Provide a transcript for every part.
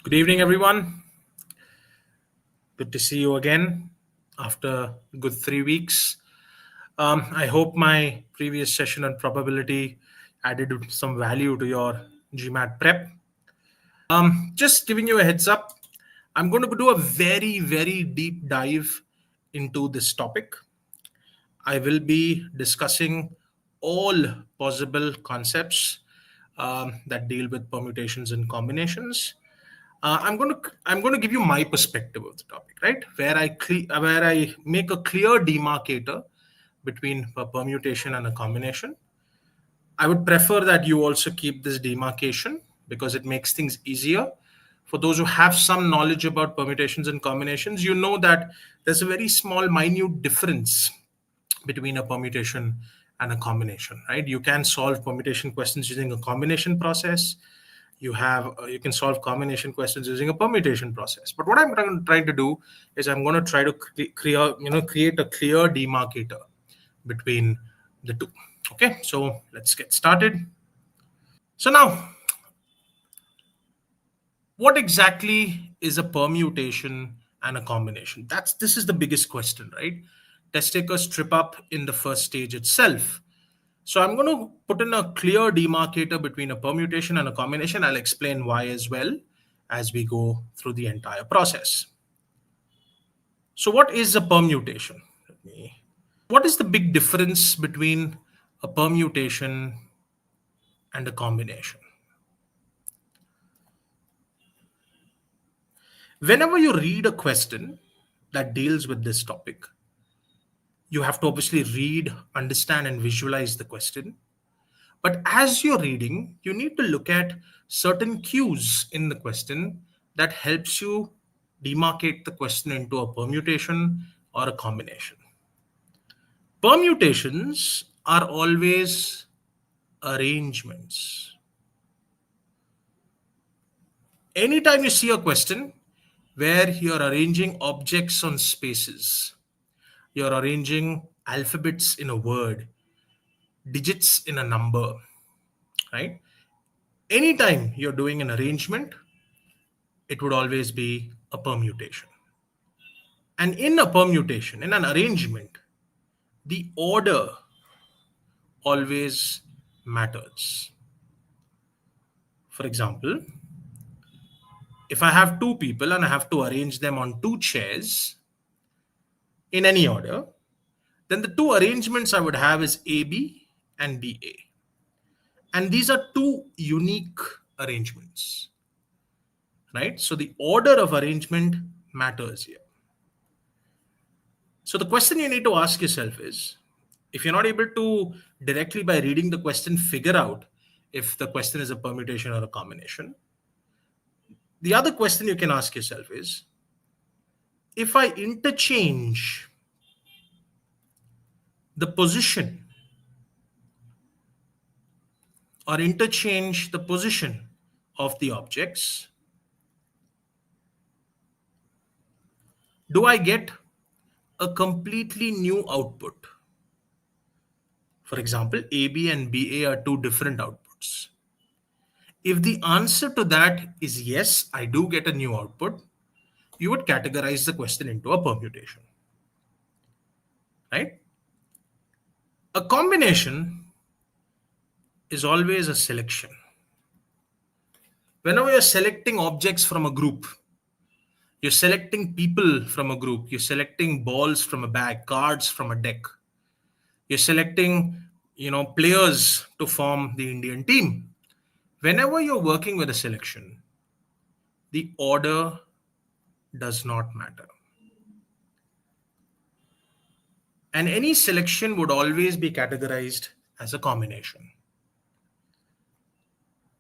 Good evening, everyone. Good to see you again after a good 3 weeks. I hope my previous session on probability added some value to your GMAT prep. Just giving you a heads up, I'm going to do a very, very deep dive into this topic. I will be discussing all possible concepts that deal with permutations and combinations. I'm going to give you my perspective of the topic, right? Where I make a clear demarcator between a permutation and a combination. I would prefer that you also keep this demarcation because it makes things easier. For those who have some knowledge about permutations and combinations, you know that there's a very small, minute difference between a permutation and a combination, right? You can solve permutation questions using a combination process. You can solve combination questions using a permutation process. But what I'm trying to do is I'm going to try to create a clear demarcator between the two. Okay, so let's get started. So now, what exactly is a permutation and a combination? This is the biggest question, right? Test takers trip up in the first stage itself. So I'm going to put in a clear demarcator between a permutation and a combination. I'll explain why as well as we go through the entire process. So what is a permutation? What is the big difference between a permutation and a combination? Whenever you read a question that deals with this topic, you have to obviously read, understand, and visualize the question. But as you're reading, you need to look at certain cues in the question that helps you demarcate the question into a permutation or a combination. Permutations are always arrangements. Anytime you see a question where you're arranging objects on spaces, you're arranging alphabets in a word, digits in a number, right? Anytime you're doing an arrangement, it would always be a permutation. And in a permutation, in an arrangement, the order always matters. For example, if I have two people and I have to arrange them on two chairs in any order, then the two arrangements I would have is AB and BA. And these are two unique arrangements, right? So the order of arrangement matters here. So the question you need to ask yourself is, if you're not able to directly by reading the question figure out if the question is a permutation or a combination, the other question you can ask yourself is, if I interchange the position or interchange the position of the objects, do I get a completely new output? For example, AB and BA are two different outputs. If the answer to that is yes, I do get a new output, you would categorize the question into a permutation, right? A combination is always a selection. Whenever you're selecting objects from a group, you're selecting people from a group, you're selecting balls from a bag, cards from a deck, you're selecting players to form the Indian team. Whenever you're working with a selection, the order does not matter. And any selection would always be categorized as a combination.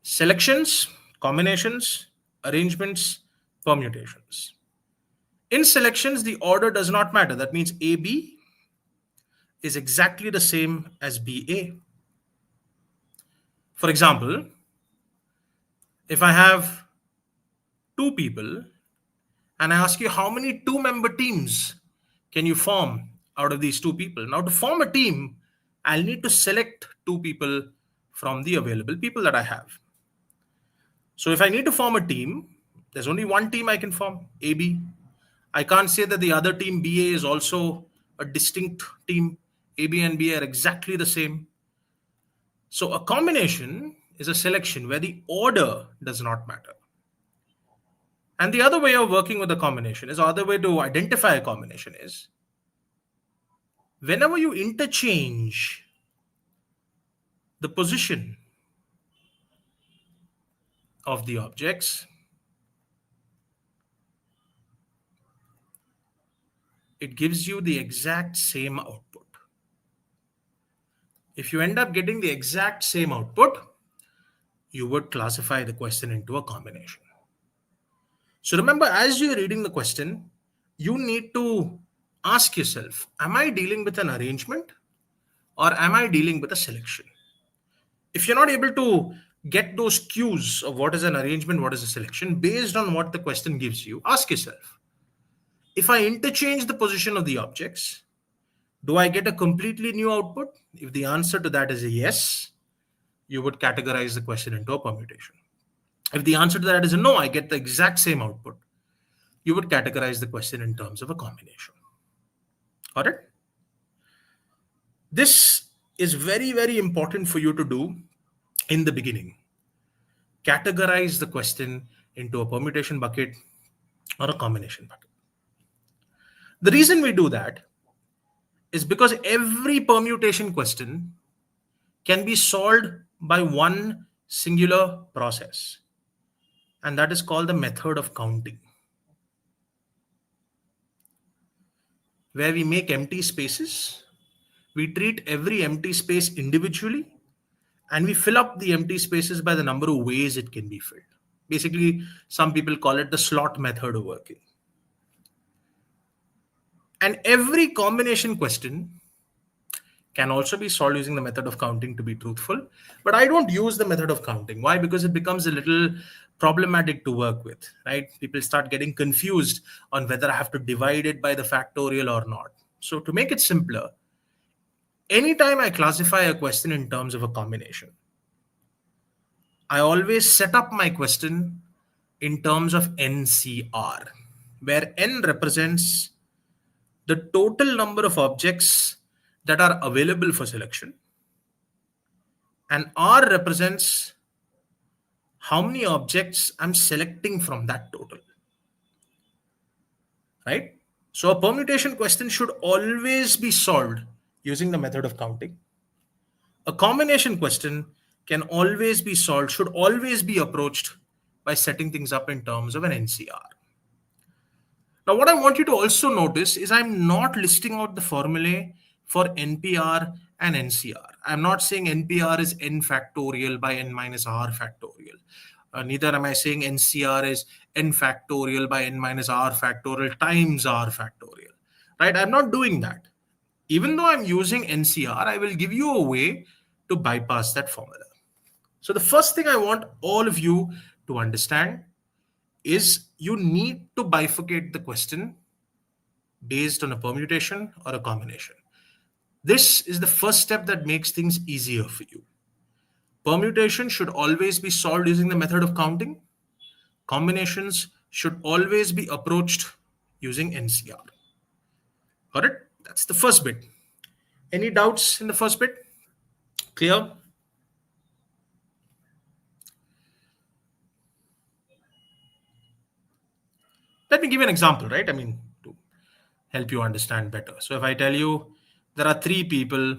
Selections, combinations, arrangements, permutations. In selections, the order does not matter. That means AB is exactly the same as BA. For example, if I have two people and I ask you how many two-member teams can you form out of these two people? Now, to form a team, I'll need to select two people from the available people that I have. So if I need to form a team, There's only one team I can form, AB. I can't say that the other team, BA, is also a distinct team. AB and BA are exactly the same. So a combination is a selection where the order does not matter. And the other way of working with a combination is, the other way to identify a combination is, whenever you interchange the position of the objects, it gives you the exact same output. If you end up getting the exact same output, you would classify the question into a combination. So remember, as you're reading the question, you need to ask yourself, am I dealing with an arrangement or am I dealing with a selection? If you're not able to get those cues of what is an arrangement, what is a selection, based on what the question gives you, ask yourself, if I interchange the position of the objects, do I get a completely new output? If the answer to that is a yes, you would categorize the question into a permutation. If the answer to that is a no, I get the exact same output, you would categorize the question in terms of a combination. Got it? This is very, very important for you to do in the beginning. Categorize the question into a permutation bucket or a combination bucket. The reason we do that is because every permutation question can be solved by one singular process, and that is called the method of counting, where we make empty spaces, we treat every empty space individually, and we fill up the empty spaces by the number of ways it can be filled. Basically, some people call it the slot method of working. And every combination question can also be solved using the method of counting, to be truthful. But I don't use the method of counting. Why? Because it becomes a little problematic to work with, right? People start getting confused on whether I have to divide it by the factorial or not. So to make it simpler, anytime I classify a question in terms of a combination, I always set up my question in terms of NCR, where N represents the total number of objects that are available for selection, and R represents how many objects I'm selecting from that total, right? So a permutation question should always be solved using the method of counting. A combination question can always be solved, should always be approached by setting things up in terms of an NCR. Now, what I want you to also notice is I'm not listing out the formulae for NPR and NCR. I'm not saying NPR is n factorial by n minus r factorial. Neither am I saying NCR is n factorial by n minus r factorial times r factorial. Right? I'm not doing that. Even though I'm using NCR, I will give you a way to bypass that formula. So the first thing I want all of you to understand is you need to bifurcate the question based on a permutation or a combination. This is the first step that makes things easier for you. Permutation should always be solved using the method of counting. Combinations should always be approached using NCR. Got it? That's the first bit. Any doubts in the first bit? Clear? Let me give you an example, right? I mean, to help you understand better. So if I tell you there are three people,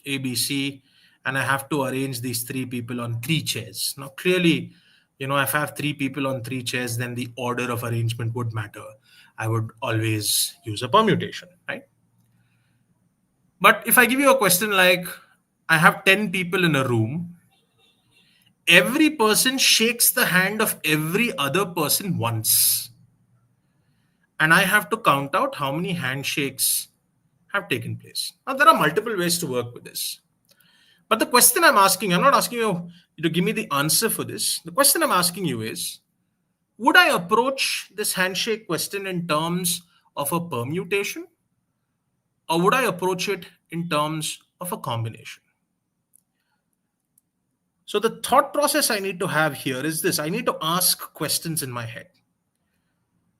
A, B, C, and I have to arrange these three people on three chairs. Now, clearly, if I have three people on three chairs, then the order of arrangement would matter. I would always use a permutation, right? But if I give you a question like, I have 10 people in a room, every person shakes the hand of every other person once. And I have to count out how many handshakes have taken place. Now, there are multiple ways to work with this. But the question I'm asking, I'm not asking you to give me the answer for this. The question I'm asking you is, would I approach this handshake question in terms of a permutation, or would I approach it in terms of a combination? So the thought process I need to have here is this. I need to ask questions in my head.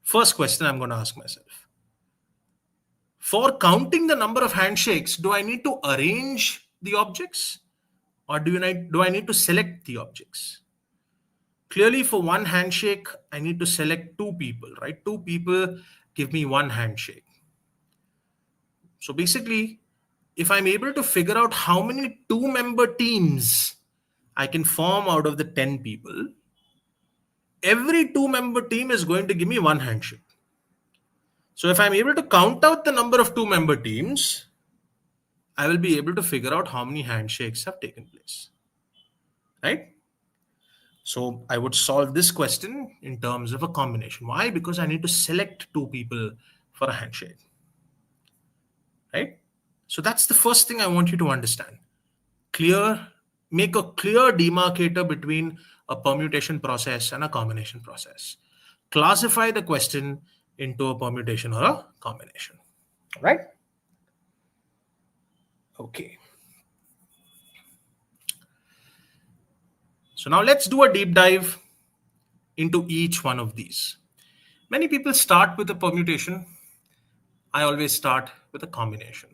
First question I'm going to ask myself. For counting the number of handshakes, do I need to arrange the objects or do I need to select the objects? Clearly, for one handshake, I need to select two people, right? Two people give me one handshake. So basically, if I'm able to figure out how many two-member teams I can form out of the 10 people, every two-member team is going to give me one handshake. So if I'm able to count out the number of two-member teams, I will be able to figure out how many handshakes have taken place, right? So I would solve this question in terms of a combination. Why? Because I need to select two people for a handshake, right? So that's the first thing I want you to understand. Make a clear demarcator between a permutation process and a combination process. Classify the question into a permutation or a combination, right? Okay. So now let's do a deep dive into each one of these. Many people start with a permutation. I always start with a combination.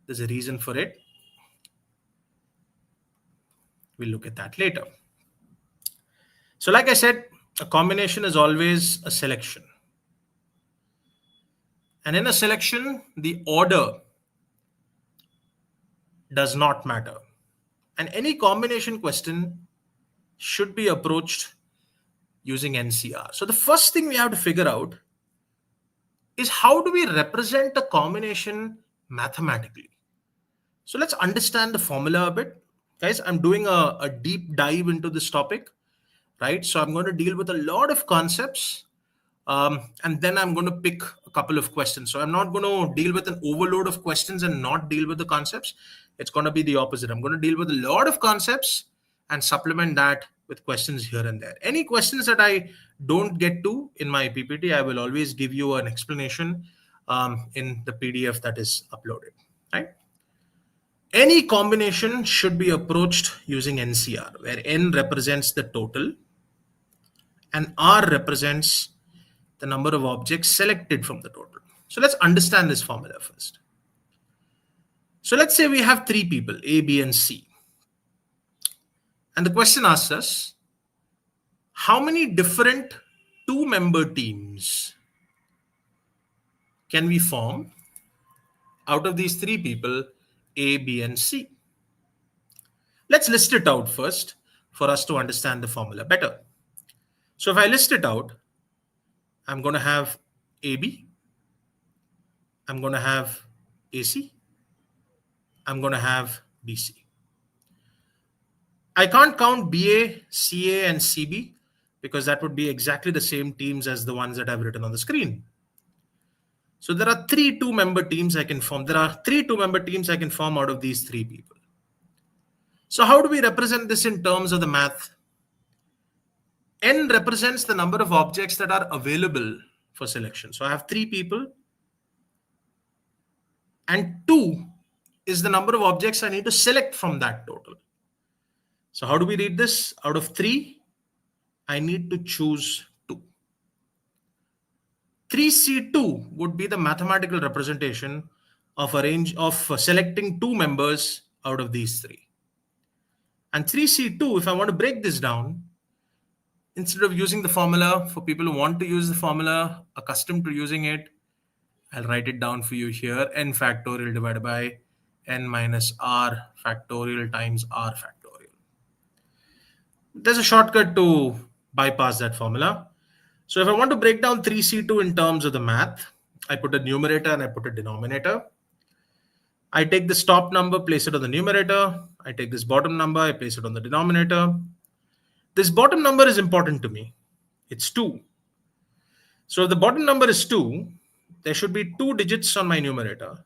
There's a reason for it. We'll look at that later. So like I said, a combination is always a selection. And in a selection, the order does not matter. And any combination question should be approached using NCR. So the first thing we have to figure out is how do we represent a combination mathematically? So let's understand the formula a bit. Guys, I'm doing a deep dive into this topic, right? So I'm going to deal with a lot of concepts and then I'm going to pick a couple of questions. So I'm not going to deal with an overload of questions and not deal with the concepts. It's going to be the opposite. I'm going to deal with a lot of concepts and supplement that with questions here and there. Any questions that I don't get to in my PPT, I will always give you an explanation in the PDF that is uploaded, right? Any combination should be approached using NCR, where N represents the total and R represents the number of objects selected from the total. So let's understand this formula first. So let's say we have three people, A, B, and C. And the question asks us, how many different two-member teams can we form out of these three people, A, B, and C? Let's list it out first for us to understand the formula better. So if I list it out, I'm going to have AB, I'm going to have AC, I'm going to have BC. I can't count BA, CA, and CB because that would be exactly the same teams as the ones that I've written on the screen. So there are three two-member teams I can form. There are three two-member teams I can form out of these three people. So how do we represent this in terms of the math? N represents the number of objects that are available for selection. So I have three people and 2 is the number of objects I need to select from that total. So how do we read this? Out of 3, I need to choose 2. 3C2 would be the mathematical representation of a range of selecting 2 members out of these 3. And 3C2, if I want to break this down, instead of using the formula, for people who want to use the formula, accustomed to using it, I'll write it down for you here. N factorial divided by n minus r factorial times r factorial. There's a shortcut to bypass that formula. So if I want to break down 3C2 in terms of the math, I put a numerator and I put a denominator. I take this top number, place it on the numerator. I take this bottom number, I place it on the denominator. This bottom number is important to me. It's 2. So if the bottom number is 2, there should be 2 digits on my numerator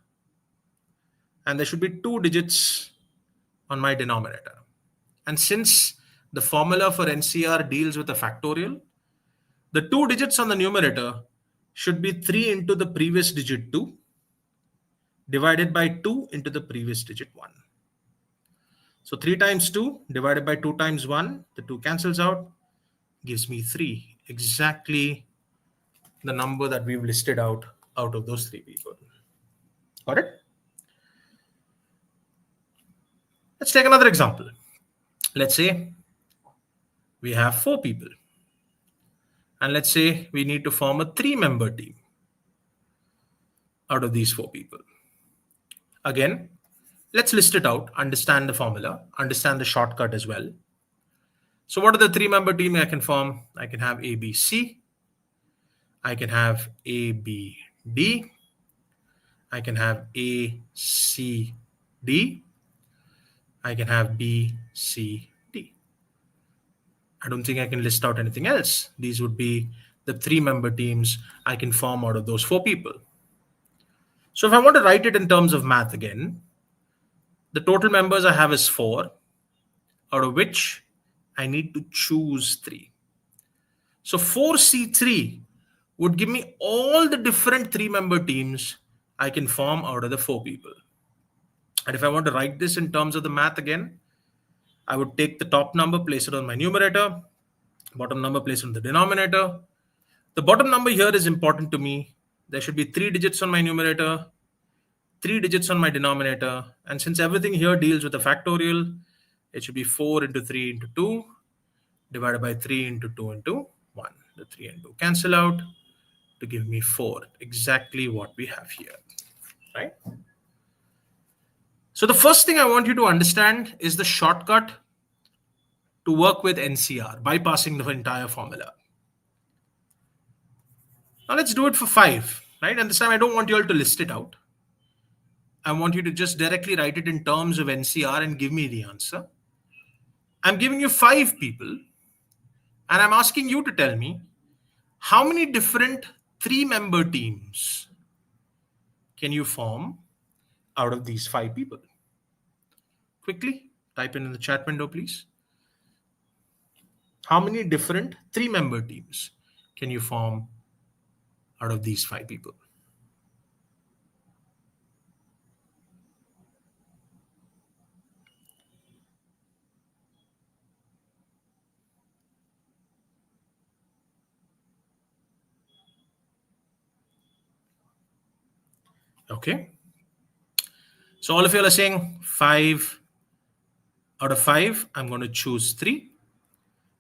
and there should be 2 digits on my denominator. And since the formula for NCR deals with a factorial, the 2 digits on the numerator should be 3 into the previous digit 2 divided by 2 into the previous digit 1. So 3 times 2 divided by 2 times 1, the 2 cancels out, gives me 3. exactly the number that we've listed out of those 3 people. Got it? Let's take another example. Let's say we have 4 people. And let's say we need to form a 3-member team out of these 4 people. Again, let's list it out, understand the formula, understand the shortcut as well. So what are the 3-member team I can form? I can have ABC. I can have ABD. I can have ACD. I can have BCD. I don't think I can list out anything else. These would be the 3-member teams I can form out of those 4 people. So if I want to write it in terms of math again, the total members I have is 4, out of which I need to choose 3. So 4C3 would give me all the different 3-member teams I can form out of the 4 people. And if I want to write this in terms of the math again, I would take the top number, place it on my numerator, bottom number, place it on the denominator. The bottom number here is important to me. There should be 3 digits on my numerator, 3 digits on my denominator. And since everything here deals with a factorial, it should be 4 into 3 into 2 divided by 3 into 2 into 1. The 3 and 2 cancel out to give me 4, exactly what we have here, right? So the first thing I want you to understand is the shortcut to work with NCR, bypassing the entire formula. Now let's do it for 5, right? And this time I don't want you all to list it out. I want you to just directly write it in terms of NCR and give me the answer. I'm giving you 5 people, and I'm asking you to tell me how many different 3-member teams can you form out of these 5 people? Quickly, type in the chat window, please. How many different 3-member teams can you form out of these 5 people? Okay. So all of you are saying 5 out of 5, I'm going to choose 3.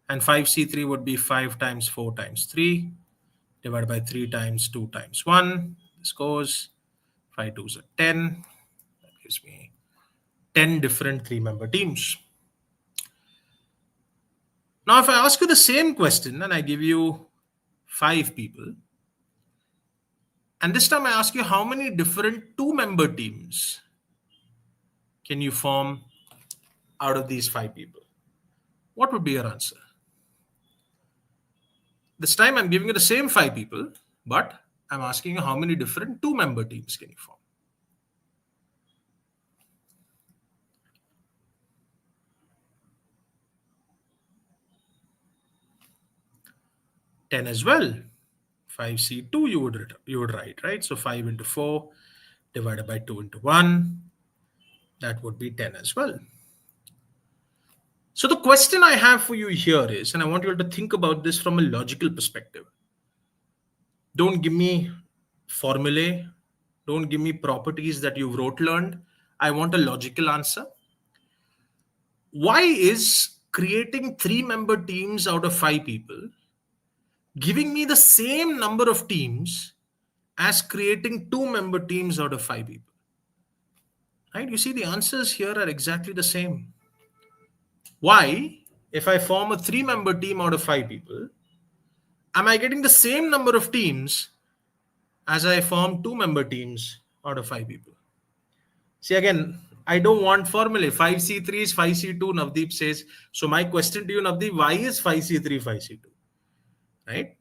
And 5C3 would be 5 times 4 times 3 divided by 3 times 2 times 1. This goes 5 2s are 10. That gives me 10 different 3-member teams. Now, if I ask you the same question and I give you 5 people, and this time I ask you how many different 2-member teams can you form out of these 5 people, what would be your answer? This time I'm giving you the same 5 people, but I'm asking you how many different 2-member teams can you form? Ten as well. 5C2 you would write, right? So 5 into 4 divided by 2 into 1, that would be 10 as well. So the question I have for you here is, and I want you all to think about this from a logical perspective. Don't give me formulae. Don't give me properties that you've rote learned. I want a logical answer. Why is creating 3-member teams out of 5 people giving me the same number of teams as creating 2-member teams out of 5 people? Right? You see, the answers here are exactly the same. Why, if I form a 3-member team out of 5 people, am I getting the same number of teams as I form 2-member teams out of 5 people? See, again, I don't want formulae. 5C3 is 5C2, Navdeep says. So my question to you, Navdeep, why is 5C3 5C2? Right?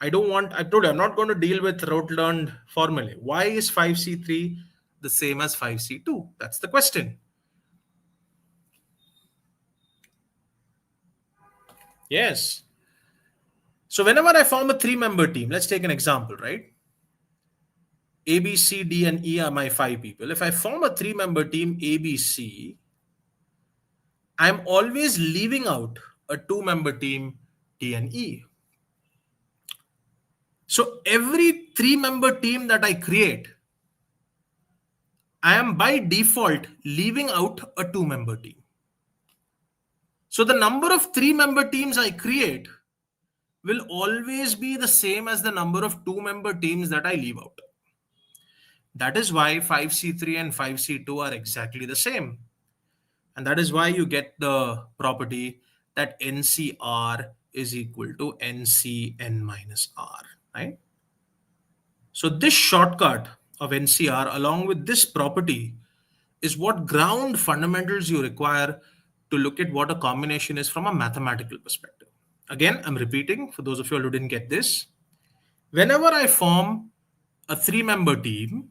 I told you, I'm not going to deal with rote learned formulae. Why is 5C3 the same as 5C2? That's the question. Yes. So whenever I form a 3-member team, let's take an example, right? A, B, C, D, and E are my 5 people. If I form a 3-member team ABC, I'm always leaving out a 2-member team D and E. So every 3-member team that I create, I am by default leaving out a 2-member team. So the number of 3-member teams I create will always be the same as the number of 2-member teams that I leave out. That is why 5C3 and 5C2 are exactly the same. And that is why you get the property that NCR is equal to NCN minus R, right? So this shortcut of NCR along with this property is what ground fundamentals you require to look at what a combination is from a mathematical perspective. Again, I'm repeating for those of you who didn't get this. Whenever I form a 3-member team,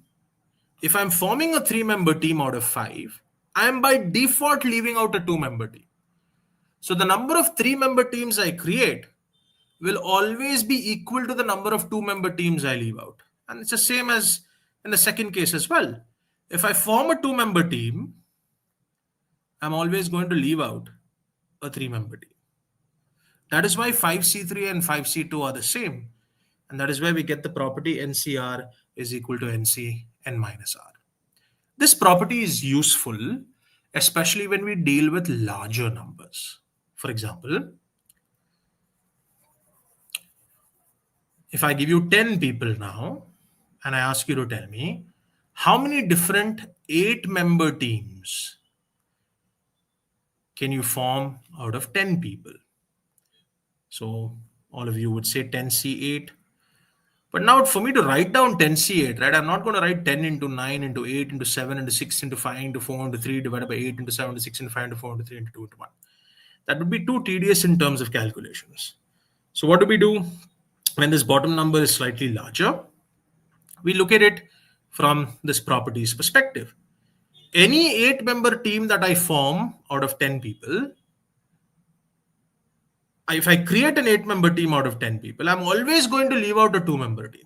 if I'm forming a 3-member team out of 5, I am by default leaving out a 2-member team. So the number of 3-member teams I create will always be equal to the number of 2-member teams I leave out. And it's the same as in the second case as well. If I form a 2-member team, I'm always going to leave out a 3-member team. That is why 5C3 and 5C2 are the same. And that is where we get the property NCR is equal to NCN minus R. This property is useful, especially when we deal with larger numbers. For example, if I give you 10 people now, and I ask you to tell me how many different 8-member teams can you form out of 10 people? So all of you would say 10C8. But now for me to write down 10C8, right, I'm not going to write 10 into 9 into 8 into 7 into 6 into 5 into 4 into 3 divided by 8 into 7 into 6 into 5 into 4 into 3 into 2 into 1. That would be too tedious in terms of calculations. So what do we do when this bottom number is slightly larger? We look at it from this properties perspective. Any 8-member team that I form out of 10 people, if I create an 8-member team out of 10 people, I'm always going to leave out a 2-member team.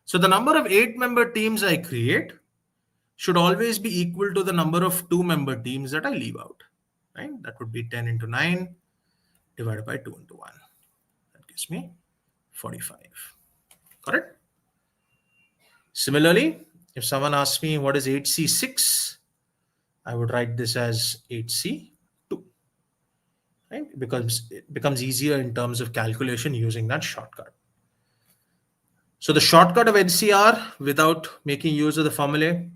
So the number of 8-member teams I create should always be equal to the number of 2-member teams that I leave out. Right? That would be 10 into 9 divided by 2 into 1. That gives me 45. Correct? Similarly, if someone asks me what is 8C6, I would write this as 8C2. Right? Because it becomes easier in terms of calculation using that shortcut. So the shortcut of NCR without making use of the formulae.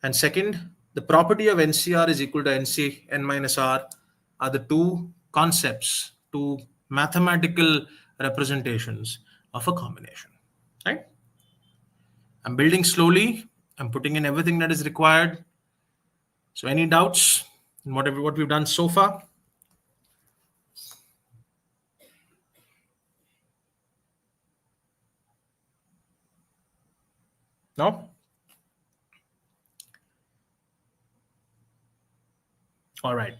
And second, the property of NCR is equal to NCN minus R are the two concepts, two mathematical representations of a combination. Right? I'm building slowly. I'm putting in everything that is required. So any doubts in what we've done so far? No? All right.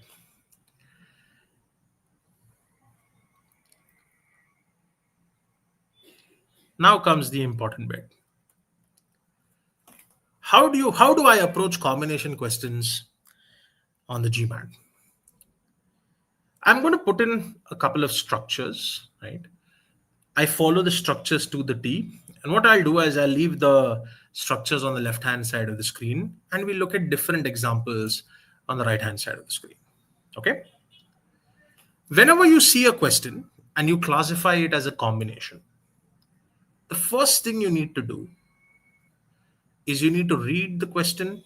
Now comes the important bit. How do I approach combination questions on the GMAT? I'm going to put in a couple of structures, right? I follow the structures to the T. And what I'll do is I'll leave the structures on the left-hand side of the screen, and we look at different examples on the right-hand side of the screen. Okay? Whenever you see a question and you classify it as a combination, the first thing you need to do is you need to read the question.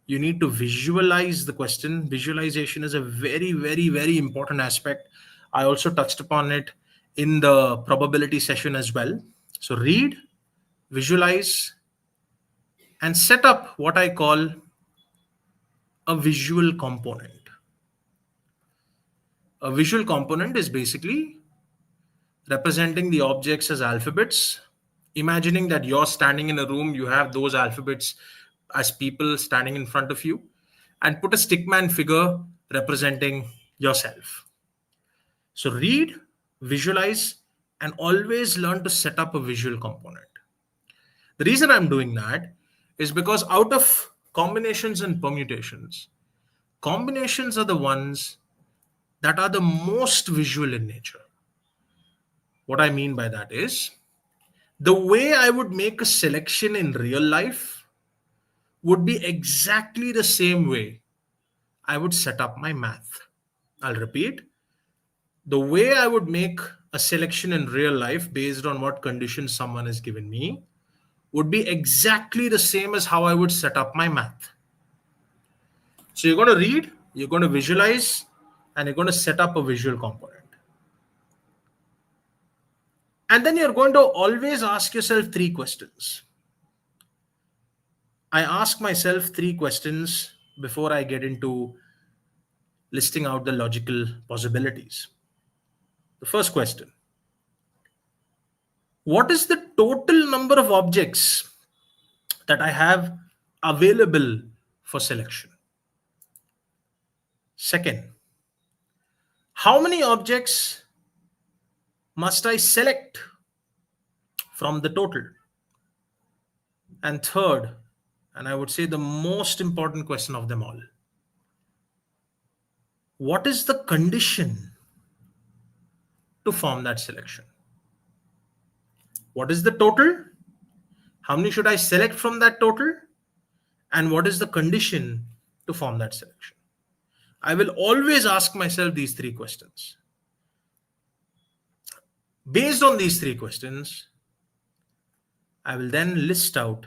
You need to visualize the question. Visualization is a very, very, very important aspect. I also touched upon it in the probability session as well. So read, visualize, and set up what I call a visual component. A visual component is basically representing the objects as alphabets. Imagining that you're standing in a room, you have those alphabets as people standing in front of you, and put a stickman figure representing yourself. So read, visualize, and always learn to set up a visual component. The reason I'm doing that is because out of combinations and permutations, combinations are the ones that are the most visual in nature. What I mean by that is, the way I would make a selection in real life would be exactly the same way I would set up my math. I'll repeat. The way I would make a selection in real life based on what conditions someone has given me would be exactly the same as how I would set up my math. So you're going to read, you're going to visualize, and you're going to set up a visual component. And then you're going to always ask yourself three questions. I ask myself three questions before I get into listing out the logical possibilities. The first question: what is the total number of objects that I have available for selection? Second, how many objects must I select from the total? And third, and I would say the most important question of them all, what is the condition to form that selection? What is the total? How many should I select from that total? And what is the condition to form that selection? I will always ask myself these three questions. Based on these three questions, I will then list out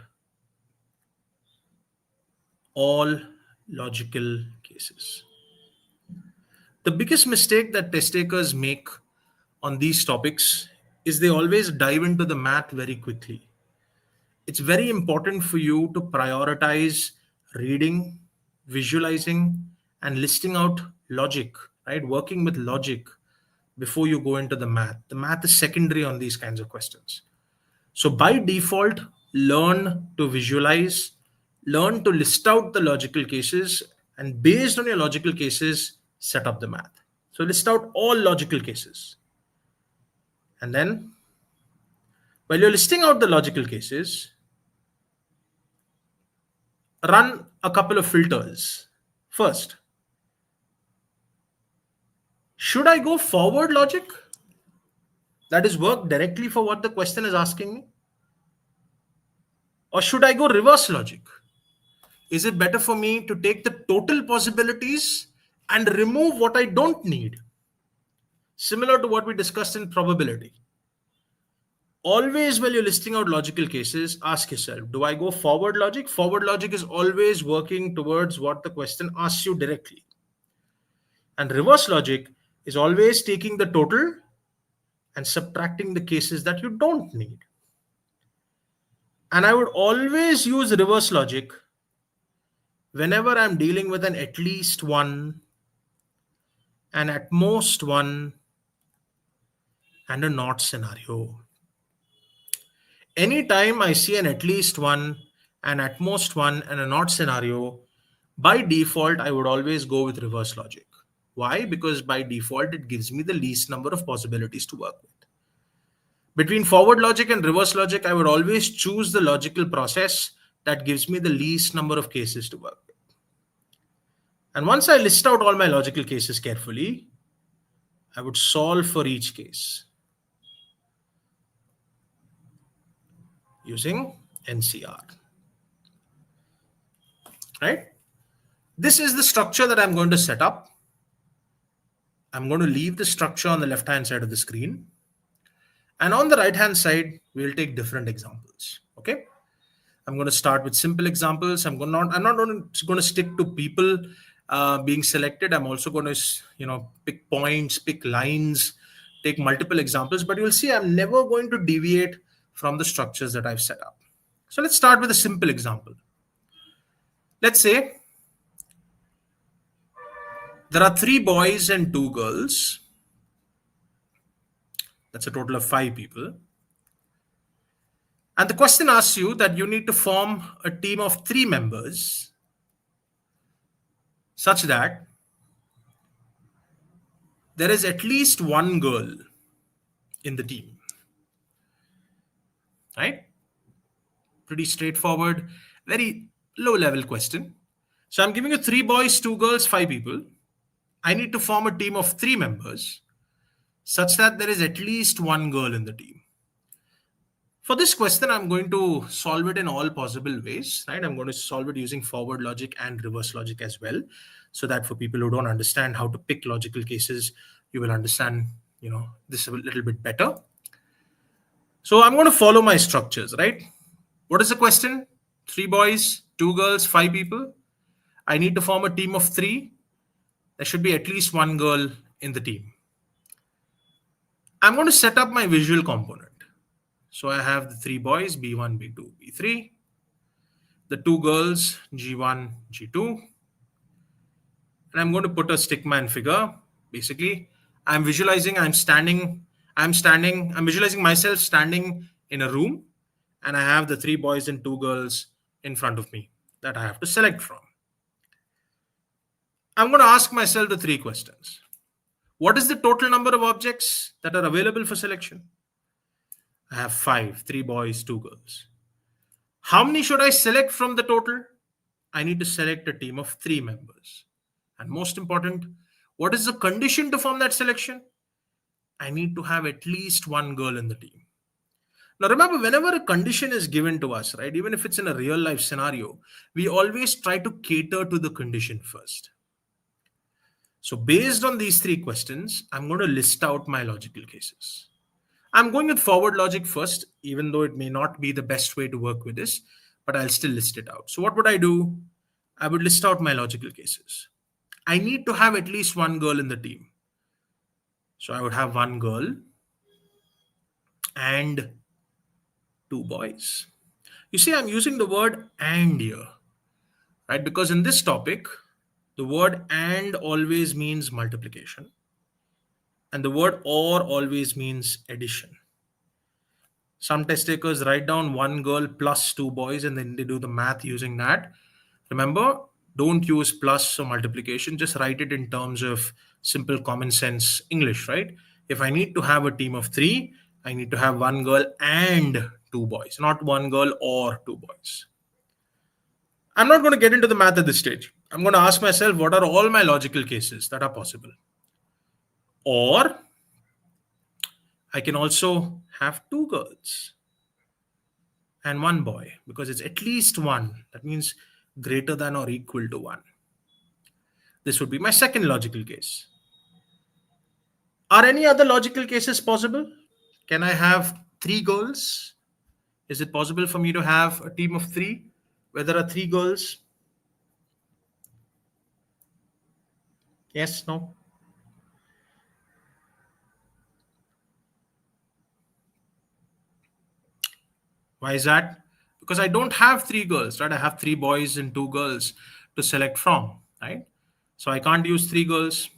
all logical cases. The biggest mistake that test takers make on these topics is they always dive into the math very quickly. It's very important for you to prioritize reading, visualizing, and listing out logic, right? Working with logic before you go into the math. The math is secondary on these kinds of questions. So by default, learn to visualize, learn to list out the logical cases, and based on your logical cases, set up the math. So list out all logical cases. And then, while you're listing out the logical cases, run a couple of filters. First, should I go forward logic? That is, work directly for what the question is asking me? Or should I go reverse logic? Is it better for me to take the total possibilities and remove what I don't need? Similar to what we discussed in probability. Always, when you're listing out logical cases, ask yourself, do I go forward logic? Forward logic is always working towards what the question asks you directly. And reverse logic is always taking the total and subtracting the cases that you don't need. And I would always use reverse logic whenever I'm dealing with an at least one, an at most one, and a not scenario. Anytime I see an at least one, an at most one, and a not scenario, by default, I would always go with reverse logic. Why? Because by default, it gives me the least number of possibilities to work with. Between forward logic and reverse logic, I would always choose the logical process that gives me the least number of cases to work with. And once I list out all my logical cases carefully, I would solve for each case using NCR. Right? This is the structure that I'm going to set up. I'm going to leave the structure on the left-hand side of the screen. And on the right-hand side, we'll take different examples. Okay? I'm going to start with simple examples. I'm not going to stick to people being selected. I'm also going to, pick points, pick lines, take multiple examples. But you'll see I'm never going to deviate from the structures that I've set up. So let's start with a simple example. Let's say there are 3 boys and 2 girls. That's a total of 5 people. And the question asks you that you need to form a team of 3 members such that there is at least 1 girl in the team. Right? Pretty straightforward, very low level question. So I'm giving you 3 boys, 2 girls, 5 people. I need to form a team of 3 members such that there is at least one girl in the team. For this question, I'm going to solve it in all possible ways, right? I'm going to solve it using forward logic and reverse logic as well, so that for people who don't understand how to pick logical cases, you will understand, this a little bit better. So I'm going to follow my structures, right? What is the question? 3 boys, 2 girls, 5 people. I need to form a team of 3. There should be at least one girl in the team. I'm going to set up my visual component. So I have the 3 boys, B1, B2, B3. The 2 girls, G1, G2. And I'm going to put a stickman figure. Basically, I'm visualizing I'm visualizing myself standing in a room, and I have the 3 boys and 2 girls in front of me that I have to select from. I'm going to ask myself the 3 questions. What is the total number of objects that are available for selection? I have 5, 3 boys, 2 girls. How many should I select from the total? I need to select a team of 3 members. And most important, what is the condition to form that selection? I need to have at least one girl in the team. Now remember, whenever a condition is given to us, right, even if it's in a real life scenario, we always try to cater to the condition first. So based on these 3 questions, I'm going to list out my logical cases. I'm going with forward logic first, even though it may not be the best way to work with this, but I'll still list it out. So what would I do? I would list out my logical cases. I need to have at least one girl in the team. So I would have one girl and 2 boys. You see, I'm using the word and here, right? Because in this topic, the word and always means multiplication, and the word or always means addition. Some test takers write down one girl plus 2 boys and then they do the math using that. Remember, don't use plus or multiplication. Just write it in terms of simple common sense English, right? If I need to have a team of 3, I need to have one girl and 2 boys, not one girl or 2 boys. I'm not going to get into the math at this stage. I'm going to ask myself, what are all my logical cases that are possible? Or I can also have 2 girls and 1 boy, because it's at least 1. That means greater than or equal to 1. This would be my second logical case. Are any other logical cases possible? Can I have 3 girls? Is it possible for me to have a team of 3 where there are 3 girls? Yes, no? Why is that? Because I don't have 3 girls, right? I have 3 boys and 2 girls to select from, right? So I can't use 3 girls.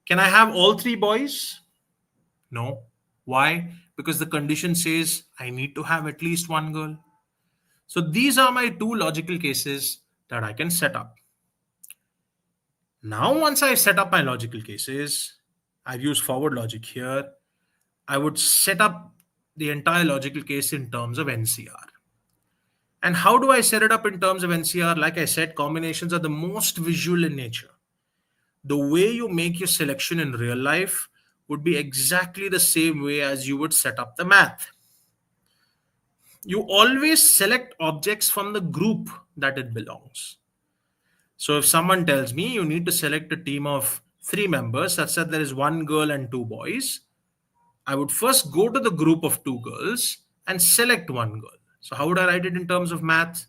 Can I have all 3 boys? No. Why? Because the condition says I need to have at least one girl. So these are my 2 logical cases that I can set up. Now, once I've set up my logical cases, I've used forward logic here. I would set up the entire logical case in terms of NCR. And how do I set it up in terms of NCR? Like I said, combinations are the most visual in nature. The way you make your selection in real life would be exactly the same way as you would set up the math. You always select objects from the group that it belongs. So if someone tells me you need to select a team of 3 members such that there is 1 girl and 2 boys, I would first go to the group of 2 girls and select 1 girl. So how would I write it in terms of math?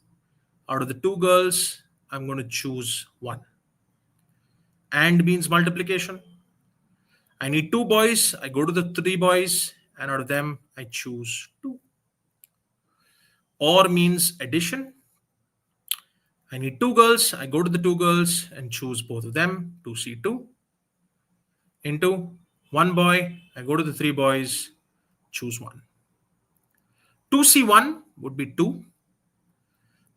Out of the 2 girls, I'm going to choose 1. And means multiplication. I need 2 boys. I go to the 3 boys, and out of them, I choose 2. Or means addition. I need 2 girls. I go to the 2 girls and choose both of them, 2C2. Into 1 boy. I go to the 3 boys, choose 1. 2C1 would be 2.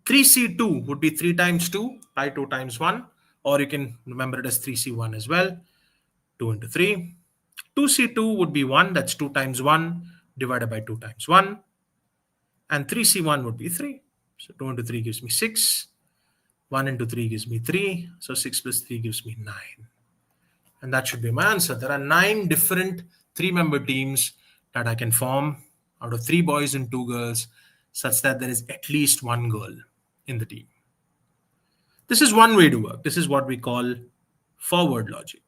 3C2 would be 3 times 2 by 2 times 1. Or you can remember it as 3C1 as well. 2 into 3. 2C2 would be 1. That's 2 times 1 divided by 2 times 1. And 3C1 would be 3. So 2 into 3 gives me 6. 1 into 3 gives me 3. So 6 plus 3 gives me 9. And that should be my answer. There are 9 different 3-member teams that I can form out of 3 boys and 2 girls, such that there is at least 1 girl in the team. This is one way to work. This is what we call forward logic.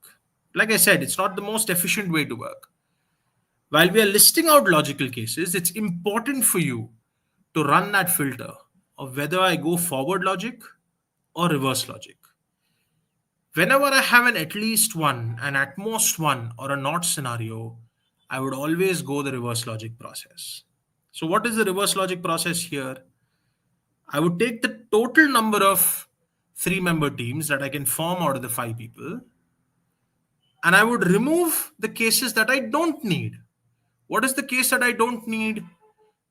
Like I said, it's not the most efficient way to work. While we are listing out logical cases, it's important for you to run that filter of whether I go forward logic or reverse logic. Whenever I have an at least one, an at most one, or a not scenario, I would always go the reverse logic process. So, what is the reverse logic process here? I would take the total number of 3-member teams that I can form out of the 5 people, and I would remove the cases that I don't need. What is the case that I don't need?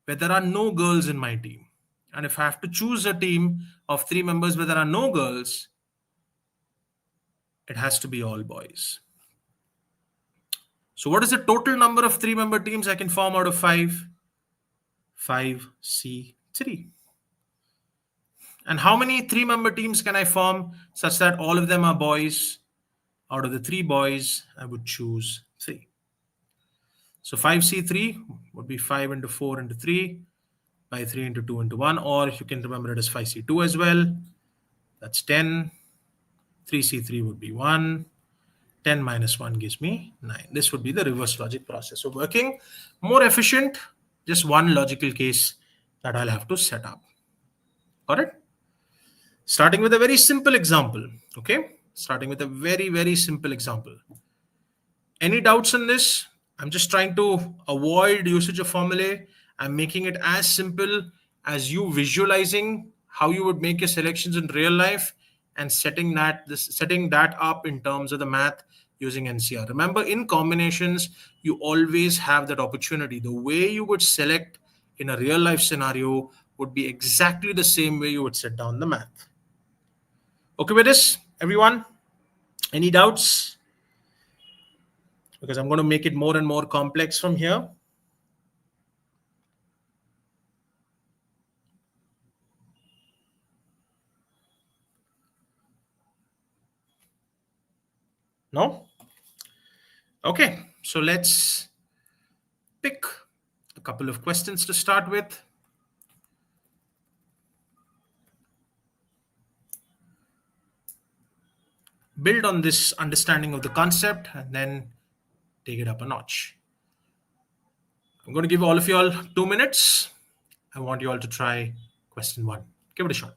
Where there are no girls in my team. And if I have to choose a team of 3 members where there are no girls, it has to be all boys. So, what is the total number of 3-member teams I can form out of 5? 5C3. And how many 3-member teams can I form such that all of them are boys? Out of the 3 boys, I would choose 3. So 5C3 would be 5 into 4 into 3 by 3 into 2 into 1, or you can remember it as 5C2 as well. That's 10. 3C3 would be 1. 10 minus 1 gives me 9. This would be the reverse logic process. So working more efficient, just one logical case that I'll have to set up. Got it? Starting with a very simple example. Okay? Starting with a very, very simple example. Any doubts on this? I'm just trying to avoid usage of formulae. I'm making it as simple as you visualizing how you would make your selections in real life and setting that up in terms of the math using NCR. Remember, in combinations, you always have that opportunity. The way you would select in a real life scenario would be exactly the same way you would set down the math. Okay with this, everyone? Any doubts? Because I'm going to make it more and more complex from here. No? Okay, so let's pick a couple of questions to start with. Build on this understanding of the concept and then take it up a notch. I'm going to give all of you all 2 minutes. I want you all to try question 1. Give it a shot.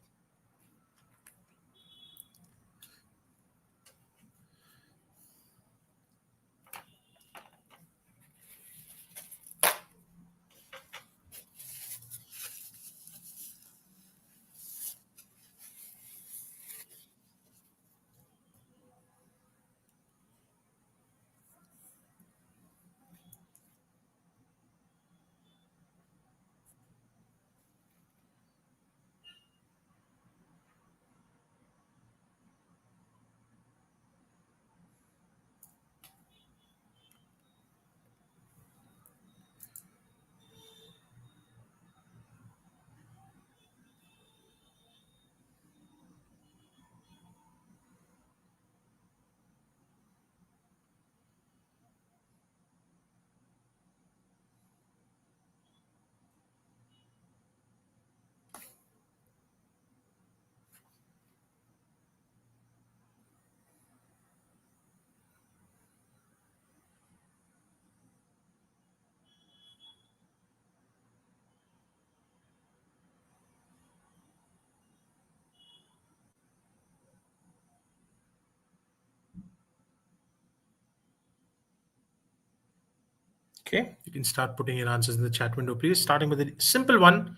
Okay, you can start putting your answers in the chat window, please. Starting with a simple one,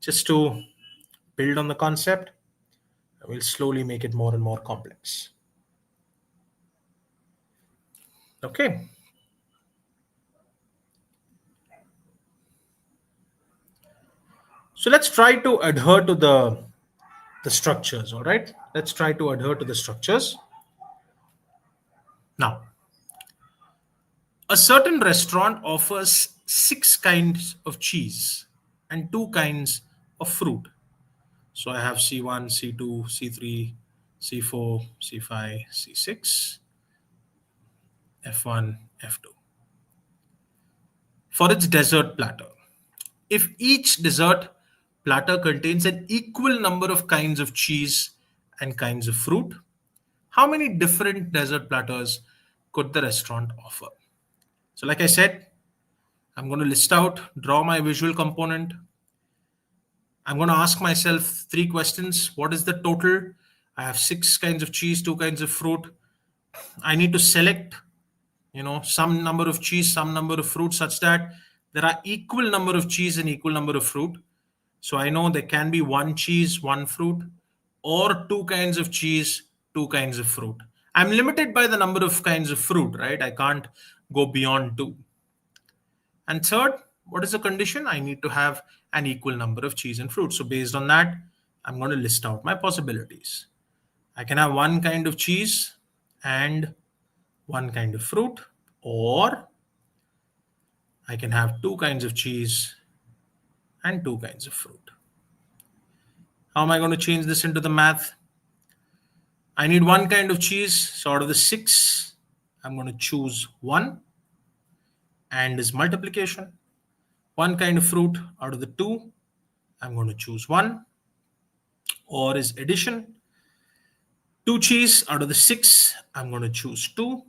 just to build on the concept. We'll slowly make it more and more complex. Okay. So let's try to adhere to the structures, all right? Let's try to adhere to the structures. Now, a certain restaurant offers 6 kinds of cheese and 2 kinds of fruit. So I have C1, C2, C3, C4, C5, C6. F1, F2. For its dessert platter, if each dessert platter contains an equal number of kinds of cheese and kinds of fruit, how many different dessert platters could the restaurant offer? So, like I said, I'm going to list out, draw my visual component. I'm going to ask myself three questions. What is the total? I have 6 kinds of cheese, 2 kinds of fruit. I need to select, some number of cheese, some number of fruit, such that there are equal number of cheese and equal number of fruit. So I know there can be 1 cheese, 1 fruit, or 2 kinds of cheese, 2 kinds of fruit. I'm limited by the number of kinds of fruit, right? I can't go beyond 2. And third, what is the condition? I need to have an equal number of cheese and fruit. So based on that, I'm going to list out my possibilities. I can have 1 kind of cheese and 1 kind of fruit, or I can have 2 kinds of cheese and 2 kinds of fruit. How am I going to change this into the math? I need 1 kind of cheese. So out of the 6, I'm going to choose 1, and is multiplication. 1 kind of fruit out of the 2, I'm going to choose 1, or is addition. 2 cheese out of the 6, I'm going to choose 2.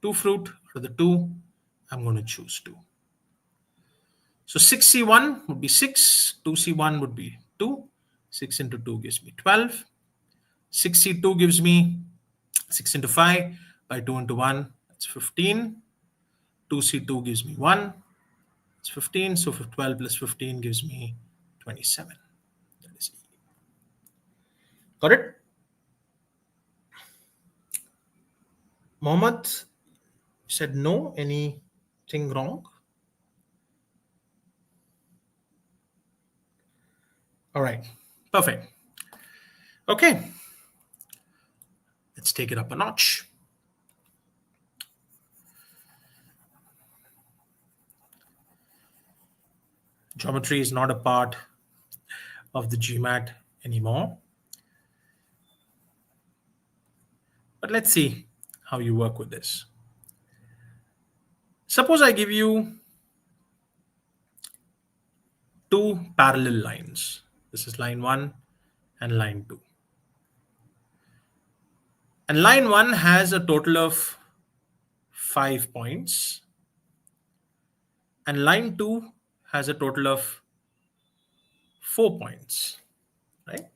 2 fruit out of the 2, I'm going to choose 2. So 6C1 would be 6, 2C1 would be 2. 6 into 2 gives me 12. 6C2 gives me 6 into 5 by 2 into 1, that's 15. 2C2 gives me 1, it's 15. So 12 plus 15 gives me 27. That is E. Got it? Mohammed said no. Anything wrong? All right. Perfect. Okay. Let's take it up a notch. Geometry is not a part of the GMAT anymore. But let's see how you work with this. Suppose I give you 2 parallel lines. This is line 1 and line 2. And line 1 has a total of 5 points. And line 2 has a total of 4 points, right?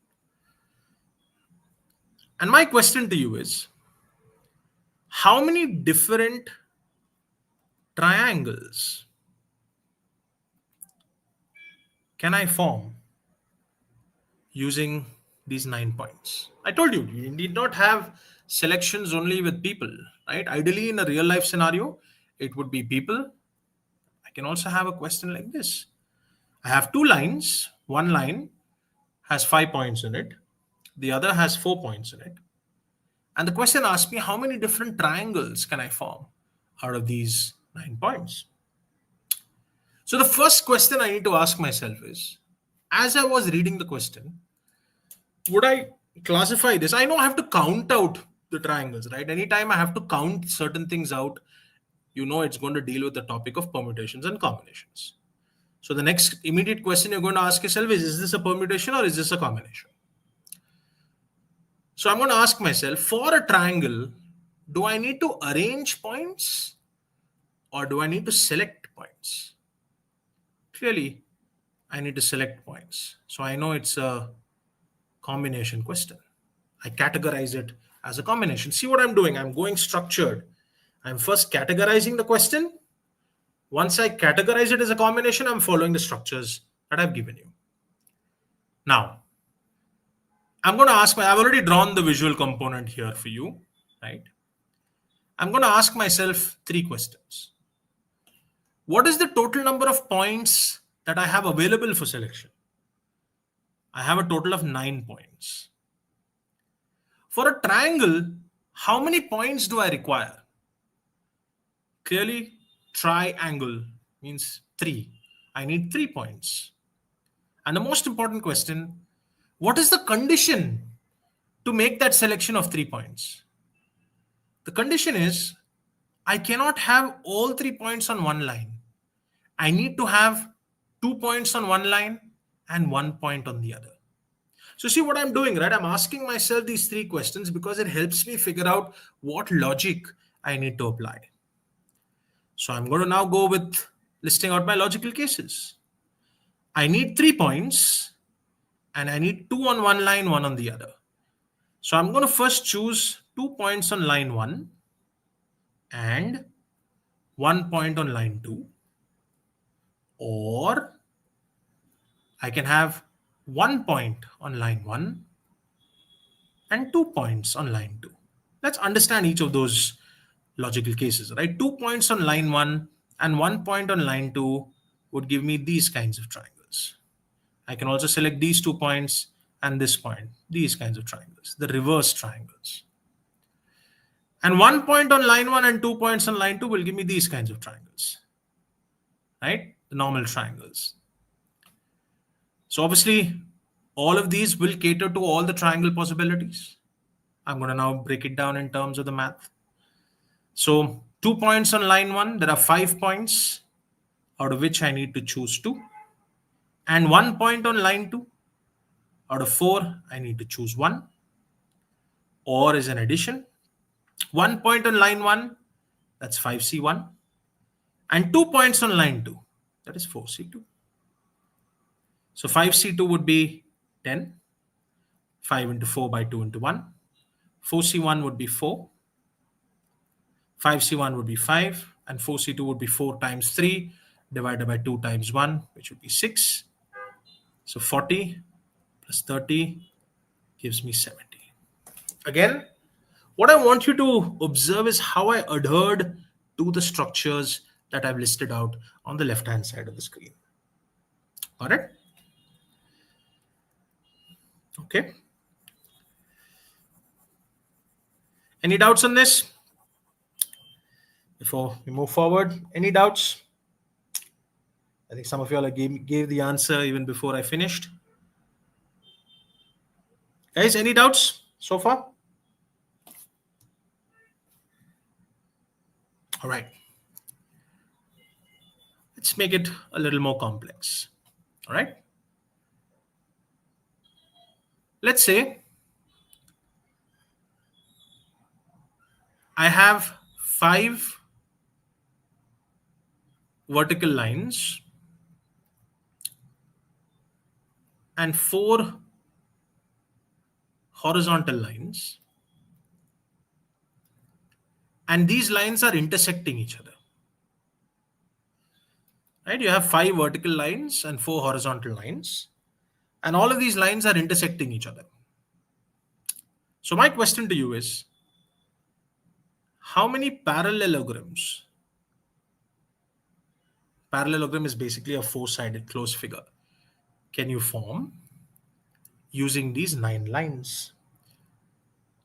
And my question to you is, how many different triangles can I form using these 9 points? I told you, you need not have selections only with people, right? Ideally, in a real life scenario, it would be people. I can also have a question like this. I have 2 lines. One line has 5 points in it. The other has 4 points in it. And the question asks me, how many different triangles can I form out of these 9 points? So the first question I need to ask myself is, as I was reading the question, would I classify this? I know I have to count out the triangles, right? Anytime I have to count certain things out, it's going to deal with the topic of permutations and combinations. So the next immediate question you're going to ask yourself is this a permutation or is this a combination? So I'm going to ask myself, for a triangle, do I need to arrange points or do I need to select points? Clearly, I need to select points. So I know it's a combination question. I categorize it as a combination. See what I'm doing? I'm going structured. I'm first categorizing the question. Once I categorize it as a combination, I'm following the structures that I've given you. Now, I'm going to ask I've already drawn the visual component here for you, right? I'm going to ask myself 3 questions. What is the total number of points that I have available for selection? I have a total of 9 points. For a triangle, how many points do I require? Clearly, triangle means 3. I need 3 points. And the most important question, what is the condition to make that selection of 3 points? The condition is I cannot have all 3 points on one line. I need to have 2 points on one line and 1 point on the other. So see what I'm doing, right? I'm asking myself these three questions because it helps me figure out what logic I need to apply. So I'm going to now go with listing out my logical cases. I need 3 points and I need two on one line, one on the other. So I'm going to first choose 2 points on line 1 and 1 point on line 2. Or I can have 1 point on line 1 and 2 points on line 2. Let's understand each of those logical cases, right? 2 points on line 1 and 1 point on line 2 would give me these kinds of triangles. I can also select these 2 points and this point, these kinds of triangles, the reverse triangles. And 1 point on line 1 and 2 points on line 2 will give me these kinds of triangles, right? The normal triangles. So obviously, all of these will cater to all the triangle possibilities. I'm going to now break it down in terms of the math. So 2 points on line 1, there are 5 points, out of which I need to choose 2. And 1 point on line 2, out of 4, I need to choose 1. Or is an addition. 1 point on line 1, that's 5C1. And 2 points on line 2, that is 4C2. So 5C2 would be 10. 5 into 4 by 2 into 1. 4C1 would be 4. 5C1 would be 5. And 4C2 would be 4 times 3 divided by 2 times 1, which would be 6. So 40 plus 30 gives me 70. Again, what I want you to observe is how I adhered to the structures that I've listed out on the left-hand side of the screen. Got it? Okay. Any doubts on this? Before we move forward, any doubts? I think some of you all gave the answer even before I finished. Guys, any doubts so far? All right. Let's make it a little more complex. All right. Let's say I have 5 vertical lines and 4 horizontal lines, and these lines are intersecting each other. Right? You have 5 vertical lines and 4 horizontal lines, and all of these lines are intersecting each other. So my question to you is, how many parallelograms? Parallelogram is basically a 4-sided closed figure. Can you form using these 9 lines?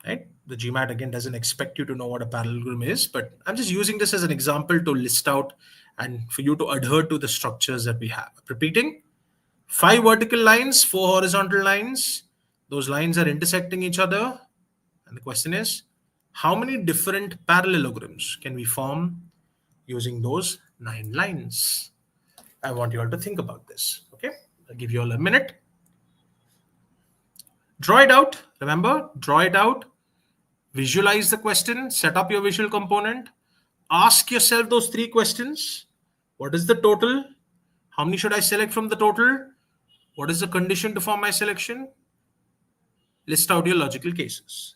Right? The GMAT again doesn't expect you to know what a parallelogram is, but I'm just using this as an example to list out and for you to adhere to the structures that we have. Repeating, 5 vertical lines, 4 horizontal lines. Those lines are intersecting each other. And the question is, how many different parallelograms can we form using those 9 lines? I want you all to think about this. Okay, I'll give you all a minute. Draw it out. Remember, draw it out. Visualize the question. Set up your visual component. Ask yourself those 3 questions. What is the total? How many should I select from the total? What is the condition to form my selection? List out your logical cases.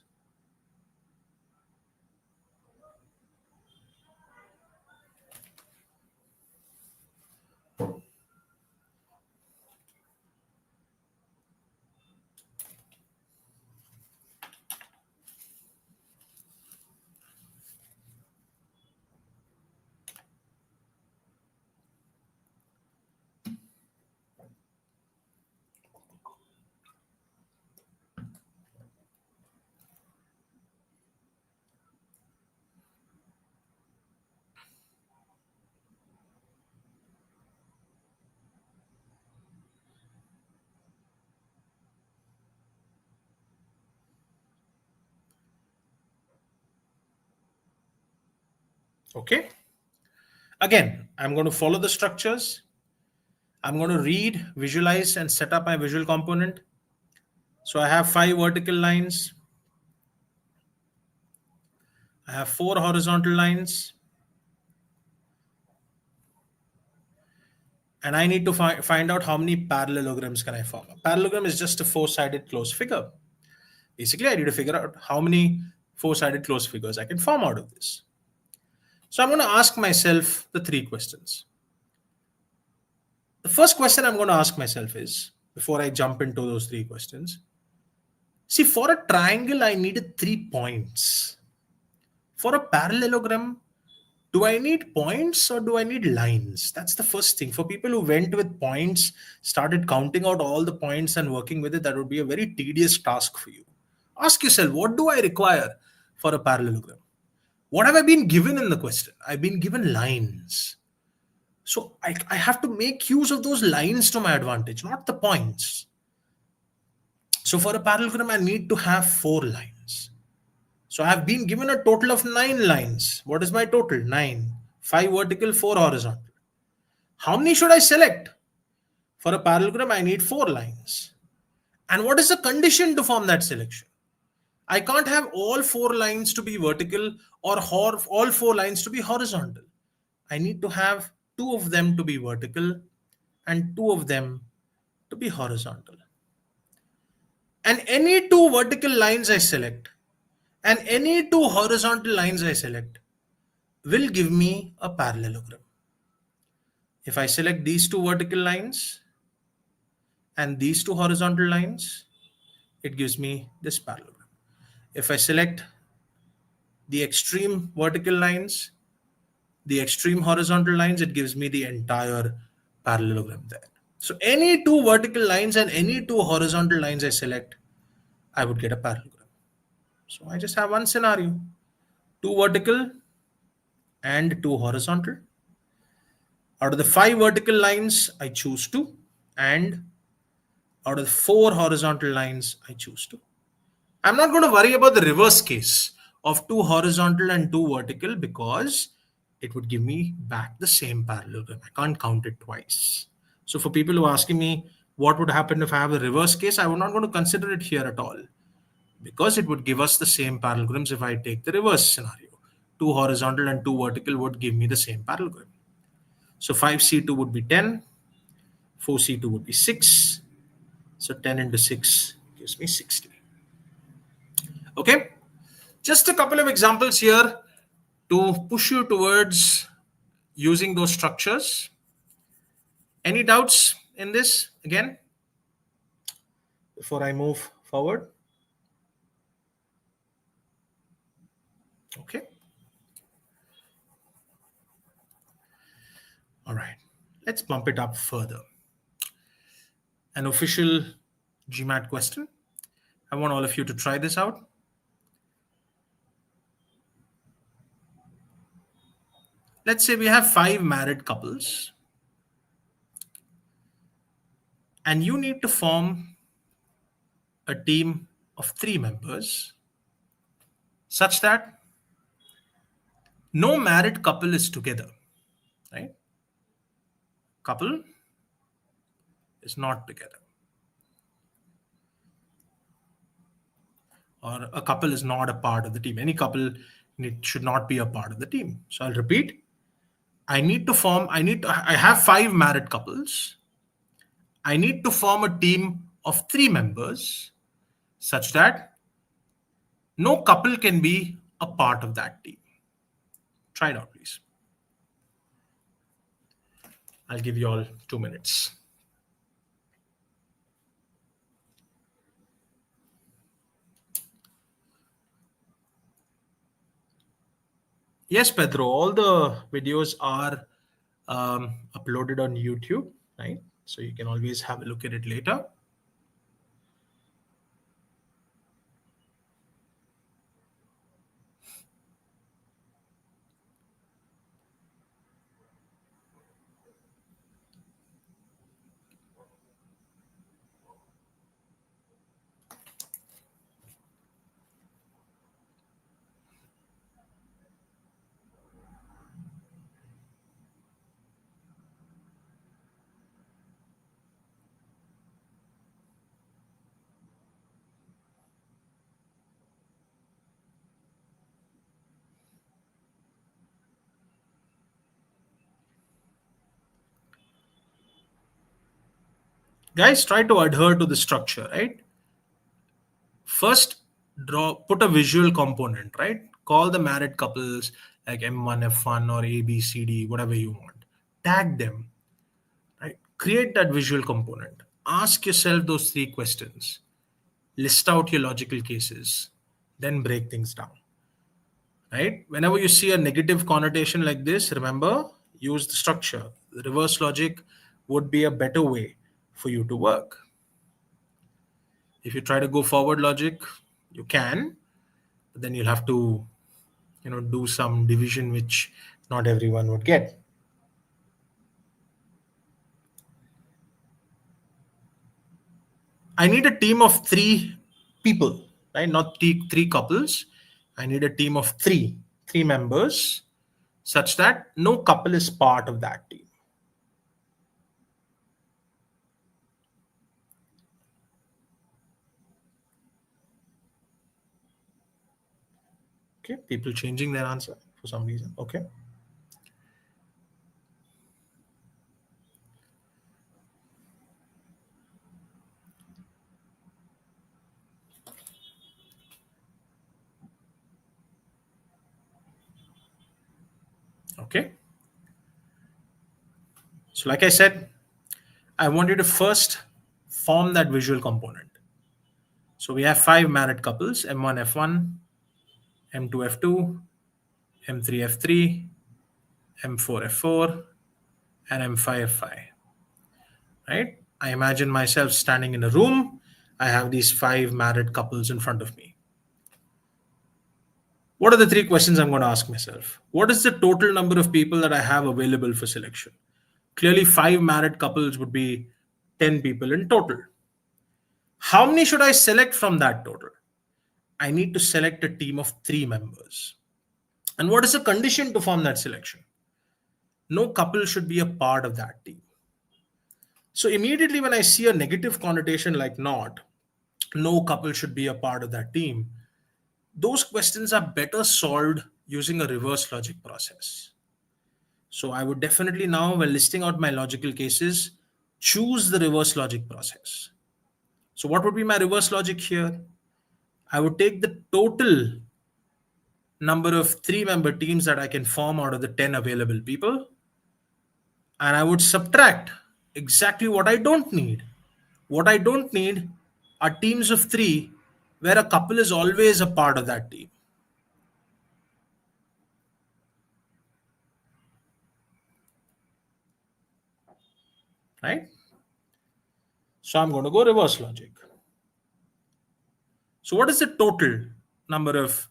Okay. Again, I'm going to follow the structures. I'm going to read, visualize, and set up my visual component. So I have 5 vertical lines. I have 4 horizontal lines. And I need to find out how many parallelograms can I form. A parallelogram is just a four-sided closed figure. Basically, I need to figure out how many four-sided closed figures I can form out of this. So I'm going to ask myself the 3 questions. The first question I'm going to ask myself is, before I jump into those 3 questions, see, for a triangle, I needed 3 points. For a parallelogram, do I need points or do I need lines? That's the first thing. For people who went with points, started counting out all the points and working with it, that would be a very tedious task for you. Ask yourself, what do I require for a parallelogram? What have I been given in the question? I've been given lines. So I have to make use of those lines to my advantage, not the points. So for a parallelogram, I need to have 4 lines. So I have been given a total of 9 lines. What is my total? 9. 5 vertical, 4 horizontal. How many should I select? For a parallelogram, I need 4 lines. And what is the condition to form that selection? I can't have all 4 lines to be vertical or all 4 lines to be horizontal. I need to have 2 of them to be vertical and 2 of them to be horizontal. And any 2 vertical lines I select and any 2 horizontal lines I select will give me a parallelogram. If I select these 2 vertical lines and these 2 horizontal lines, it gives me this parallelogram. If I select the extreme vertical lines, the extreme horizontal lines, it gives me the entire parallelogram there. So any 2 vertical lines and any 2 horizontal lines I select, I would get a parallelogram. So I just have one scenario, 2 vertical and 2 horizontal. Out of the 5 vertical lines, I choose 2, and out of the 4 horizontal lines, I choose 2. I'm not going to worry about the reverse case of 2 horizontal and 2 vertical because it would give me back the same parallelogram. I can't count it twice. So for people who are asking me what would happen if I have a reverse case, I am not going to consider it here at all because it would give us the same parallelograms if I take the reverse scenario. 2 horizontal and 2 vertical would give me the same parallelogram. So 5C2 would be 10, 4C2 would be 6. So 10 into 6 gives me 60. Okay, just a couple of examples here to push you towards using those structures. Any doubts in this again before I move forward? Okay. All right. Let's bump it up further. An official GMAT question. I want all of you to try this out. Let's say we have 5 married couples and you need to form a team of 3 members such that no married couple is together, right? Couple is not together, or a couple is not a part of the team. Any couple should not be a part of the team. So I'll repeat. I have 5 married couples. I need to form a team of 3 members such that no couple can be a part of that team. Try it out, please. I'll give you all 2 minutes. Yes, Pedro, all the videos are uploaded on YouTube, right? So you can always have a look at it later. Guys, try to adhere to the structure, right? First, put a visual component, right? Call the married couples like M1, F1, or A, B, C, D, whatever you want. Tag them, right? Create that visual component. Ask yourself those three questions. List out your logical cases, then break things down, right? Whenever you see a negative connotation like this, remember, use the structure. The reverse logic would be a better way for you to work. If you try to go forward logic, you can, but then you'll have to, do some division which not everyone would get. I need a team of three people, right? Not three couples. I need a team of three members, such that no couple is part of that team. Okay, people changing their answer for some reason. Okay. Okay. So, like I said, I want you to first form that visual component. So, we have five married couples M1, F1, M2, F2, M3, F3, M4, F4, and M5, F5. Right? I imagine myself standing in a room. I have these five married couples in front of me. What are the three questions I'm going to ask myself? What is the total number of people that I have available for selection? Clearly, five married couples would be 10 people in total. How many should I select from that total? I need to select a team of three members. And what is the condition to form that selection? No couple should be a part of that team. So immediately when I see a negative connotation like not, no couple should be a part of that team, those questions are better solved using a reverse logic process. So I would definitely now, when listing out my logical cases, choose the reverse logic process. So what would be my reverse logic here? I would take the total number of three-member teams that I can form out of the 10 available people, and I would subtract exactly what I don't need. What I don't need are teams of three where a couple is always a part of that team. Right? So I'm going to go reverse logic. So what is the total number of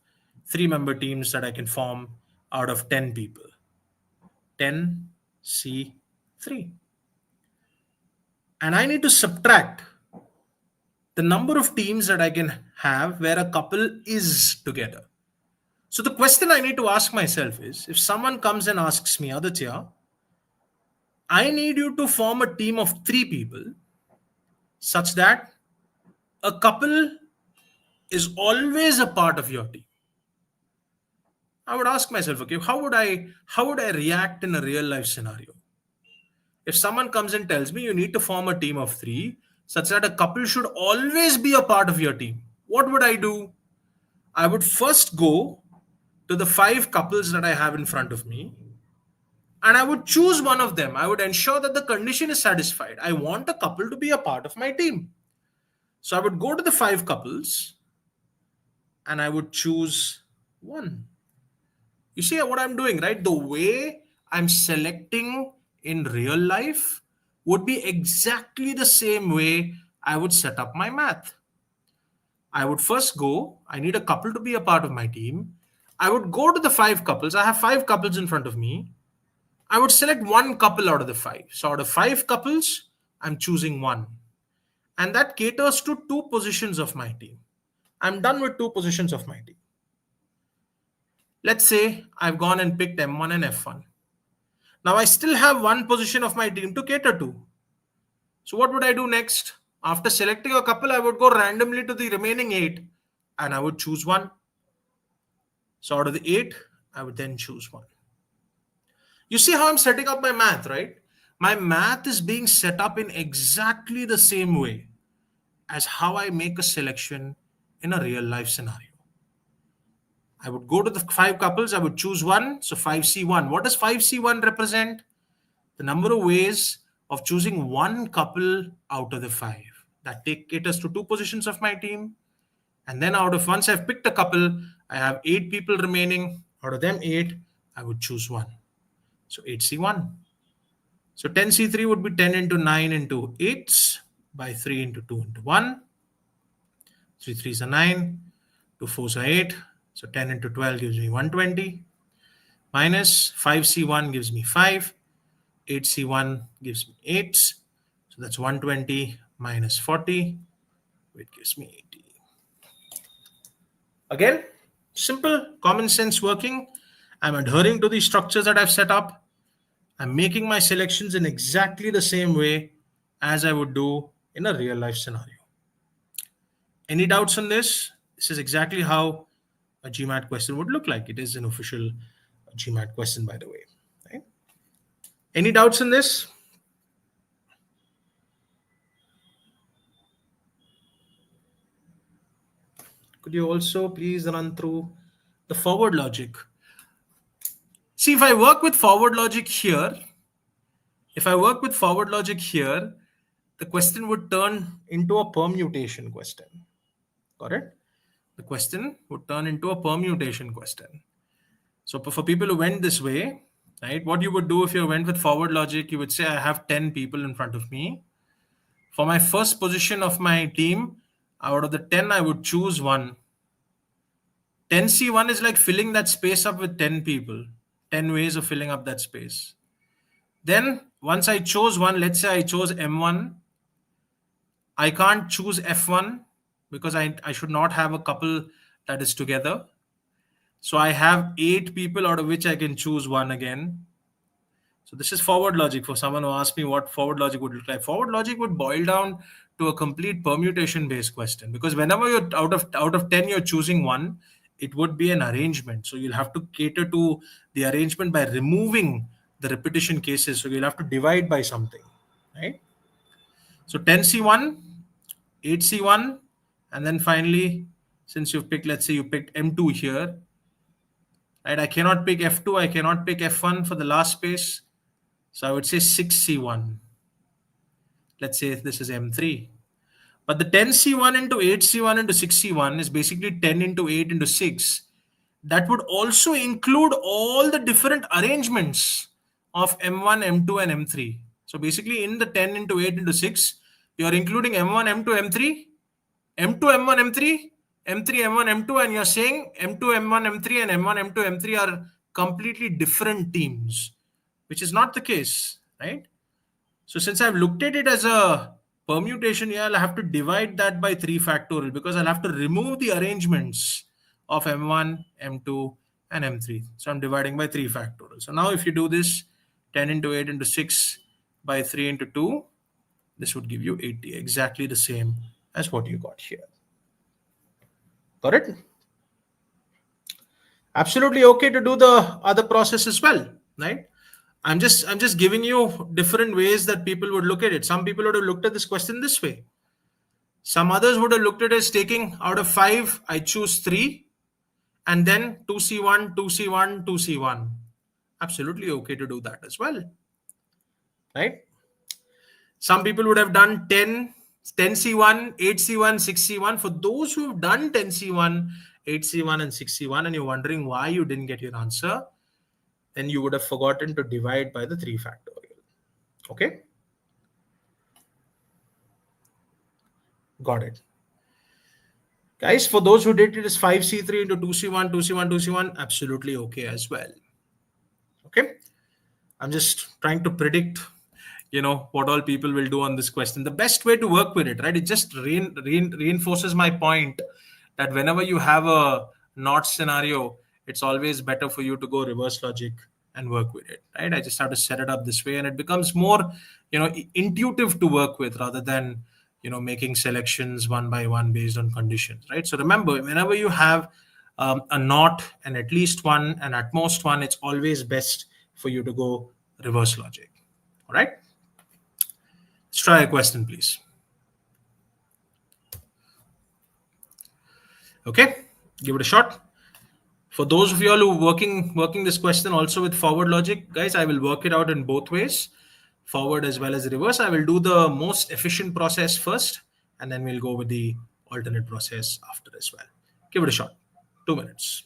three-member teams that I can form out of 10 people? 10 C3. And I need to subtract the number of teams that I can have where a couple is together. So the question I need to ask myself is, if someone comes and asks me, Aditya, I need you to form a team of three people such that a couple is always a part of your team. I would ask myself, okay, how would I react in a real life scenario? If someone comes and tells me you need to form a team of three such that a couple should always be a part of your team, what would I do? I would first go to the five couples that I have in front of me, and I would choose one of them. I would ensure that the condition is satisfied. I want a couple to be a part of my team. So I would go to the five couples and I would choose one. You see what I'm doing, right? The way I'm selecting in real life would be exactly the same way I would set up my math. I would first go, I need a couple to be a part of my team. I would go to the five couples. I have five couples in front of me. I would select one couple out of the five. So out of five couples, I'm choosing one. And that caters to two positions of my team. I'm done with two positions of my team. Let's say I've gone and picked M1 and F1. Now I still have one position of my team to cater to. So what would I do next? After selecting a couple, I would go randomly to the remaining eight and I would choose one. So out of the eight, I would then choose one. You see how I'm setting up my math, right? my math is being set up in exactly the same way as how I make a selection in a real life scenario. I would go to the 5 couples, I would choose one. So 5C1. What does 5C1 represent? The number of ways of choosing one couple out of the 5. That caters to 2 positions of my team. And then once I've picked a couple, I have 8 people remaining. Out of them 8, I would choose one. So 8C1. So 10C3 would be 10 into 9 into 8 by 3 into 2 into 1. 3 3s are 9, 2 4s are 8. So 10 into 12 gives me 120. Minus 5C1 gives me 5. 8C1 gives me 8. So that's 120 minus 40, which gives me 80. Again, simple common sense working. I'm adhering to the structures that I've set up. I'm making my selections in exactly the same way as I would do in a real life scenario. Any doubts on this? This is exactly how a GMAT question would look like. It is an official GMAT question, by the way. Right? Any doubts in this? Could you also please run through the forward logic? See, if I work with forward logic here, the question would turn into a permutation question. Got it? The question would turn into a permutation question. So for people who went this way, right, what you would do if you went with forward logic, you would say, I have 10 people in front of me. For my first position of my team, out of the 10, I would choose one. 10C1 is like filling that space up with 10 people, 10 ways of filling up that space. Then once I chose one, let's say I chose M1, I can't choose F1 because I should not have a couple that is together. So I have 8 people out of which I can choose one again. So this is forward logic for someone who asked me what forward logic would look like. Forward logic would boil down to a complete permutation based question, because whenever you're out of 10 you're choosing one, it would be an arrangement. So you'll have to cater to the arrangement by removing the repetition cases. So you'll have to divide by something, right? So 10C1, 8C1, and then finally, since you've picked, let's say you picked M2 here, right? I cannot pick F2, I cannot pick F1 for the last space. So I would say 6C1. Let's say this is M3. But the 10C1 into 8C1 into 6C1 is basically 10 into 8 into 6. That would also include all the different arrangements of M1, M2, and M3. So basically in the 10 into 8 into 6, you are including M1, M2, M3, M2, M1, M3, M3, M1, M2, and you're saying M2, M1, M3, and M1, M2, M3 are completely different teams, which is not the case, right? So since I've looked at it as a permutation, yeah, I'll have to divide that by 3 factorial, because I'll have to remove the arrangements of M1, M2, and M3. So I'm dividing by 3 factorial. So now if you do this, 10 into 8 into 6 by 3 into 2, this would give you 80, exactly the same as what you got here. Got it? Absolutely okay to do the other process as well, right? I'm just giving you different ways that people would look at it. Some people would have looked at this question this way. Some others would have looked at it as taking out of 5, I choose 3, and then 2C1, 2C1, 2C1. Absolutely okay to do that as well, right? Some people would have done 10, 10C1, 8C1, 6C1. For those who've done 10C1, 8C1, and 6C1, and you're wondering why you didn't get your answer, then you would have forgotten to divide by the 3 factorial. Okay? Got it. Guys, for those who did it as 5C3 into 2C1, 2C1, 2C1, absolutely okay as well. Okay? I'm just trying to predict, what all people will do on this question. The best way to work with it, right? It just reinforces my point that whenever you have a not scenario, it's always better for you to go reverse logic and work with it, right? I just have to set it up this way, and it becomes more, intuitive to work with rather than, making selections one by one based on conditions, right? So remember, whenever you have a not and at least one and at most one, it's always best for you to go reverse logic. All right. Let's try a question, please. Okay, give it a shot. For those of you all who are working this question also with forward logic, guys, I will work it out in both ways, forward as well as reverse. I will do the most efficient process first, and then we'll go with the alternate process after as well. Give it a shot. 2 minutes.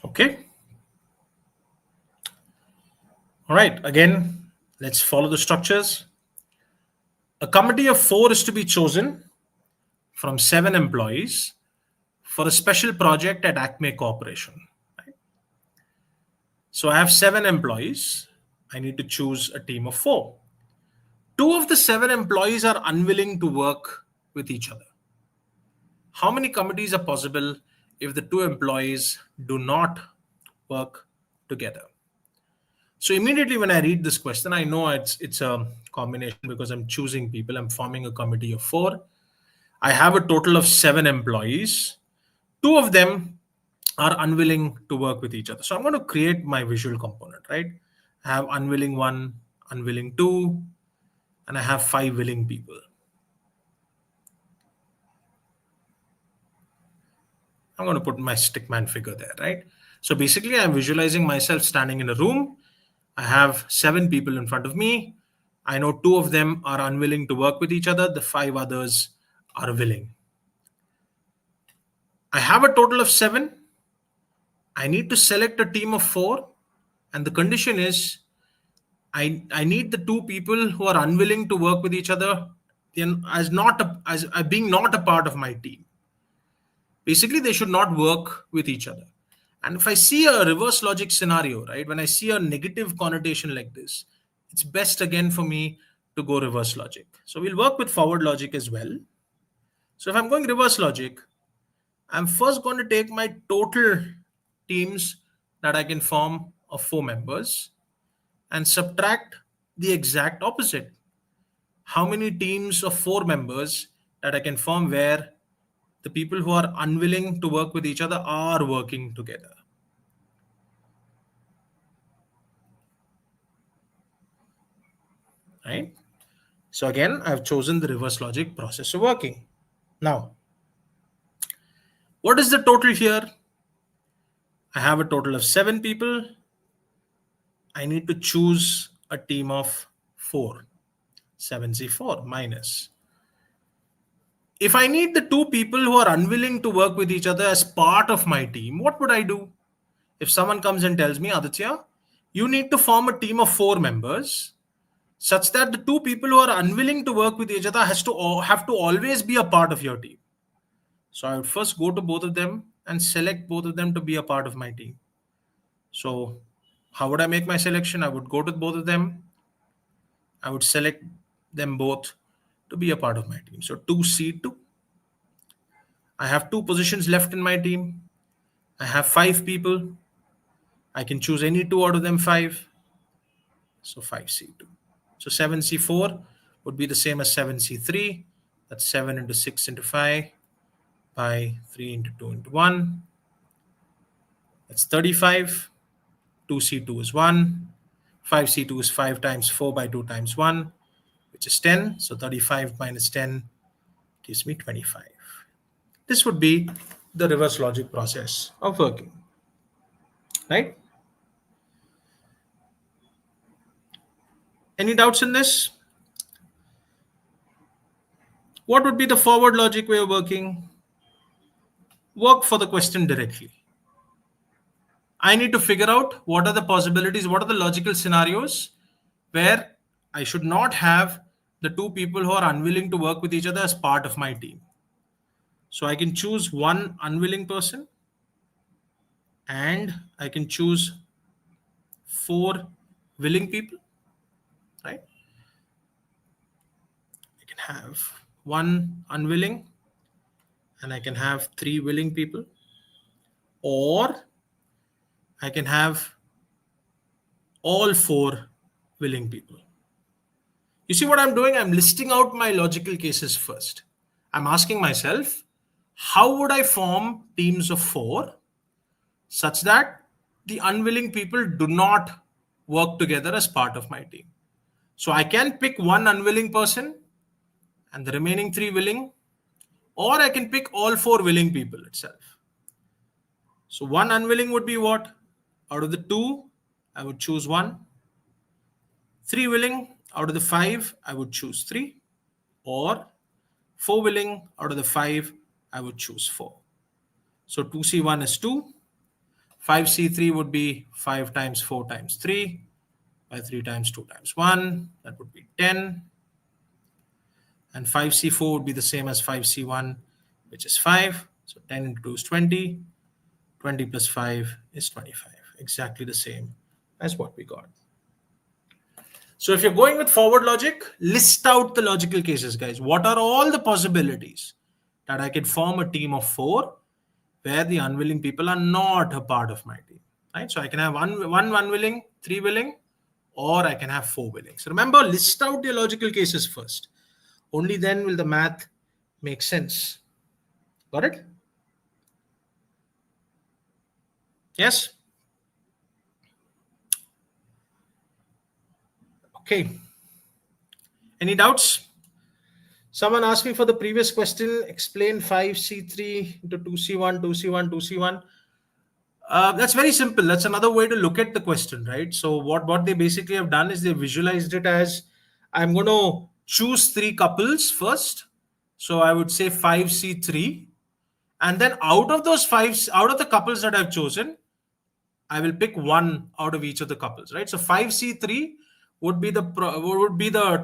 Okay. All right. Again, let's follow the structures. A committee of 4 is to be chosen from 7 employees for a special project at Acme Corporation. Right? So I have 7 employees. I need to choose a team of 4. 2 of the 7 employees are unwilling to work with each other. How many committees are possible if the 2 employees do not work together? So immediately when I read this question, I know it's a combination because I'm choosing people. I'm forming a committee of 4. I have a total of 7 employees. 2 of them are unwilling to work with each other. So I'm going to create my visual component, right? I have unwilling 1, unwilling 2, and I have 5 willing people. I'm going to put my stickman figure there, right? So basically, I'm visualizing myself standing in a room. I have 7 people in front of me. I know 2 of them are unwilling to work with each other. The 5 others are willing. I have a total of 7. I need to select a team of 4. And the condition is I need the 2 people who are unwilling to work with each other as being not a part of my team. Basically, they should not work with each other. And if I see a reverse logic scenario, right, when I see a negative connotation like this, it's best again for me to go reverse logic. So we'll work with forward logic as well. So if I'm going reverse logic, I'm first going to take my total teams that I can form of 4 members and subtract the exact opposite. How many teams of 4 members that I can form where the people who are unwilling to work with each other are working together. Right? So again, I've chosen the reverse logic process of working. Now, what is the total here? I have a total of 7 people. I need to choose a team of 4. 7C4 minus. If I need the 2 people who are unwilling to work with each other as part of my team, what would I do? If someone comes and tells me, Aditya, you need to form a team of 4 members such that the 2 people who are unwilling to work with each other have to always be a part of your team. So I would first go to both of them and select both of them to be a part of my team. So how would I make my selection? I would go to both of them. I would select them both to be a part of my team. So 2C2. I have 2 positions left in my team. I have 5 people. I can choose any 2 out of them 5. So 5C2. So 7C4 would be the same as 7C3. That's 7 into 6 into 5 by 3 into 2 into 1. That's 35. 2C2 is 1. 5C2 is 5 times 4 by 2 times 1, which is 10. So 35 minus 10 gives me 25. This would be the reverse logic process of working. Right? Any doubts in this? What would be the forward logic way of working? Work for the question directly. I need to figure out what are the possibilities, what are the logical scenarios where I should not have the 2 people who are unwilling to work with each other as part of my team. So I can choose one unwilling person and I can choose 4 willing people, right? I can have 1 unwilling and I can have 3 willing people, or I can have all 4 willing people. You see what I'm doing? I'm listing out my logical cases first. I'm asking myself, how would I form teams of 4 such that the unwilling people do not work together as part of my team? So I can pick 1 unwilling person and the remaining 3 willing, or I can pick all 4 willing people itself. So 1 unwilling would be what? Out of the 2, I would choose 1. 3 willing, out of the 5, I would choose 3. Or 4 willing, out of the 5, I would choose 4. So 2C1 is 2. 5C3 would be 5 times 4 times 3 by 3 times 2 times 1. That would be 10. And 5C4 would be the same as 5C1, which is 5. So 10 into 2 is 20. 20 plus 5 is 25. Exactly the same as what we got. So if you're going with forward logic, list out the logical cases, guys. What are all the possibilities that I can form a team of 4 where the unwilling people are not a part of my team, right? So I can have one unwilling, 3 willing, or I can have 4 willing. So remember, list out your logical cases first. Only then will the math make sense. Got it? Yes? Okay. Any doubts? Someone asked me for the previous question, explain 5C3 into 2C1, 2C1, 2C1. That's very simple. That's another way to look at the question, right? So what they basically have done is they visualized it as, I'm going to choose 3 couples first. So I would say 5C3. And then out of the couples that I've chosen, I will pick 1 out of each of the couples, right? So 5C3 would be the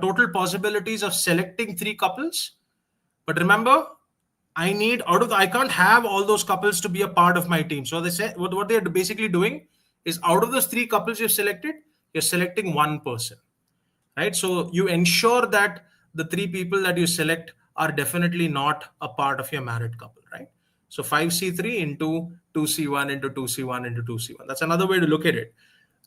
total possibilities of selecting 3 couples. But remember, I can't have all those couples to be a part of my team. So they say what they're basically doing is, out of those 3 couples you've selected, you're selecting 1 person. right? So you ensure that the three people that you select are definitely not a part of your married couple, right? So 5C3 into 2C1 into 2C1 into 2C1. That's another way to look at it,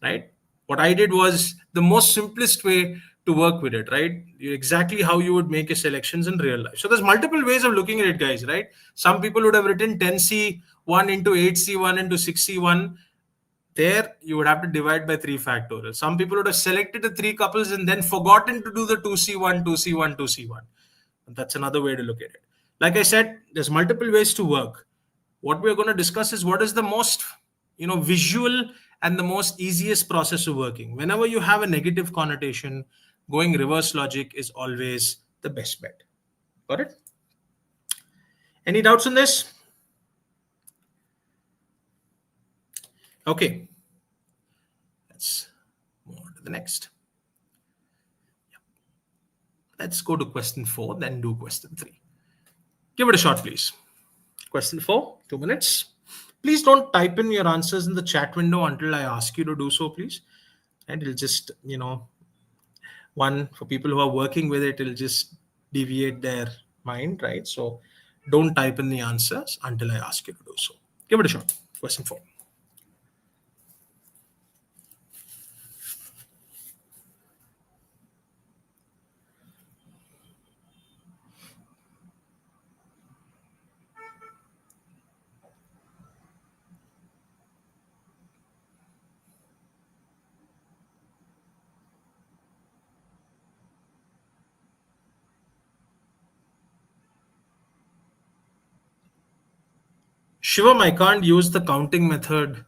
right? What I did was the most simplest way to work with it, right? Exactly how you would make your selections in real life. So there's multiple ways of looking at it, guys, right? Some people would have written 10C1 into 8C1 into 6C1. There you would have to divide by 3 factorial. Some people would have selected the three couples and then forgotten to do the 2C1, 2C1, 2C1. That's another way to look at it. Like I said, there's multiple ways to work. What we're going to discuss is what is the most, visual and the most easiest process of working. Whenever you have a negative connotation, going reverse logic is always the best bet. Got it? Any doubts on this? Okay, let's move on to the next. Let's go to question 4, then do question 3. Give it a shot, please. Question 4, 2 minutes. Please don't type in your answers in the chat window until I ask you to do so, please. And it'll just, one, for people who are working with it, it'll just deviate their mind, right? So don't type in the answers until I ask you to do so. Give it a shot. Question 4. Shivam, I can't use the counting method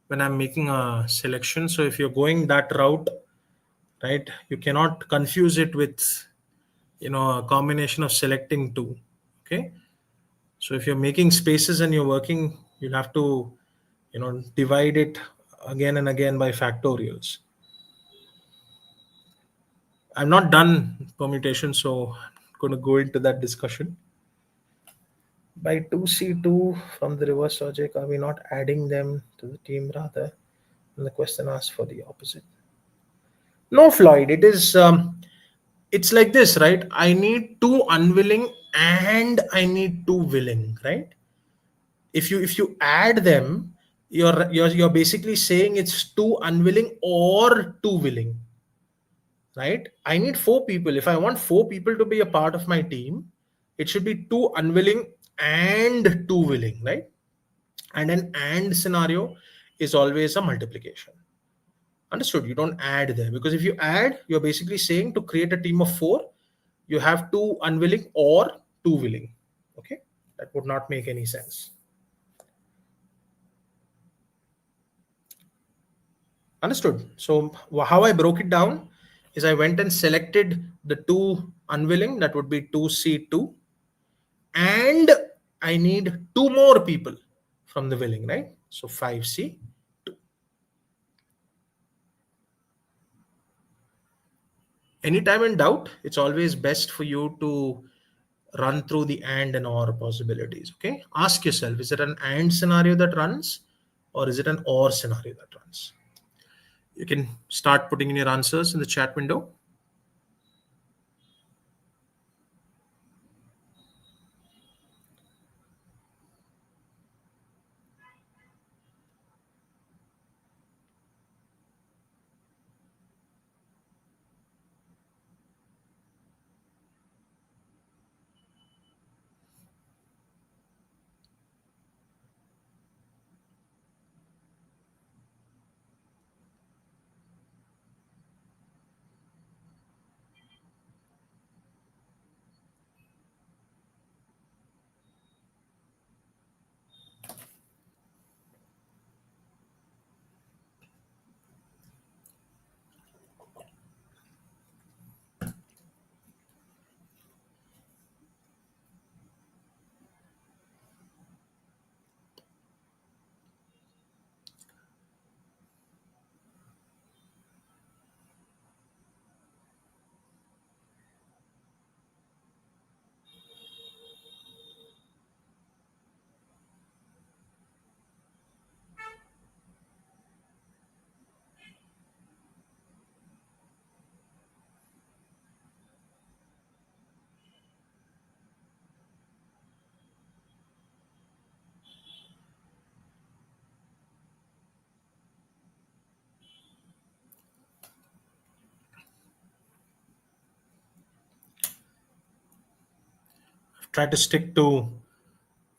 when I'm making a selection. So if you're going that route, right, you cannot confuse it with, a combination of selecting two. Okay. So if you're making spaces and you're working, you'll have to, divide it again and again by factorials. I'm not done permutation, so I'm going to go into that discussion. By 2C2 from the reverse logic, are we not adding them to the team rather? And the question asks for the opposite. No, Floyd, it's like this, right? I need two unwilling and I need two willing, right? If you add them, you're basically saying it's two unwilling or two willing, right? I need four people. If I want four people to be a part of my team, it should be two unwilling and two willing, right? And an and scenario is always a multiplication. Understood? You don't add there, because if you add, you're basically saying to create a team of four, you have two unwilling or two willing. Okay, that would not make any sense. Understood? So how I broke it down is I went and selected the two unwilling, that would be 2C2, and I need two more people from the willing, right? So 5C2. Anytime in doubt, it's always best for you to run through the and or possibilities. Okay, ask yourself, is it an and scenario that runs, or is it an or scenario that runs? You can start putting in your answers in the chat window. try to stick to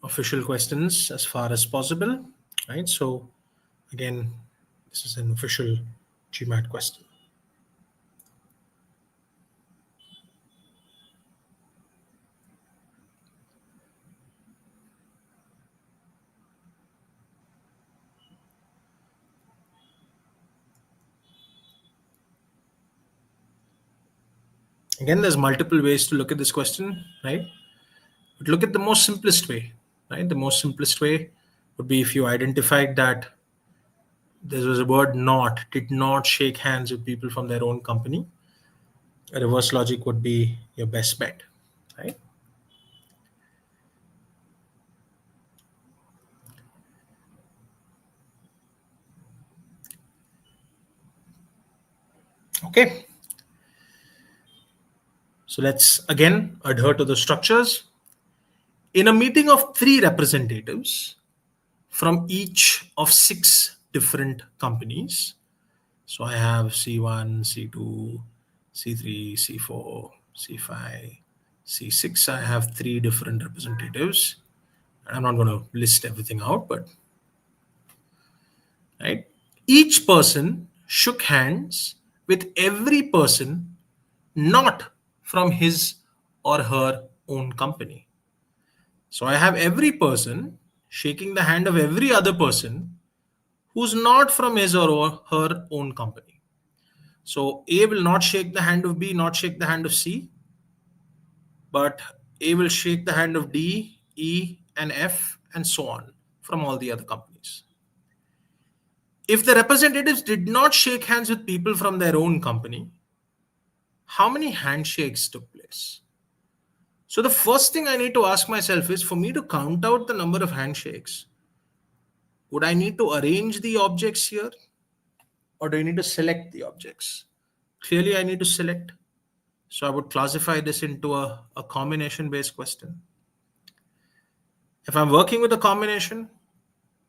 official questions as far as possible, right? So again, this is an official GMAT question. Again, there's multiple ways to look at this question, right? But look at the most simplest way, right? The most simplest way would be if you identified that there was a word not, did not shake hands with people from their own company. A reverse logic would be your best bet, right? Okay. So let's again adhere to the structures. In a meeting of three representatives from each of six different companies, so I have C1, C2, C3, C4, C5, C6. I have three different representatives. I'm not going to list everything out, but right. Each person shook hands with every person not from his or her own company. So I have every person shaking the hand of every other person who's not from his or her own company. So A will not shake the hand of B, not shake the hand of C, but A will shake the hand of D, E, and F, and so on from all the other companies. If the representatives did not shake hands with people from their own company, how many handshakes took place? So the first thing I need to ask myself is, for me to count out the number of handshakes, would I need to arrange the objects here, or do I need to select the objects? Clearly, I need to select. So I would classify this into a combination based question. If I'm working with a combination,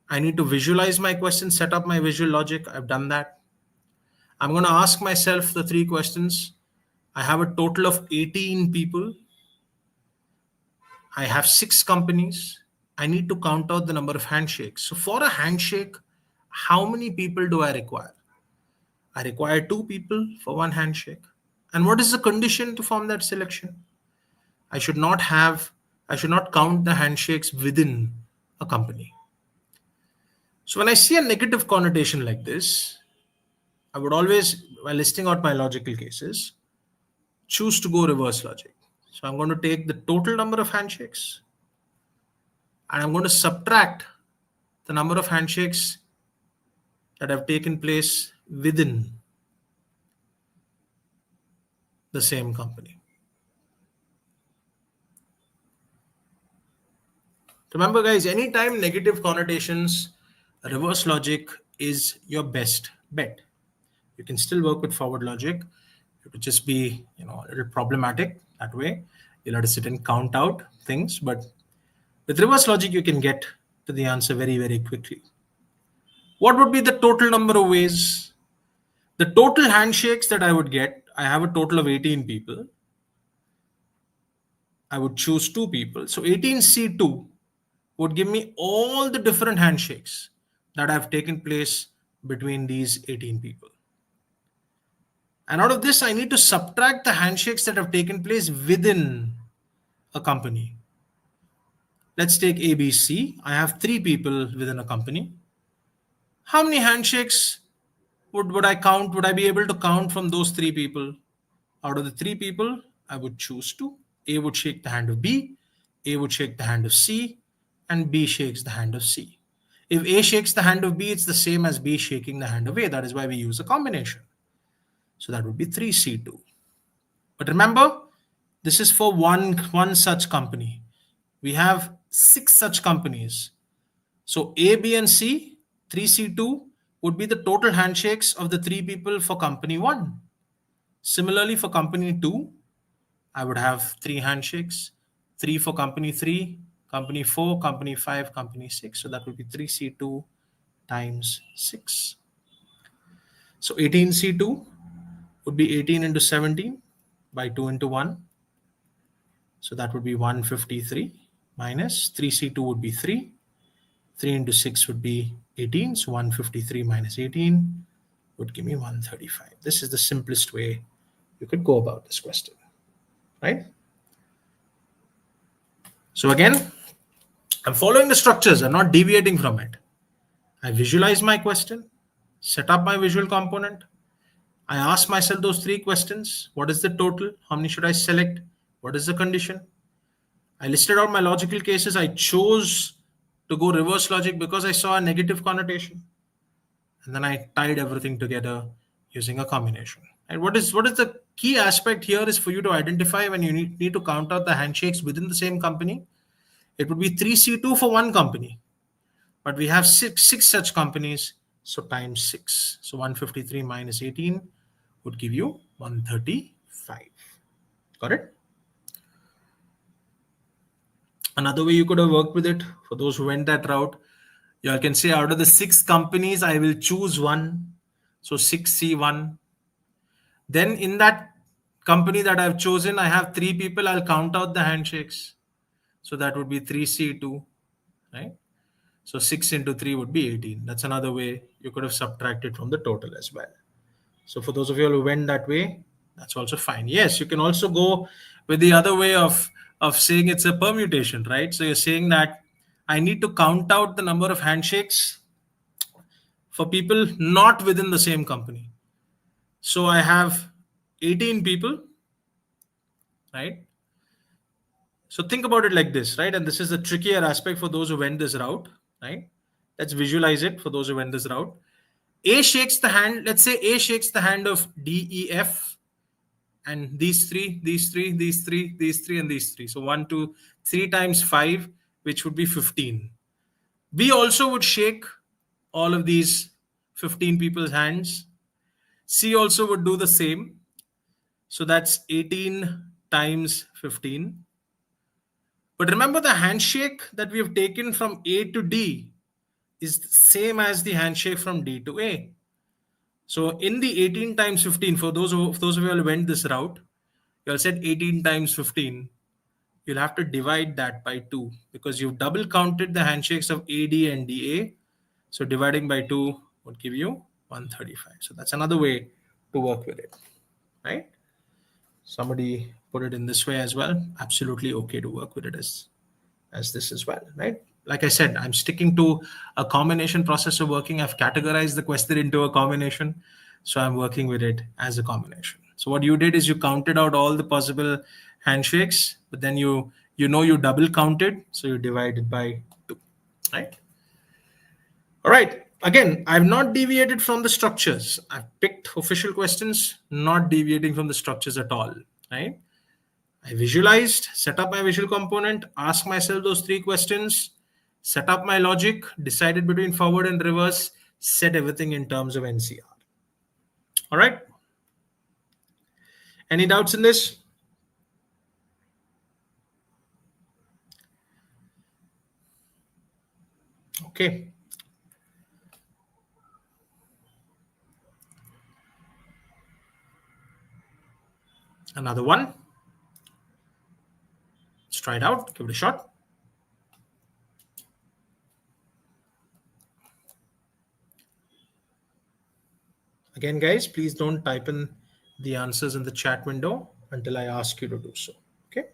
I need to visualize my question, set up my visual logic. I've done that. I'm going to ask myself the three questions. I have a total of 18 people. I have six companies. I need to count out the number of handshakes. So for a handshake, how many people do I require? I require two people for one handshake. And what is the condition to form that selection? I should not have, I should not count the handshakes within a company. So when I see a negative connotation like this, I would always, while listing out my logical cases, choose to go reverse logic. So I'm going to take the total number of handshakes and I'm going to subtract the number of handshakes that have taken place within the same company. Remember, guys, anytime negative connotations, reverse logic is your best bet. You can still work with forward logic. It would just be, a little problematic that way. You'll have to sit and count out things, but with reverse logic, you can get to the answer very, very quickly. What would be the total number of ways? The total handshakes that I would get, I have a total of 18 people. I would choose two people. So 18C2 would give me all the different handshakes that have taken place between these 18 people. And out of this, I need to subtract the handshakes that have taken place within a company. Let's take ABC. I have three people within a company. How many handshakes would I count? Would I be able to count from those three people? Out of the three people, I would choose two. A would shake the hand of B, A would shake the hand of C, and B shakes the hand of C. If A shakes the hand of B, it's the same as B shaking the hand of A. That is why we use a combination. So that would be 3C2. But remember, this is for one such company. We have six such companies. So A, B, and C, 3C2 would be the total handshakes of the three people for company one. Similarly, for company two, I would have three handshakes, three for company three, company four, company five, company six. So that would be 3C2 times 6. So 18C2 would be 18 into 17 by 2 into 1. So that would be 153 minus 3C2 would be 3. 3 into 6 would be 18. So 153 minus 18 would give me 135. This is the simplest way you could go about this question, right? So again, I'm following the structures. I'm not deviating from it. I visualize my question, set up my visual component. I ask myself those three questions. What is the total? How many should I select? What is the condition? I listed out my logical cases. I chose to go reverse logic because I saw a negative connotation. And then I tied everything together using a combination. And what is the key aspect here is for you to identify when you need to count out the handshakes within the same company. It would be 3C2 for one company, but we have six such companies, so times 6. So 153 minus 18 would give you 135. Got it? Another way you could have worked with it, for those who went that route, you can say out of the 6 companies, I will choose one. So 6C1. Then in that company that I've chosen, I have 3 people. I'll count out the handshakes. So that would be 3C2, right? So 6 into 3 would be 18. That's another way you could have subtracted from the total as well. So for those of you who went that way, that's also fine. Yes, you can also go with the other way of saying it's a permutation, right? So you're saying that I need to count out the number of handshakes for people not within the same company. So I have 18 people, right? So think about it like this, right? And this is the trickier aspect for those who went this route, right? Let's visualize it for those who went this route. A shakes the hand, let's say A shakes the hand of D, E, F, and these three, these three, these three, these three, and these three. So 1, 2, 3 times 5, which would be 15. B also would shake all of these 15 people's hands. C also would do the same. So that's 18 times 15. But remember, the handshake that we have taken from A to D is the same as the handshake from D to A. So in the 18 times 15, for those of you who went this route, you all said 18 times 15. You'll have to divide that by 2 because you've double counted the handshakes of AD and DA. So dividing by 2 would give you 135. So that's another way to work with it, right? Somebody put it in this way as well. Absolutely okay to work with it as this as well, right? Like I said, I'm sticking to a combination process of working. I've categorized the question into a combination. So I'm working with it as a combination. So what you did is you counted out all the possible handshakes, but then you double counted. So you divide it by 2, right? All right. Again, I've not deviated from the structures. I've picked official questions, not deviating from the structures at all, right? I visualized, set up my visual component, ask myself those 3 questions, set up my logic, decided between forward and reverse, set everything in terms of NCR. All right. Any doubts in this? Okay. Another one. Let's try it out. Give it a shot. Again, guys, please don't type in the answers in the chat window until I ask you to do so. Okay.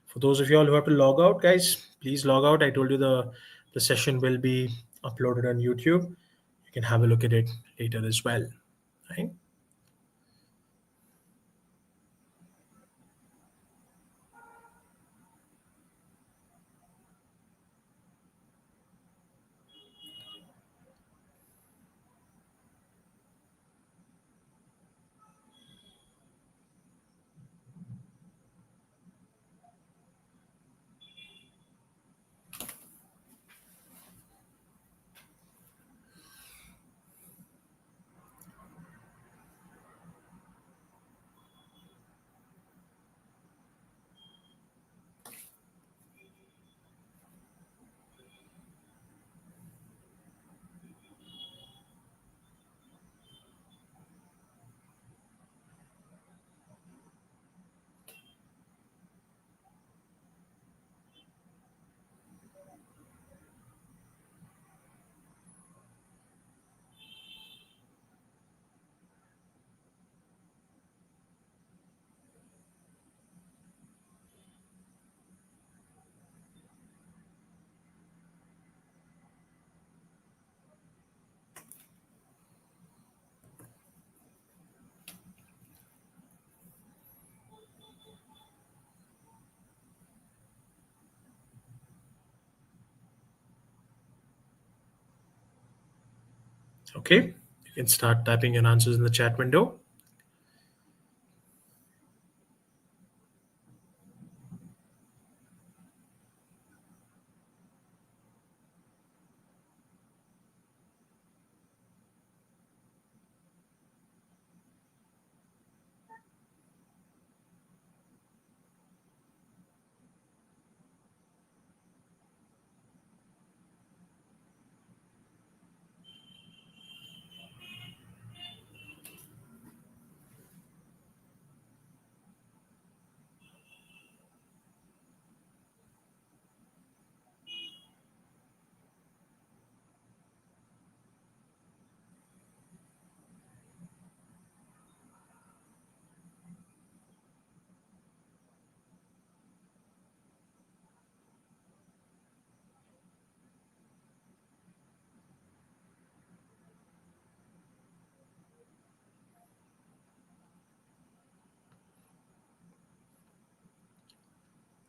For those of you all who have to log out, guys, please log out. I told you the session will be uploaded on YouTube. You can have a look at it later as well, right? Okay, you can start typing your answers in the chat window.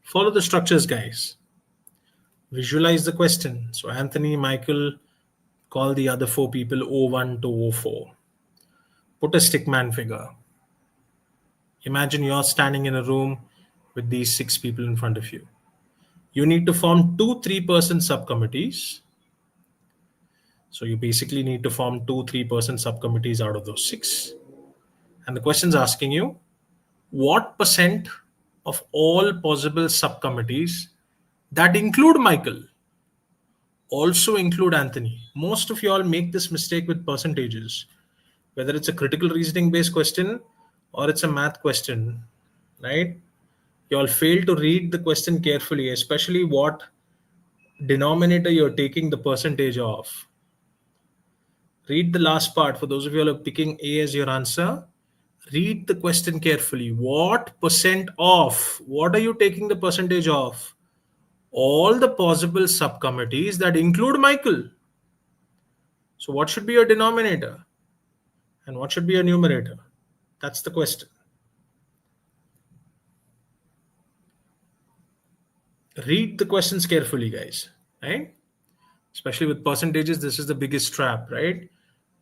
Follow the structures, guys. Visualize the question. So Anthony, Michael, call the other four people O1 to O4. Put a stickman figure. Imagine you're standing in a room with these six people in front of you. You need to form two 3% subcommittees. So you basically need to form two 3% subcommittees out of those six. And the question's asking you, what percent of all possible subcommittees that include Michael also include Anthony? Most of you all make this mistake with percentages, whether it's a critical reasoning based question or it's a math question, right? You all fail to read the question carefully, especially what denominator you're taking the percentage of. Read the last part. For those of you who are picking A as your answer, read the question carefully. What percent of? What are you taking the percentage of? All the possible subcommittees that include Michael. So what should be your denominator? And what should be your numerator? That's the question. Read the questions carefully, guys. Right? Especially with percentages, this is the biggest trap, right?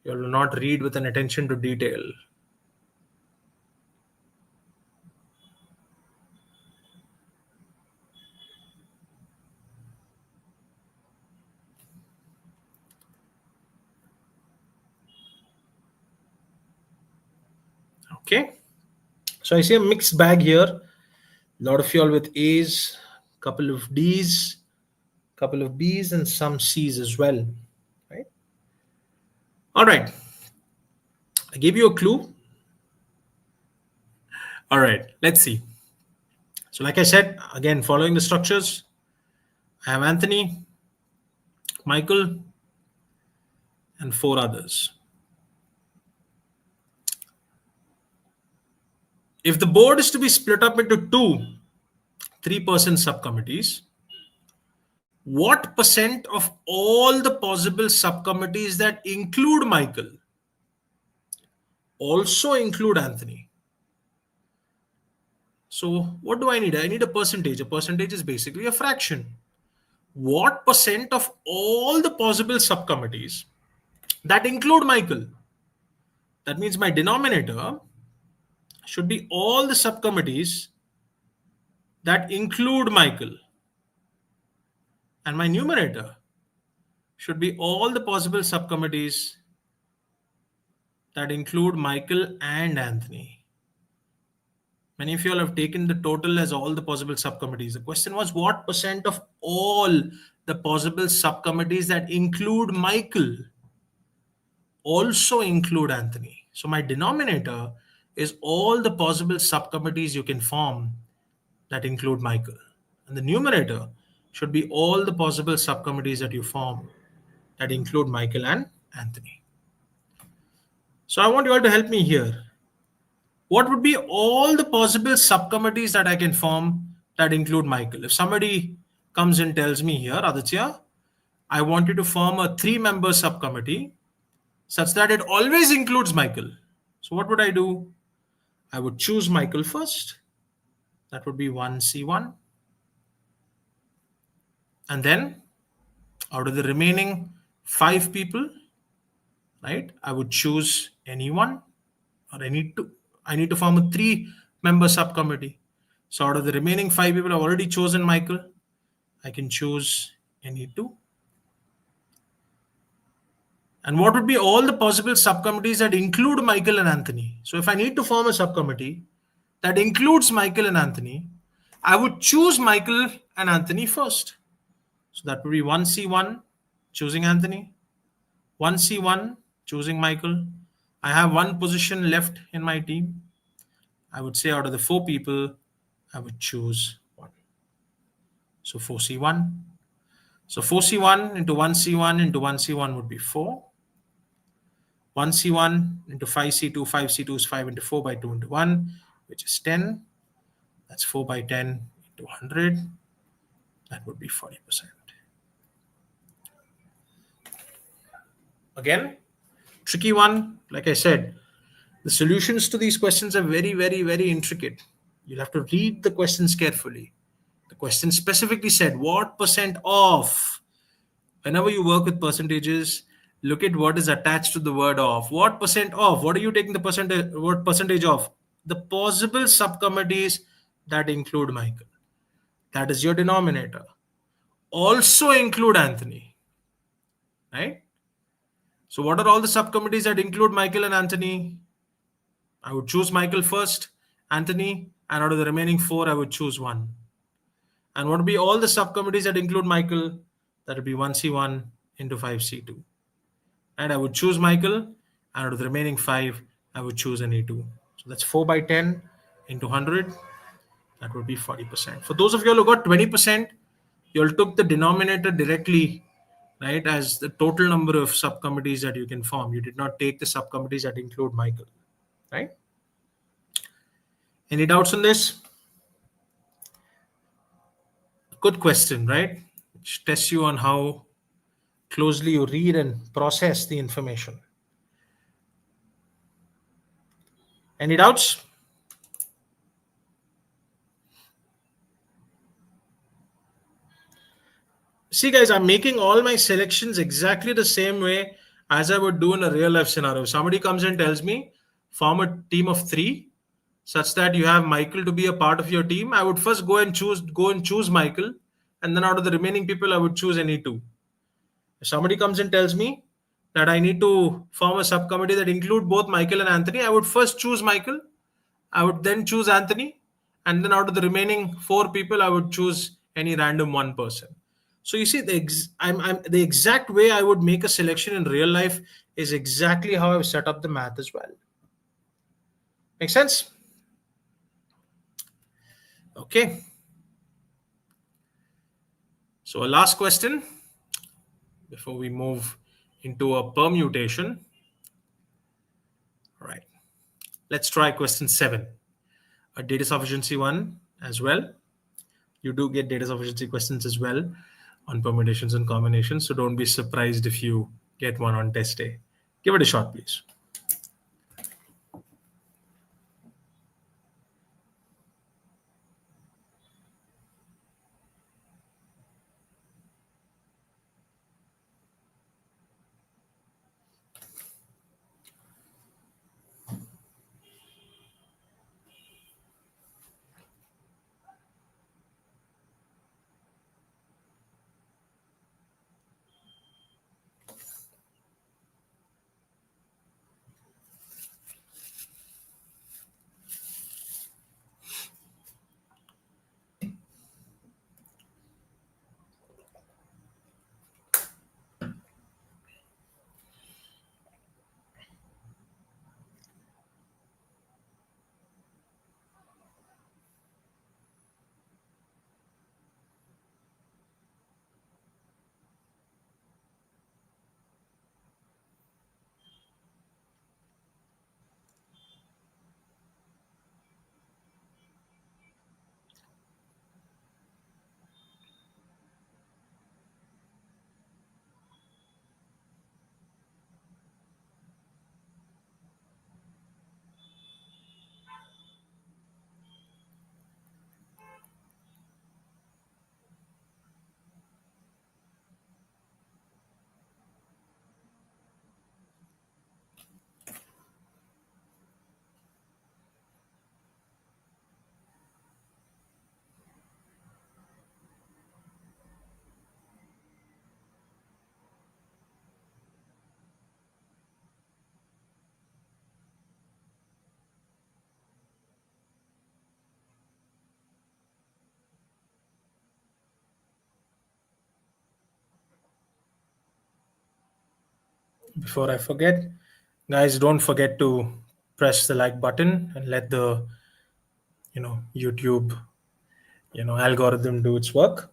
You will not read with an attention to detail. Okay. So I see a mixed bag here. A lot of y'all with A's, couple of D's, couple of B's, and some C's as well. Right? All right. I gave you a clue. All right. Let's see. So like I said, again, following the structures, I have Anthony, Michael, and four others. If the board is to be split up into two 3% subcommittees, what percent of all the possible subcommittees that include Michael also include Anthony? So what do I need? I need a percentage. A percentage is basically a fraction. What percent of all the possible subcommittees that include Michael? That means my denominator should be all the subcommittees that include Michael. And my numerator should be all the possible subcommittees that include Michael and Anthony. Many of you all have taken the total as all the possible subcommittees. The question was what percent of all the possible subcommittees that include Michael also include Anthony? So my denominator is all the possible subcommittees you can form that include Michael. And the numerator should be all the possible subcommittees that you form that include Michael and Anthony. So I want you all to help me here. What would be all the possible subcommittees that I can form that include Michael? If somebody comes and tells me here, Aditya, I want you to form a 3-member subcommittee such that it always includes Michael. So what would I do? I would choose Michael first. That would be 1C1. And then out of the remaining 5 people, right, I would choose anyone, or I need to form a 3-member subcommittee. So out of the remaining 5 people, I've already chosen Michael. I can choose any 2. And what would be all the possible subcommittees that include Michael and Anthony? So if I need to form a subcommittee that includes Michael and Anthony, I would choose Michael and Anthony first. So that would be 1C1, choosing Anthony, 1C1, choosing Michael. I have 1 position left in my team. I would say out of the 4 people, I would choose 1. So 4C1. So 4C1 into 1C1 into 1C1 would be 4. 1C1 into 5C2, 5C2 is 5 into 4 by 2 into 1, which is 10. That's 4 by 10 into 100. That would be 40%. Again, tricky one. Like I said, the solutions to these questions are very, very, very intricate. You'll have to read the questions carefully. The question specifically said, what percent of? Whenever you work with percentages, look at what is attached to the word of. What percent of? What are you taking the percentage? What percentage of? The possible subcommittees that include Michael. That is your denominator. Also include Anthony. Right? So what are all the subcommittees that include Michael and Anthony? I would choose Michael first, Anthony, and out of the remaining 4, I would choose 1. And what would be all the subcommittees that include Michael? That would be 1C1 into 5C2. And I would choose Michael, and out of the remaining 5, I would choose an A2. So that's 4 by 10 into 100. That would be 40%. For those of you who got 20%, you all took the denominator directly, right, as the total number of subcommittees that you can form. You did not take the subcommittees that include Michael, right? Any doubts on this? Good question, right? Which tests you on how closely you read and process the information. Any doubts? See, guys, I'm making all my selections exactly the same way as I would do in a real life scenario. If somebody comes and tells me, form a team of 3 such that you have Michael to be a part of your team, I would first go and choose Michael, and then out of the remaining people, I would choose any 2. If somebody comes and tells me that I need to form a subcommittee that include both Michael and Anthony, I would first choose Michael, I would then choose Anthony, and then out of the remaining 4 people, I would choose any random 1 person. So you see, the exact way I would make a selection in real life is exactly how I've set up the math as well. Make sense? Okay. So a last question before we move into a permutation. All right. Let's try question 7. A data sufficiency one as well. you do get data sufficiency questions as well on permutations and combinations. So don't be surprised if you get one on test day. Give it a shot, please. Before I forget, guys, don't forget to press the like button and let the YouTube algorithm do its work.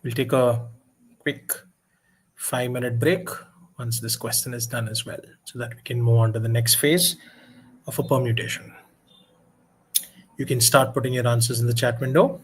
We'll take a quick 5-minute break once this question is done as well, so that we can move on to the next phase of a permutation. You can start putting your answers in the chat window.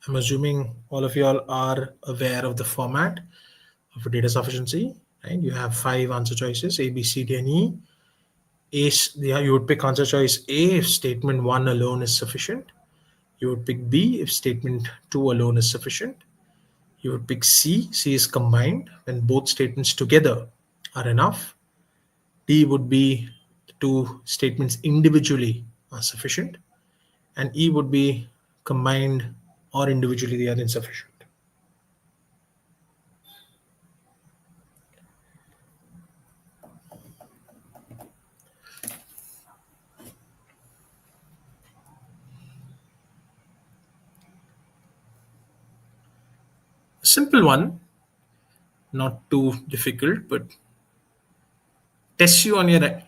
I'm assuming all of you all are aware of the format of data sufficiency, right? You have 5 answer choices: A, B, C, D, and E. You would pick answer choice A if statement 1 alone is sufficient. You would pick B if statement 2 alone is sufficient. You would pick C. C is combined when both statements together are enough. D would be the 2 statements individually are sufficient. And E would be combined or individually they are insufficient. A simple one, not too difficult, but tests you on your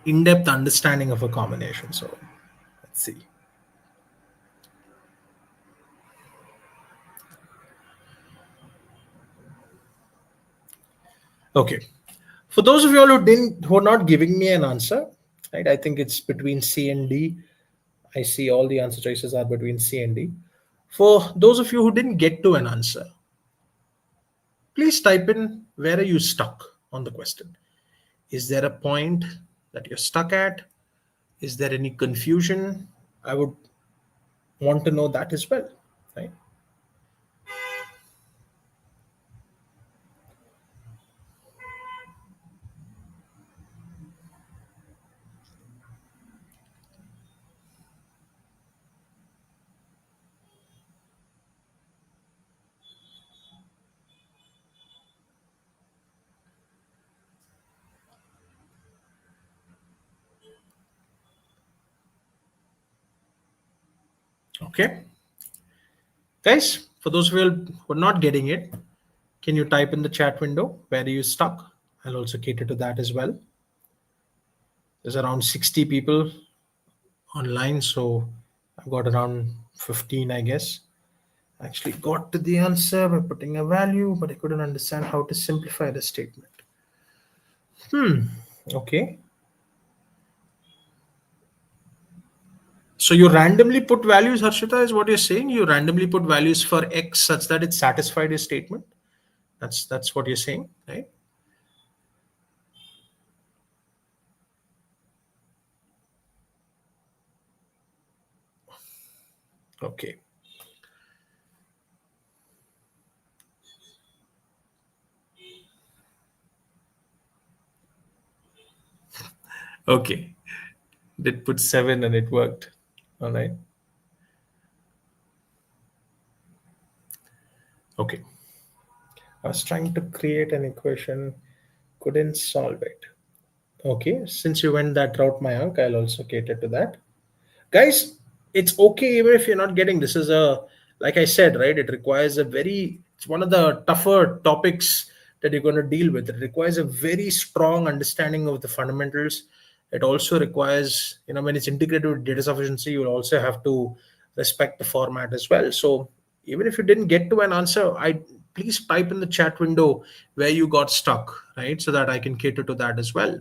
in-depth understanding of a combination. So let's see. Okay. For those of you all who are not giving me an answer, right? I think it's between C and D. I see all the answer choices are between C and D. For those of you who didn't get to an answer, please type in where are you stuck on the question. Is there a point that you're stuck at? Is there any confusion? I would want to know that as well, right? Okay. Guys, for those of you who are not getting it, can you type in the chat window where are you stuck? I'll also cater to that as well. There's around 60 people online, so I've got around 15, I guess. I actually got to the answer by putting a value, but I couldn't understand how to simplify the statement. Okay. So you randomly put values, Harshita, is what you're saying? You randomly put values for X such that it satisfied your statement. That's what you're saying, right? Okay. Okay. Did put 7 and it worked. All right. Okay. I was trying to create an equation, couldn't solve it. Okay. Since you went that route, Mayank, I'll also cater to that. Guys, it's okay even if you're not getting this. Is a, like I said, right? It requires a very, it's one of the tougher topics that you're going to deal with. It requires a very strong understanding of the fundamentals. It also requires, when it's integrated with data sufficiency, you'll also have to respect the format as well. So even if you didn't get to an answer, I please type in the chat window where you got stuck, right? So that I can cater to that as well.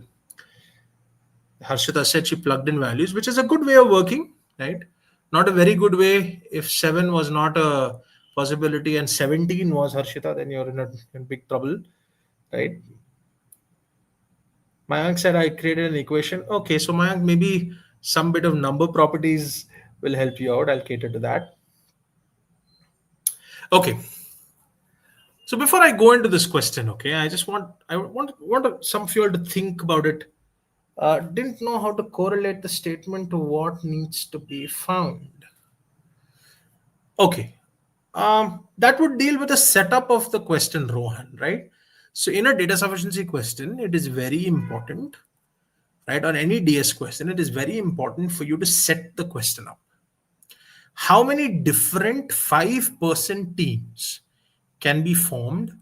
Harshita said she plugged in values, which is a good way of working, right? Not a very good way. If 7 was not a possibility and 17 was, Harshita, then you're in big trouble, right? Mayank said I created an equation. Okay, so Mayank, maybe some bit of number properties will help you out. I'll cater to that. Okay. So before I go into this question, okay, I want some of you all to think about it. Didn't know how to correlate the statement to what needs to be found. Okay. That would deal with the setup of the question, Rohan, right? So in a data sufficiency question, it is very important, right? On any DS question, it is very important for you to set the question up. How many different 5% teams can be formed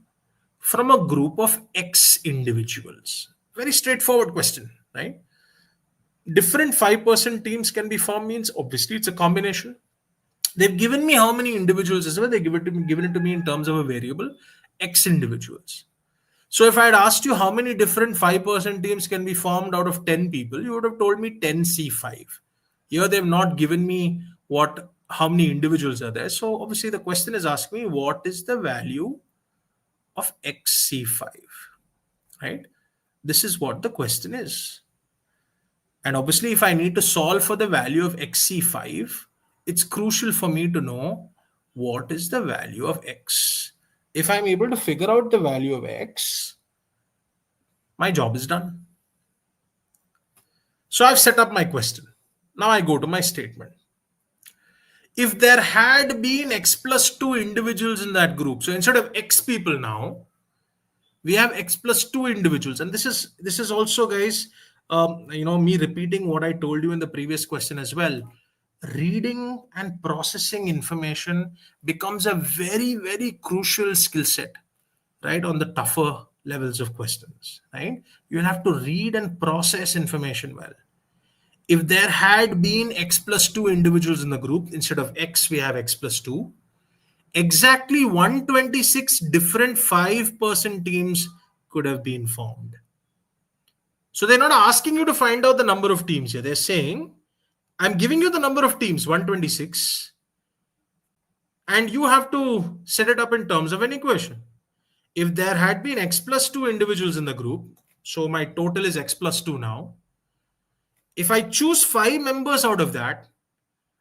from a group of X individuals? Very straightforward question, right? Different 5% teams can be formed means obviously it's a combination. They've given me how many individuals as well. They given it to me in terms of a variable, X individuals. So if I had asked you how many different 5% teams can be formed out of 10 people, you would have told me 10C5. Here they've not given me how many individuals are there. So obviously the question is asking me what is the value of XC5, right? This is what the question is. And obviously, if I need to solve for the value of XC5, it's crucial for me to know what is the value of X. If I'm able to figure out the value of X, my job is done. So I've set up my question. Now I go to my statement. If there had been X plus 2 individuals in that group, so instead of X people now, we have X plus 2 individuals. And this is also, guys, me repeating what I told you in the previous question as well. Reading and processing information becomes a very, very crucial skill set, right? On the tougher levels of questions, right? You'll have to read and process information well. If there had been X plus 2 individuals in the group, instead of X, we have X plus 2. Exactly 126 different 5% teams could have been formed. So they're not asking you to find out the number of teams here. They're saying, I'm giving you the number of teams, 126, and you have to set it up in terms of an equation. If there had been x plus 2 individuals in the group, so my total is x plus 2 now. If I choose 5 members out of that,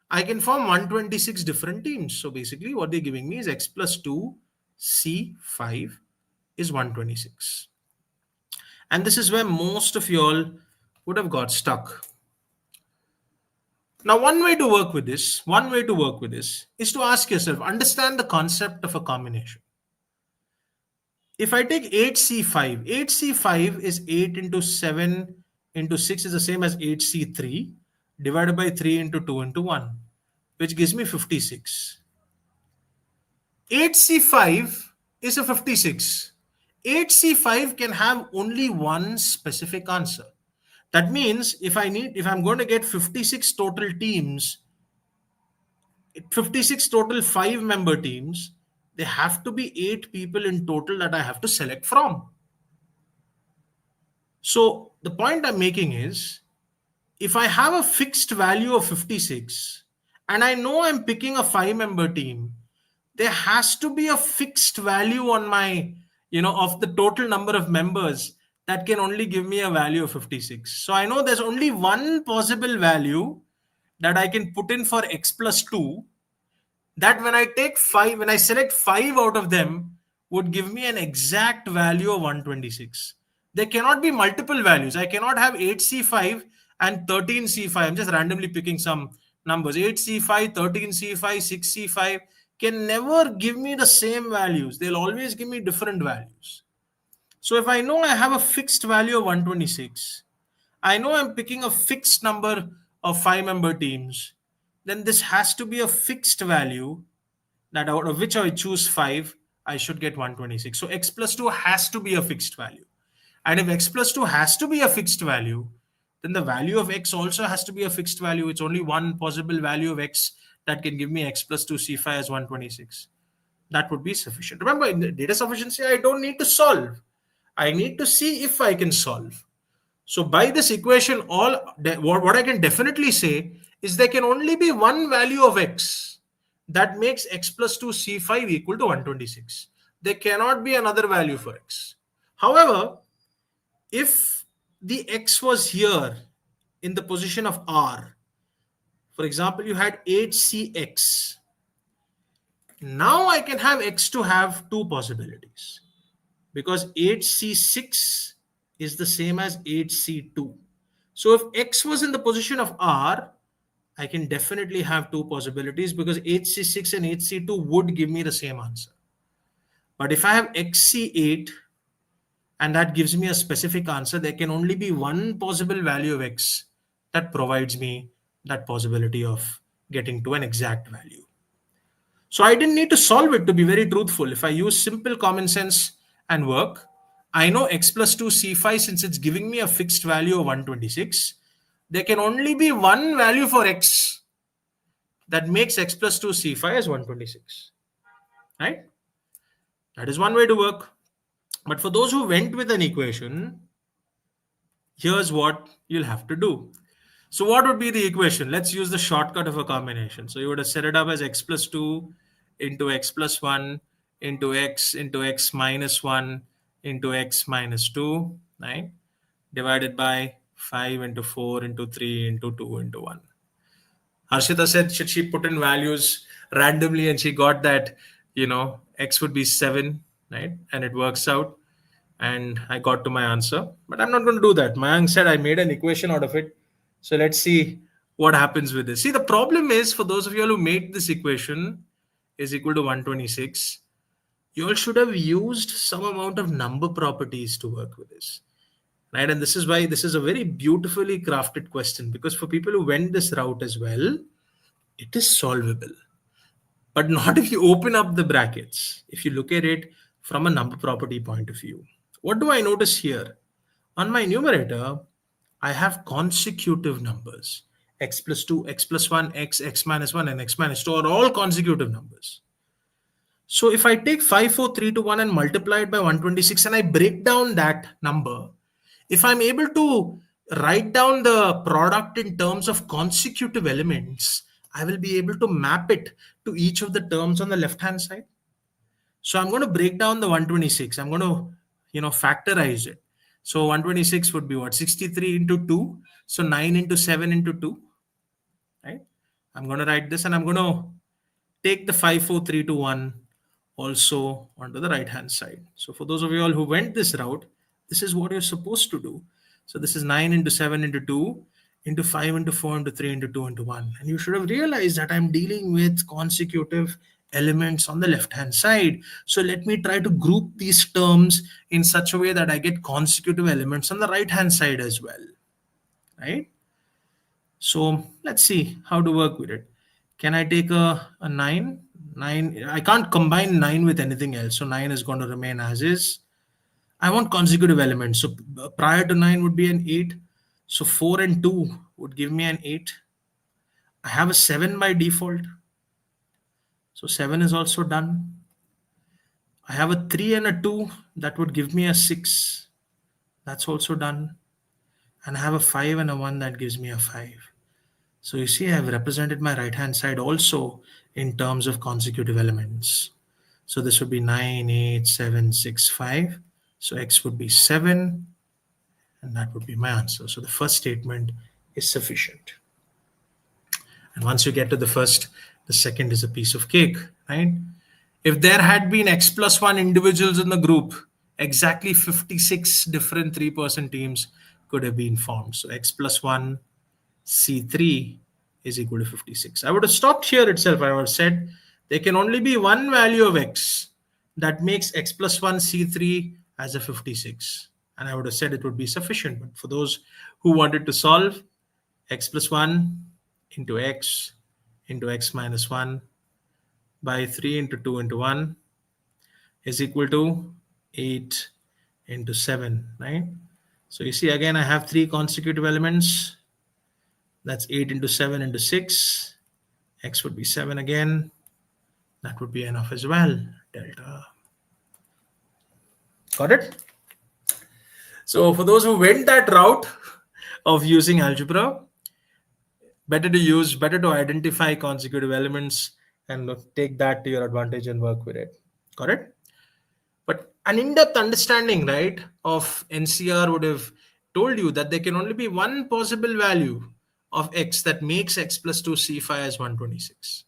I can form 126 different teams. So basically what they're giving me is x plus 2 C5 is 126. And this is where most of y'all would have got stuck. Now, one way to work with this is to ask yourself, understand the concept of a combination. If I take 8C5, 8C5 is 8 into 7 into 6 is the same as 8C3 divided by 3 into 2 into 1, which gives me 56. 8C5 is a 56. 8C5 can have only one specific answer. That means if I'm going to get 56 total teams, 56 total 5-member teams, there have to be 8 people in total that I have to select from. So the point I'm making is, if I have a fixed value of 56 and I know I'm picking a 5-member team, there has to be a fixed value on my, of the total number of members that can only give me a value of 56. So I know there's only one possible value that I can put in for x plus 2, that when I select 5 out of them, would give me an exact value of 126. There cannot be multiple values. I cannot have 8C5 and 13C5. I'm just randomly picking some numbers. 8C5, 13C5, 6C5 can never give me the same values. They'll always give me different values. So if I know I have a fixed value of 126, I know I'm picking a fixed number of 5-member teams, then this has to be a fixed value that out of which I choose 5, I should get 126. So x plus 2 has to be a fixed value. And if x plus 2 has to be a fixed value, then the value of x also has to be a fixed value. It's only one possible value of x that can give me x plus 2 C5 as 126. That would be sufficient. Remember, in the data sufficiency, I don't need to solve. I need to see if I can solve. So by this equation, what I can definitely say is there can only be one value of x that makes x plus 2 C5 equal to 126. There cannot be another value for x. However, if the x was here in the position of R, for example, you had 8cx. Now I can have x to have two possibilities, because 8c6 is the same as 8c2. So if x was in the position of R, I can definitely have two possibilities, because 8c6 and 8c2 would give me the same answer. But if I have xc8 and that gives me a specific answer, there can only be one possible value of x that provides me that possibility of getting to an exact value. So I didn't need to solve it, to be very truthful. If I use simple common sense and work, I know x plus 2 C5, since it's giving me a fixed value of 126. There can only be one value for x that makes x plus 2 C5 as 126. Right? That is one way to work. But for those who went with an equation, here's what you'll have to do. So what would be the equation? Let's use the shortcut of a combination. So you would have set it up as x plus 2 into x plus 1 into x minus 1 into x minus 2, right? Divided by 5 into 4 into 3 into 2 into 1. Harshita said she put in values randomly and she got that, x would be 7, right? And it works out. And I got to my answer. But I'm not going to do that. Mayank said I made an equation out of it. So let's see what happens with this. See, the problem is, for those of you who made this equation is equal to 126, you all should have used some amount of number properties to work with this. Right? And this is why this is a very beautifully crafted question, because for people who went this route as well, it is solvable. But not if you open up the brackets, if you look at it from a number property point of view. What do I notice here? On my numerator, I have consecutive numbers. X plus 2, x plus 1, x minus 1, and x minus 2 are all consecutive numbers. So if I take 5, 4, 3, 2, 1 and multiply it by 126 and I break down that number, If I'm able to write down the product in terms of consecutive elements, I will be able to map it to each of the terms on the left hand side. So I'm going to break down the 126. I'm going to, factorize it. So 126 would be what? 63 into 2. So 9 into 7 into 2. Right? I'm going to write this and I'm going to take the 5, 4, 3, 2, 1 also onto the right hand side. So for those of you all who went this route, this is what you're supposed to do. So this is 9 into 7 into 2 into 5 into 4 into 3 into 2 into 1. And you should have realized that I'm dealing with consecutive elements on the left hand side. So let me try to group these terms in such a way that I get consecutive elements on the right hand side as well. Right? So let's see how to work with it. Can I take a 9? 9, I can't combine 9 with anything else. So 9 is going to remain as is. I want consecutive elements. So prior to 9 would be an 8. So 4 and 2 would give me an 8. I have a 7 by default. So 7 is also done. I have a 3 and a 2. That would give me a 6. That's also done. And I have a 5 and a 1. That gives me a 5. So you see, I have represented my right hand side also in terms of consecutive elements. So this would be 9, 8, 7, 6, 5. So x would be 7, and that would be my answer. So the first statement is sufficient. And once you get to the first, the second is a piece of cake, right? If there had been x plus 1 individuals in the group, exactly 56 different 3-person teams could have been formed. So x plus 1 C3 is equal to 56. I would have stopped here itself. I would have said there can only be one value of x that makes x plus 1 C3 as a 56. And I would have said it would be sufficient. But for those who wanted to solve, x plus 1 into x minus 1 by 3 into 2 into 1 is equal to 8 into 7, right? So you see, again, I have 3 consecutive elements. That's 8 into 7 into 6. X would be 7 again. That would be enough as well. Delta. Got it? So for those who went that route of using algebra, better to identify consecutive elements and take that to your advantage and work with it. Got it? But an in-depth understanding, right, of NCR would have told you that there can only be one possible value of x that makes x plus 2 C5 as 126.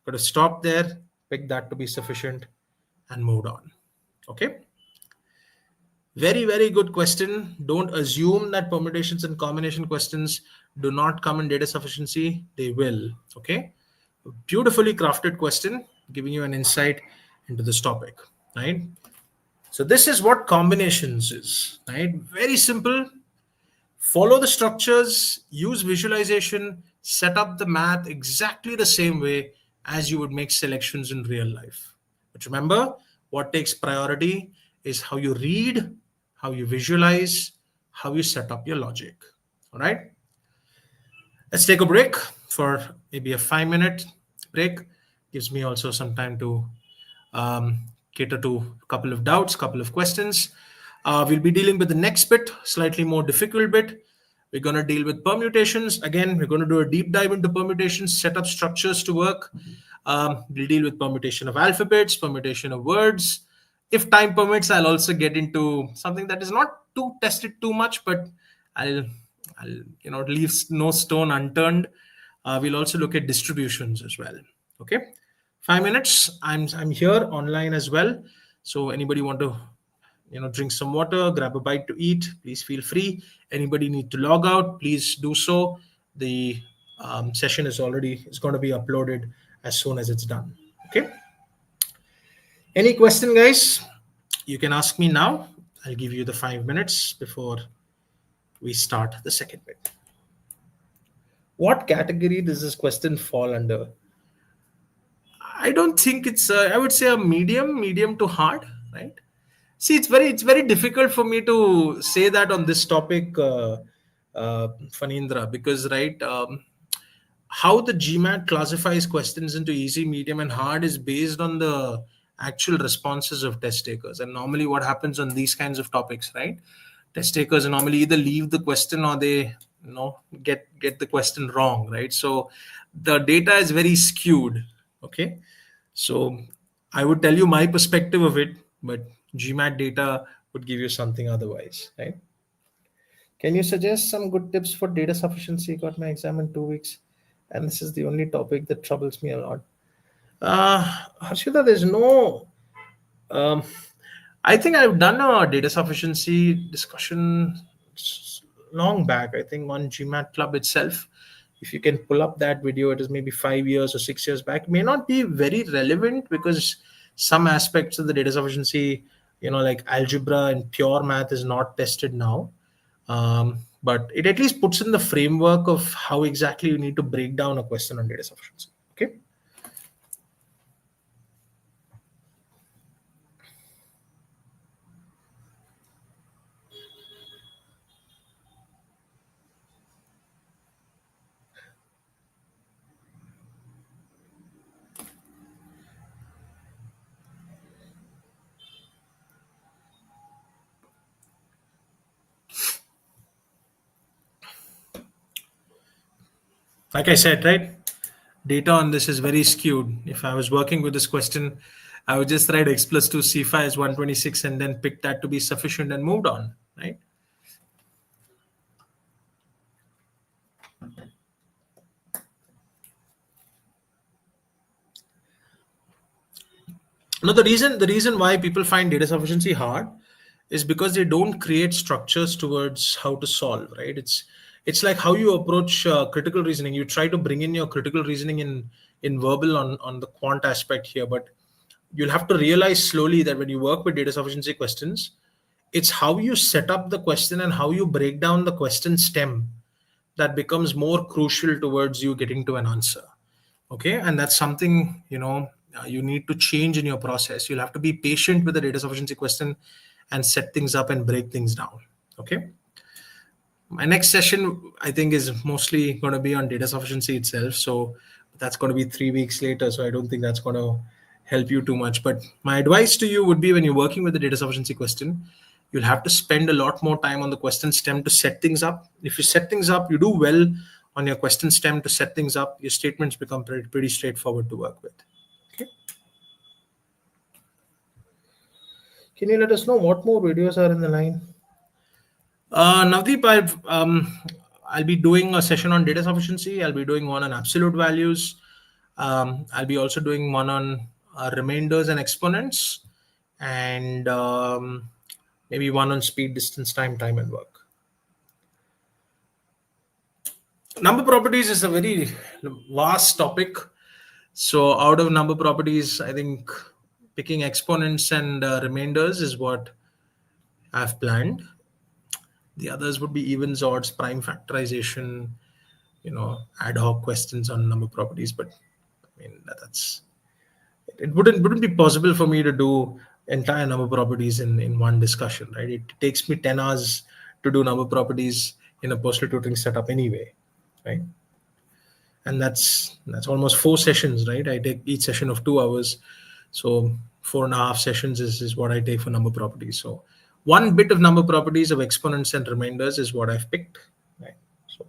Got to stop there, pick that to be sufficient, and moved on. Okay? Very, very good question. Don't assume that permutations and combination questions do not come in data sufficiency. They will. Okay? Beautifully crafted question, giving you an insight into this topic, right? So this is what combinations is, right? Very simple. Follow the structures, use visualization, set up the math exactly the same way as you would make selections in real life. But remember, what takes priority is how you read, how you visualize, how you set up your logic. All right? Let's take a break for maybe a 5-minute break. Gives me also some time to cater to a couple of doubts, couple of questions. We'll be dealing with the next bit, slightly more difficult bit. We're going to deal with permutations. Again, we're going to do a deep dive into permutations, set up structures to work. We'll deal with permutation of alphabets, permutation of words. If time permits, I'll also get into something that is not too tested too much, but I'll leave no stone unturned. We'll also look at distributions as well. Okay, 5 minutes. I'm here online as well. So anybody want to drink some water, grab a bite to eat, please feel free. Anybody need to log out, please do so. The session is going to be uploaded as soon as it's done. Okay, any question, guys? You can ask me now. I'll give you the 5 minutes before we start the second bit. What category does this question fall under? I don't think it's I would say a medium to hard, right? See, it's very difficult for me to say that on this topic, Fanindra, because right, how the GMAT classifies questions into easy, medium, and hard is based on the actual responses of test takers. And normally, what happens on these kinds of topics, right? test takers normally either leave the question or they get the question wrong, right? So the data is very skewed. Okay, so I would tell you my perspective of it, but GMAT data would give you something otherwise, right? Can you suggest some good tips for data sufficiency? Got my exam in 2 weeks, and this is the only topic that troubles me a lot. Harshita, there's no. Um, I think I've done a data sufficiency discussion long back. I think on GMAT Club itself. If you can pull up that video, it is maybe 5 years or 6 years back. It may not be very relevant because some aspects of the data sufficiency, like algebra and pure math, is not tested now. But it at least puts in the framework of how exactly you need to break down a question on data sufficiency. Okay. Like I said, right? Data on this is very skewed. If I was working with this question, I would just write x plus 2 c5 is 126 and then pick that to be sufficient and moved on, right? No, the reason why people find data sufficiency hard is because they don't create structures towards how to solve, right? It's like how you approach critical reasoning. You try to bring in your critical reasoning in verbal on the quant aspect here, but you'll have to realize slowly that when you work with data sufficiency questions, it's how you set up the question and how you break down the question stem that becomes more crucial towards you getting to an answer. Okay, and that's something you need to change in your process. You'll have to be patient with the data sufficiency question and set things up and break things down. Okay, my next session I think is mostly going to be on data sufficiency itself, so that's going to be 3 weeks later, so I don't think that's going to help you too much. But my advice to you would be, when you're working with the data sufficiency question, you'll have to spend a lot more time on the question stem to set things up. If you set things up, you do well on your question stem to set things up, your statements become pretty straightforward to work with. Okay, can you let us know what more videos are in the line? Navdeep, I'll be doing a session on data sufficiency. I'll be doing one on absolute values. I'll be also doing one on remainders and exponents, and maybe one on speed, distance, time, and work. Number properties is a very vast topic. So out of number properties, I think picking exponents and remainders is what I've planned. The others would be evens, odds, prime factorization, ad hoc questions on number properties. But I mean, that's it. Wouldn't be possible for me to do entire number properties in one discussion, right? It takes me 10 hours to do number properties in a personal tutoring setup anyway, right? And that's almost 4 sessions, right? I take each session of 2 hours, so 4.5 sessions is what I take for number properties. So one bit of number properties of exponents and remainders is what I've picked, right? So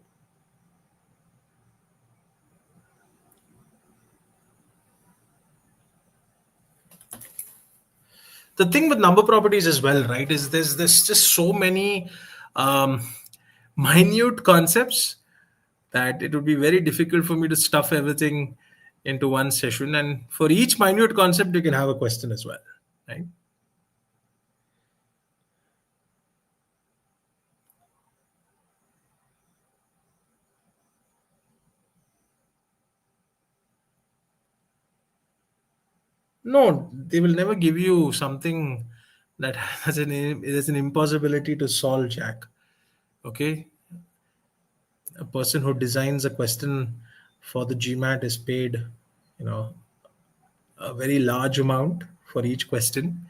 the thing with number properties as well, right, is there's just so many um, minute concepts that it would be very difficult for me to stuff everything into one session. And for each minute concept, you can have a question as well, right? No, they will never give you something that has an impossibility to solve, Jack. Okay, a person who designs a question for the GMAT is paid, a very large amount for each question,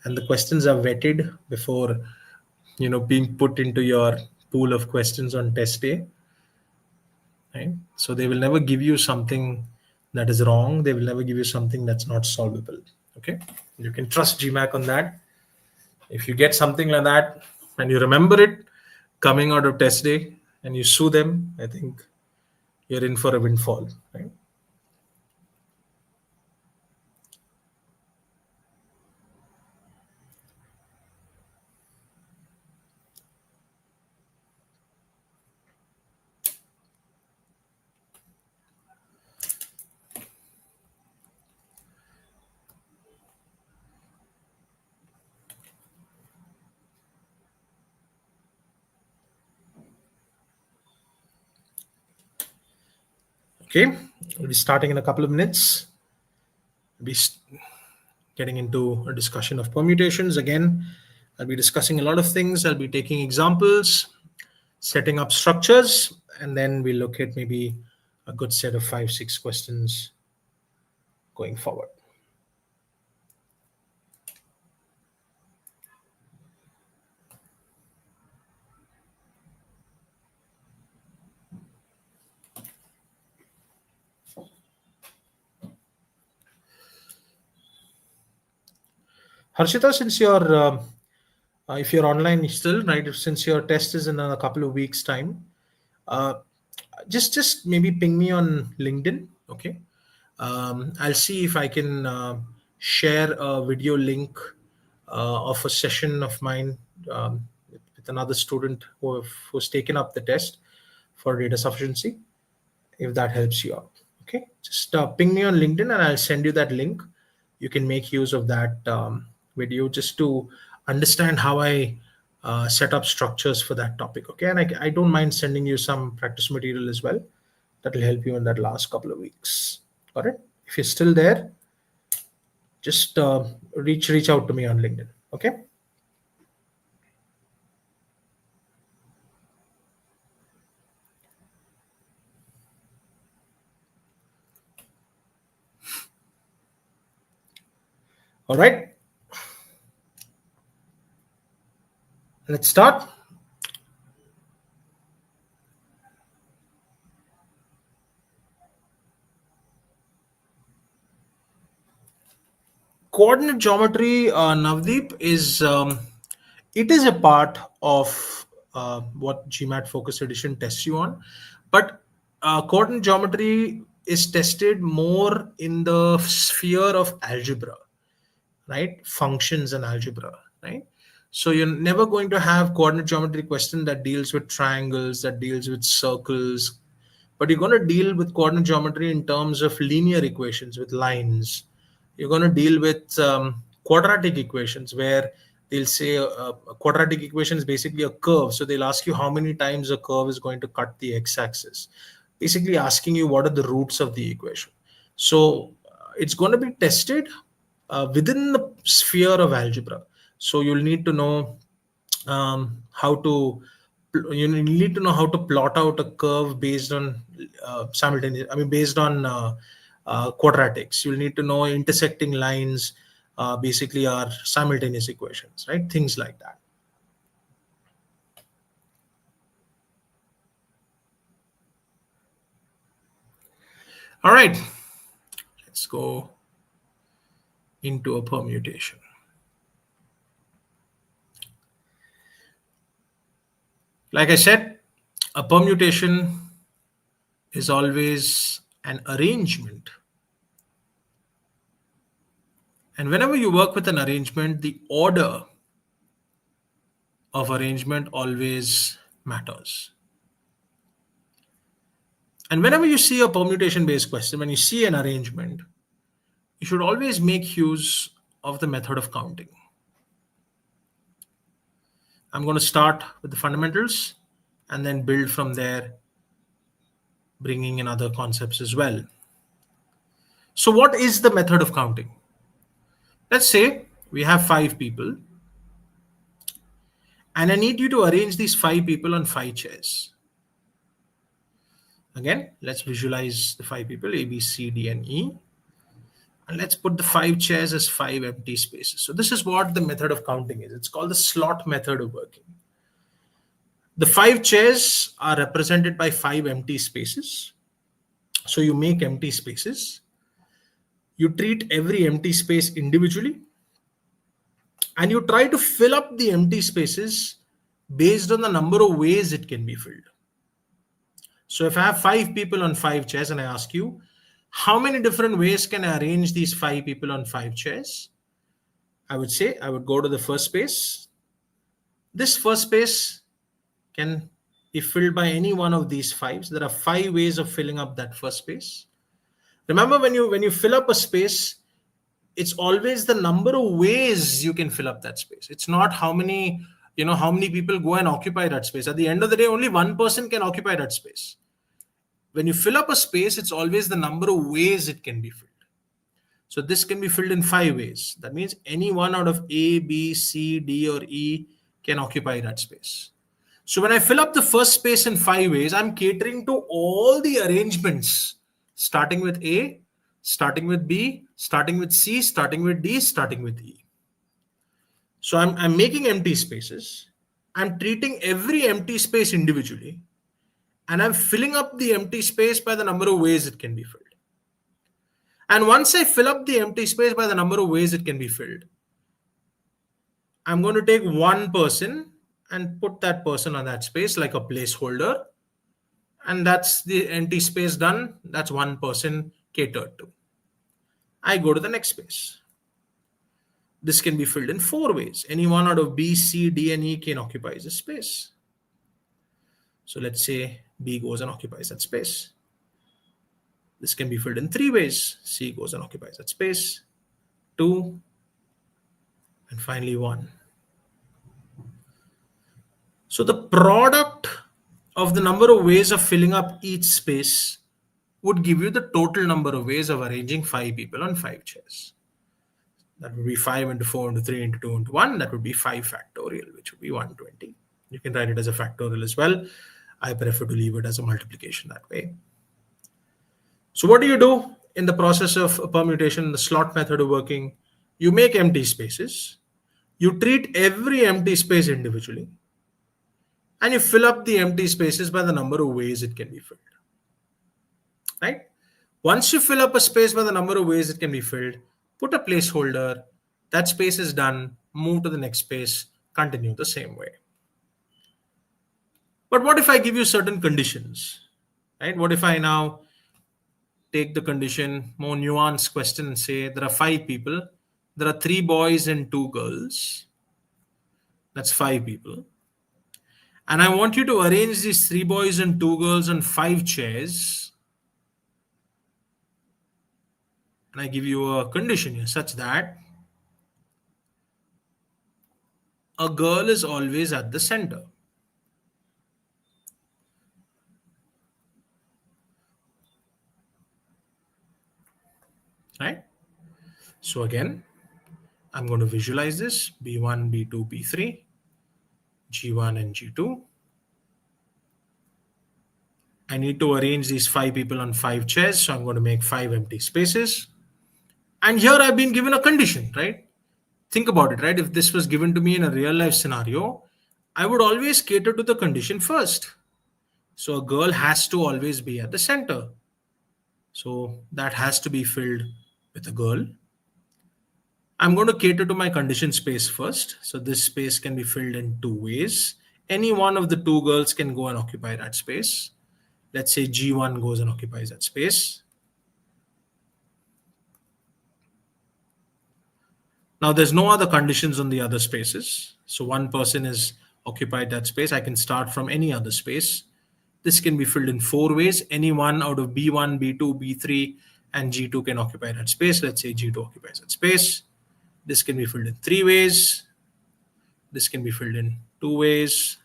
and the questions are vetted before being put into your pool of questions on test day, right? So they will never give you something that is wrong. They will never give you something that's not solvable. Okay, you can trust GMAT on that. If you get something like that, and you remember it coming out of test day and you sue them, I think you're in for a windfall, right? Okay, we'll be starting in a couple of minutes. We'll be getting into a discussion of permutations. Again, I'll be discussing a lot of things. I'll be taking examples, setting up structures, and then we'll look at maybe a good set of 5, 6 questions going forward. Harshita, since if you're online still, right, since your test is in a couple of weeks' time, uh, just maybe ping me on LinkedIn. Okay, I'll see if I can share a video link of a session of mine with another student who's taken up the test for data sufficiency, if that helps you out. Okay, just ping me on LinkedIn and I'll send you that link. You can make use of that video just to understand how I set up structures for that topic. Okay, and I don't mind sending you some practice material as well that will help you in that last couple of weeks. Got it? If you're still there, just reach out to me on LinkedIn. Okay. All right. Let's start. Coordinate geometry, Navdeep, is it is a part of what GMAT Focus Edition tests you on, but coordinate geometry is tested more in the sphere of algebra, right? Functions and algebra, right? So you're never going to have coordinate geometry question that deals with triangles, that deals with circles, but you're going to deal with coordinate geometry in terms of linear equations with lines. You're going to deal with quadratic equations where they'll say a quadratic equation is basically a curve. So they'll ask you how many times a curve is going to cut the x-axis, basically asking you what are the roots of the equation. So it's going to be tested within the sphere of algebra. So you'll need to know how to you need to know how to plot out a curve based on simultaneous. I mean, based on quadratics. You'll need to know intersecting lines. Basically, are simultaneous equations, right? Things like that. All right, let's go into a permutation. Like I said, a permutation is always an arrangement. And whenever you work with an arrangement, the order of arrangement always matters. And whenever you see a permutation based question, when you see an arrangement, you should always make use of the method of counting. I'm going to start with the fundamentals and then build from there, bringing in other concepts as well. So, what is the method of counting? Let's say we have 5 people, and I need you to arrange these 5 people on 5 chairs. Again, let's visualize the 5 people A, B, C, D, and E. And let's put the 5 chairs as 5 empty spaces. So, this is what the method of counting is. It's called the slot method of working. The 5 chairs are represented by 5 empty spaces. So, you make empty spaces. You treat every empty space individually and you try to fill up the empty spaces based on the number of ways it can be filled. So if I have 5 people on 5 chairs and I ask you, how many different ways can I arrange these 5 people on 5 chairs? I would say I would go to the first space. This first space can be filled by any one of these fives. There are 5 ways of filling up that first space. Remember, when you fill up a space, it's always the number of ways you can fill up that space. It's not how many people go and occupy that space. At the end of the day, only one person can occupy that space. When you fill up a space, it's always the number of ways it can be filled. So this can be filled in 5 ways. That means any one out of A, B, C, D, or E can occupy that space. So when I fill up the first space in 5 ways, I'm catering to all the arrangements, starting with A, starting with B, starting with C, starting with D, starting with E. So I'm making empty spaces. I'm treating every empty space individually, and I'm filling up the empty space by the number of ways it can be filled. And once I fill up the empty space by the number of ways it can be filled, I'm going to take one person and put that person on that space like a placeholder. And that's the empty space done. That's one person catered to. I go to the next space. This can be filled in 4 ways. Any one out of B, C, D, and E can occupy this space. So let's say B goes and occupies that space. This can be filled in 3 ways. C goes and occupies that space. 2, and finally 1. So the product of the number of ways of filling up each space would give you the total number of ways of arranging 5 people on 5 chairs. That would be 5 into 4 into 3 into 2 into 1. That would be 5 factorial, which would be 120. You can write it as a factorial as well. I prefer to leave it as a multiplication that way. So what do you do in the process of a permutation, the slot method of working? You make empty spaces. You treat every empty space individually. And you fill up the empty spaces by the number of ways it can be filled. Right? Once you fill up a space by the number of ways it can be filled, put a placeholder. That space is done. Move to the next space. Continue the same way. But what if I give you certain conditions? Right? What if I now take the condition, more nuanced question, and say there are 5 people. There are 3 boys and 2 girls. That's 5 people. And I want you to arrange these 3 boys and 2 girls on 5 chairs. And I give you a condition here such that a girl is always at the center. Right? So again, I'm going to visualize this B1, B2, B3, G1 and G2. I need to arrange these 5 people on 5 chairs. So I'm going to make 5 empty spaces. And here I've been given a condition, right? Think about it, right? If this was given to me in a real life scenario, I would always cater to the condition first. So a girl has to always be at the center. So that has to be filled with a girl. I'm going to cater to my condition space first. So this space can be filled in 2 ways. Any one of the 2 girls can go and occupy that space. Let's say G1 goes and occupies that space. Now there's no other conditions on the other spaces. So one person is occupied that space. I can start from any other space. This can be filled in 4 ways. Any one out of B1, B2, B3, and G2 can occupy that space. Let's say G2 occupies that space. This can be filled in 3 ways. This can be filled in 2 ways.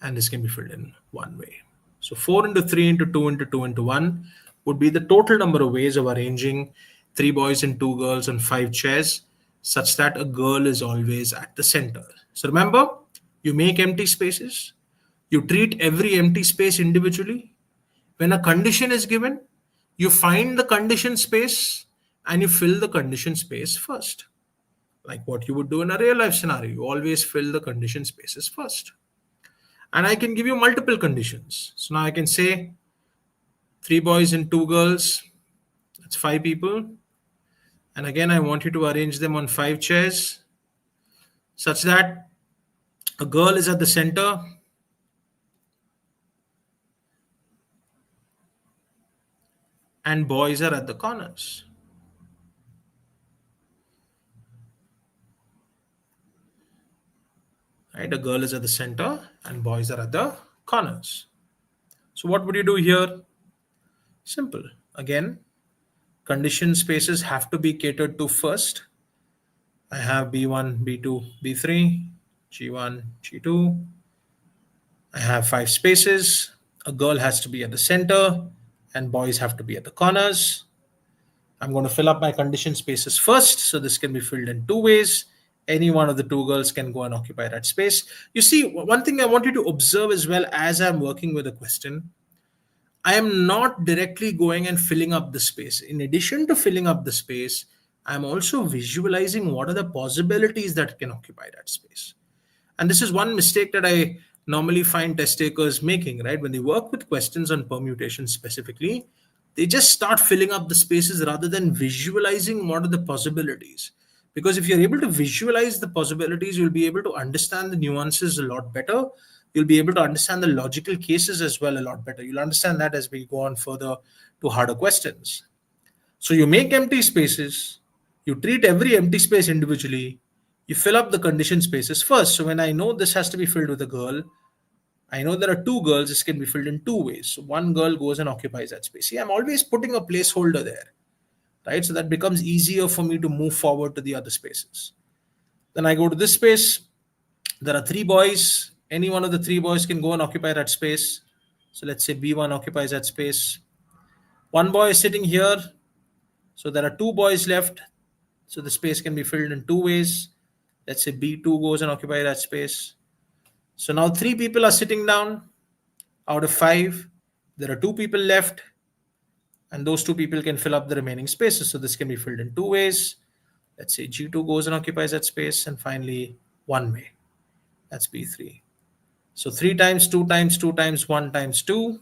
And this can be filled in 1 way. So 4 into 3 into 2 into 2 into 1 would be the total number of ways of arranging 3 boys and 2 girls on 5 chairs such that a girl is always at the center. So remember, you make empty spaces. You treat every empty space individually. When a condition is given, you find the condition space and you fill the condition space first. Like what you would do in a real life scenario. You always fill the condition spaces first. And I can give you multiple conditions. So now I can say 3 boys and 2 girls. That's 5 people. And again, I want you to arrange them on 5 chairs such that A girl is at the center and boys are at the corners. Right? A girl is at the center and boys are at the corners. So what would you do here? Simple. Again, condition spaces have to be catered to first. I have B1, B2, B3, G1, G2. I have 5 spaces. A girl has to be at the center and boys have to be at the corners. I'm going to fill up my condition spaces first. So this can be filled in 2 ways. Any one of the 2 girls can go and occupy that space. You see, one thing I want you to observe as well as I'm working with a question, I am not directly going and filling up the space. In addition to filling up the space, I'm also visualizing what are the possibilities that can occupy that space. And this is one mistake that I normally find test takers making, right? When they work with questions on permutation specifically, they just start filling up the spaces rather than visualizing what are the possibilities. Because if you're able to visualize the possibilities, you'll be able to understand the nuances a lot better. You'll be able to understand the logical cases as well a lot better. You'll understand that as we go on further to harder questions. So you make empty spaces, you treat every empty space individually, you fill up the condition spaces first. So when I know this has to be filled with a girl, I know there are 2 girls, this can be filled in 2 ways. So one girl goes and occupies that space. See, I'm always putting a placeholder there, right? So that becomes easier for me to move forward to the other spaces. Then I go to this space. There are 3 boys. Any one of the 3 boys can go and occupy that space. So let's say B1 occupies that space. One boy is sitting here. So there are 2 boys left. So the space can be filled in 2 ways. Let's say B2 goes and occupy that space. So now 3 people are sitting down out of 5. There are 2 people left, and those 2 people can fill up the remaining spaces. So this can be filled in 2 ways. Let's say G2 goes and occupies that space, and finally 1 way. That's B3. So 3 times 2 times 2 times 1 times 2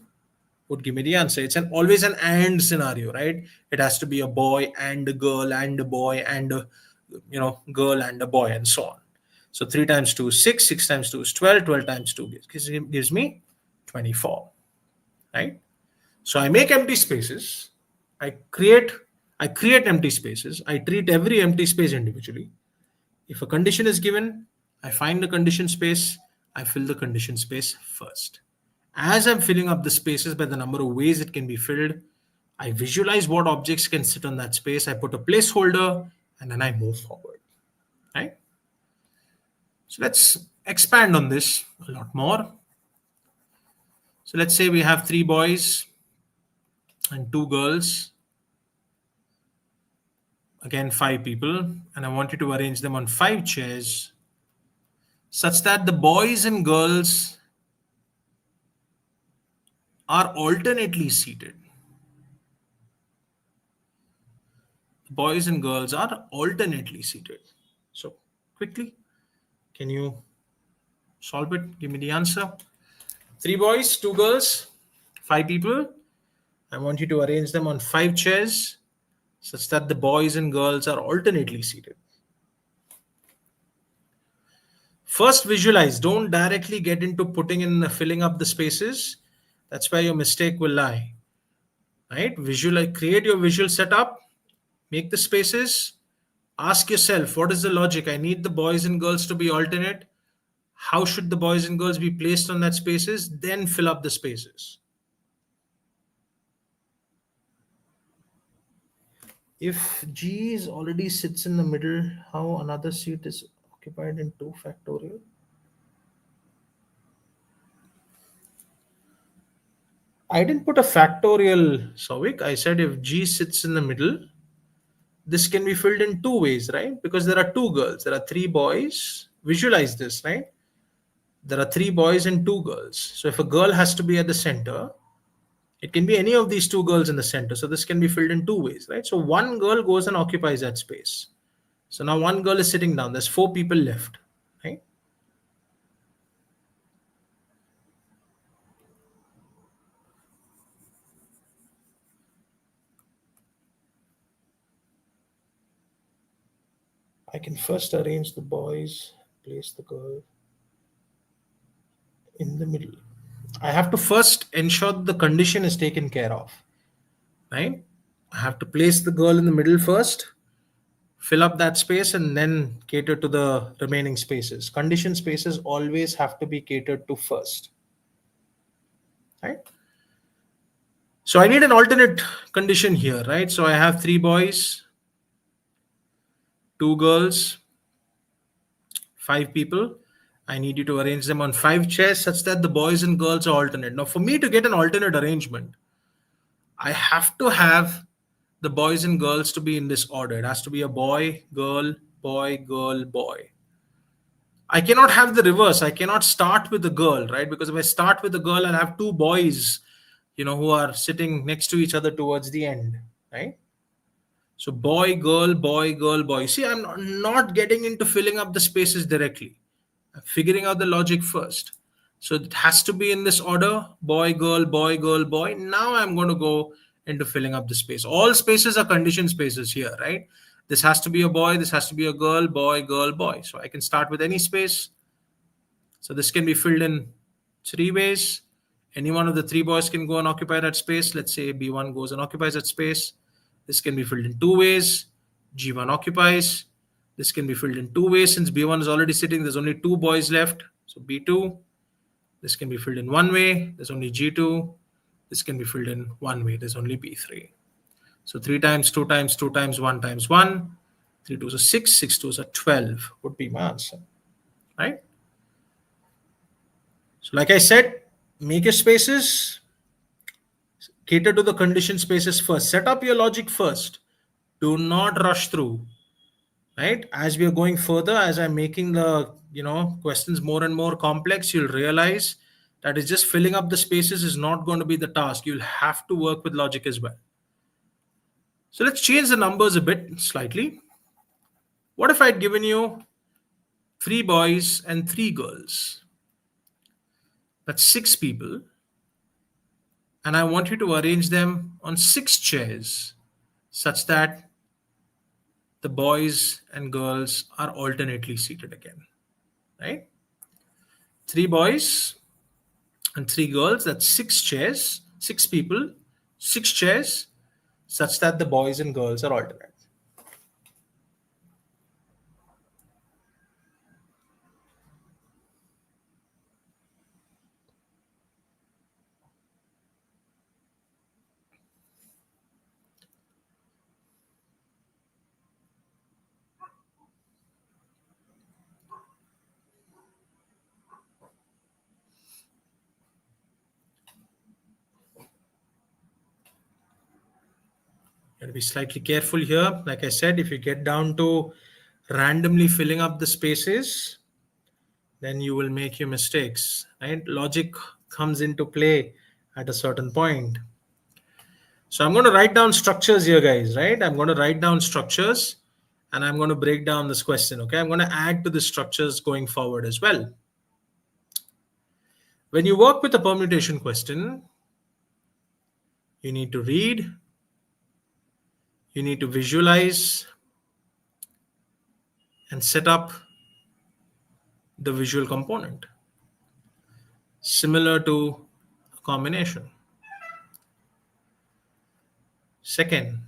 would give me the answer. It's always an and scenario, right? It has to be a boy and a girl and a boy and a girl and a boy and so on. So 3 times 2 is 6, 6 times 2 is 12, 12 times 2 gives me 24, right? So I make empty spaces, I create I create empty spaces, I treat every empty space individually. If a condition is given, I find the condition space, I fill the condition space first. As I'm filling up the spaces by the number of ways it can be filled, I visualize what objects can sit on that space, I put a placeholder, and then I move forward. Right? So let's expand on this a lot more. So let's say we have 3 boys and 2 girls. Again, 5 people, and I want you to arrange them on 5 chairs such that the boys and girls are alternately seated. Boys and girls are alternately seated. So, quickly, can you solve it? Give me the answer. 3 boys, 2 girls, 5 people. I want you to arrange them on 5 chairs such that the boys and girls are alternately seated. First, visualize. Don't directly get into putting in filling up the spaces. That's where your mistake will lie. Right? Visualize, create your visual setup, make the spaces. Ask yourself, what is the logic? I need the boys and girls to be alternate. How should the boys and girls be placed on that spaces? Then fill up the spaces. If G is already sits in the middle, how another seat is occupied in 2 factorial? I didn't put a factorial, Souvik. I said if G sits in the middle, this can be filled in 2 ways, right? Because there are 2 girls, there are 3 boys. Visualize this, right? There are 3 boys and 2 girls. So if a girl has to be at the center, it can be any of these 2 girls in the center. So this can be filled in 2 ways, right? So one girl goes and occupies that space. So now one girl is sitting down. There's 4 people left, right? I can first arrange the boys, place the girl. in the middle. I have to first ensure that the condition is taken care of, right? I have to place the girl in the middle first, fill up that space, and then cater to the remaining spaces. Condition spaces always have to be catered to first, right? So I need an alternate condition here, right? So I have 3 boys, 2 girls, 5 people. I need you to arrange them on 5 chairs such that the boys and girls are alternate. Now, for me to get an alternate arrangement, I have to have the boys and girls to be in this order. It has to be a boy, girl, boy, girl, boy. I cannot have the reverse. I cannot start with the girl, right? Because if I start with the girl, I'll have 2 boys, who are sitting next to each other towards the end, right? So boy, girl, boy, girl, boy. See, I'm not getting into filling up the spaces directly. I'm figuring out the logic first. So it has to be in this order: boy, girl, boy, girl, boy. Now I'm going to go into filling up the space. All spaces are condition spaces here, right? This has to be a boy, this has to be a girl, boy, girl, boy. So I can start with any space. So this can be filled in 3 ways. Any one of the 3 boys can go and occupy that space. Let's say B1 goes and occupies that space. This can be filled in 2 ways. G1 occupies. This can be filled in 2 ways. Since B1 is already sitting, there's only 2 boys left. So B2. This can be filled in 1 way. There's only G2. This can be filled in 1 way. There's only B3. So 3 times 2 times 2 times 1 times 1. 3 2s are 6. 6 2s are 12 would be my answer. Right? So like I said, make your spaces, cater to the condition spaces first. Set up your logic first. Do not rush through. Right? As we are going further, as I'm making the questions more and more complex, you'll realize that it's just filling up the spaces is not going to be the task. You'll have to work with logic as well. So let's change the numbers a bit slightly. What if I'd given you 3 boys and 3 girls? That's 6 people. And I want you to arrange them on 6 chairs such that the boys and girls are alternately seated again, right? 3 boys and 3 girls, that's 6 chairs, 6 people, 6 chairs, such that the boys and girls are alternate. You have to be slightly careful here. Like I said, if you get down to randomly filling up the spaces, then you will make your mistakes, right? Logic comes into play at a certain point. So I'm going to write down structures here, guys, right? I'm going to write down structures and I'm going to break down this question, okay? I'm going to add to the structures going forward as well. When you work with a permutation question, you need to read, you need to visualize and set up the visual component, similar to a combination. Second,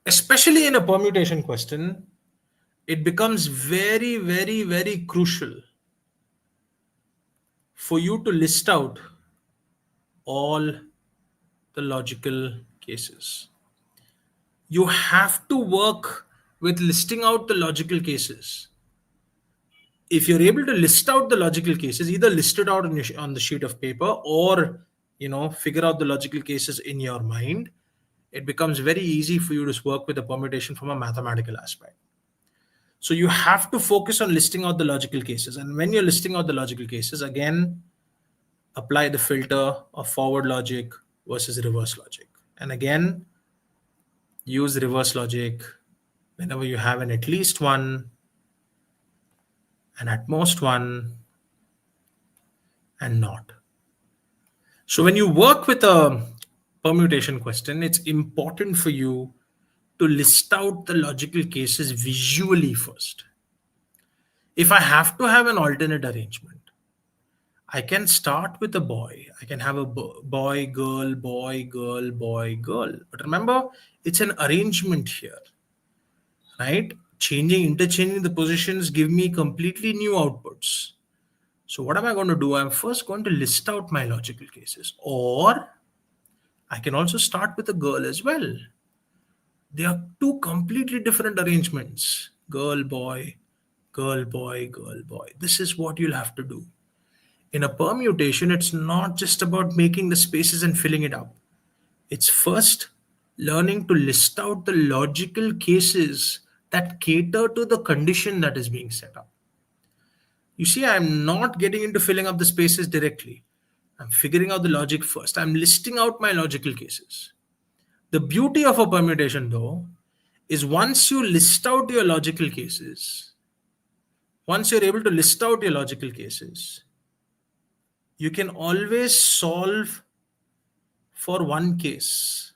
especially in a permutation question, it becomes very, very, very crucial for you to list out all the logical cases. You have to work with listing out the logical cases. If you're able to list out the logical cases, either list it out on the sheet of paper or figure out the logical cases in your mind, it becomes very easy for you to work with a permutation from a mathematical aspect. So you have to focus on listing out the logical cases. And when you're listing out the logical cases, again, apply the filter of forward logic versus reverse logic. And again, use reverse logic whenever you have an at least one, and at most one, and not. So when you work with a permutation question, it's important for you to list out the logical cases visually first. If I have to have an alternate arrangement, I can start with a boy. I can have a boy, girl, boy, girl, boy, girl. But remember, it's an arrangement here, right? Interchanging the positions give me completely new outputs. So what am I going to do? I'm first going to list out my logical cases. Or I can also start with a girl as well. They are two completely different arrangements. Girl, boy, girl, boy, girl, boy. This is what you'll have to do. In a permutation, it's not just about making the spaces and filling it up. It's first learning to list out the logical cases that cater to the condition that is being set up. You see, I'm not getting into filling up the spaces directly. I'm figuring out the logic first. I'm listing out my logical cases. The beauty of a permutation, though, is once you list out your logical cases, once you're able to list out your logical cases, you can always solve for one case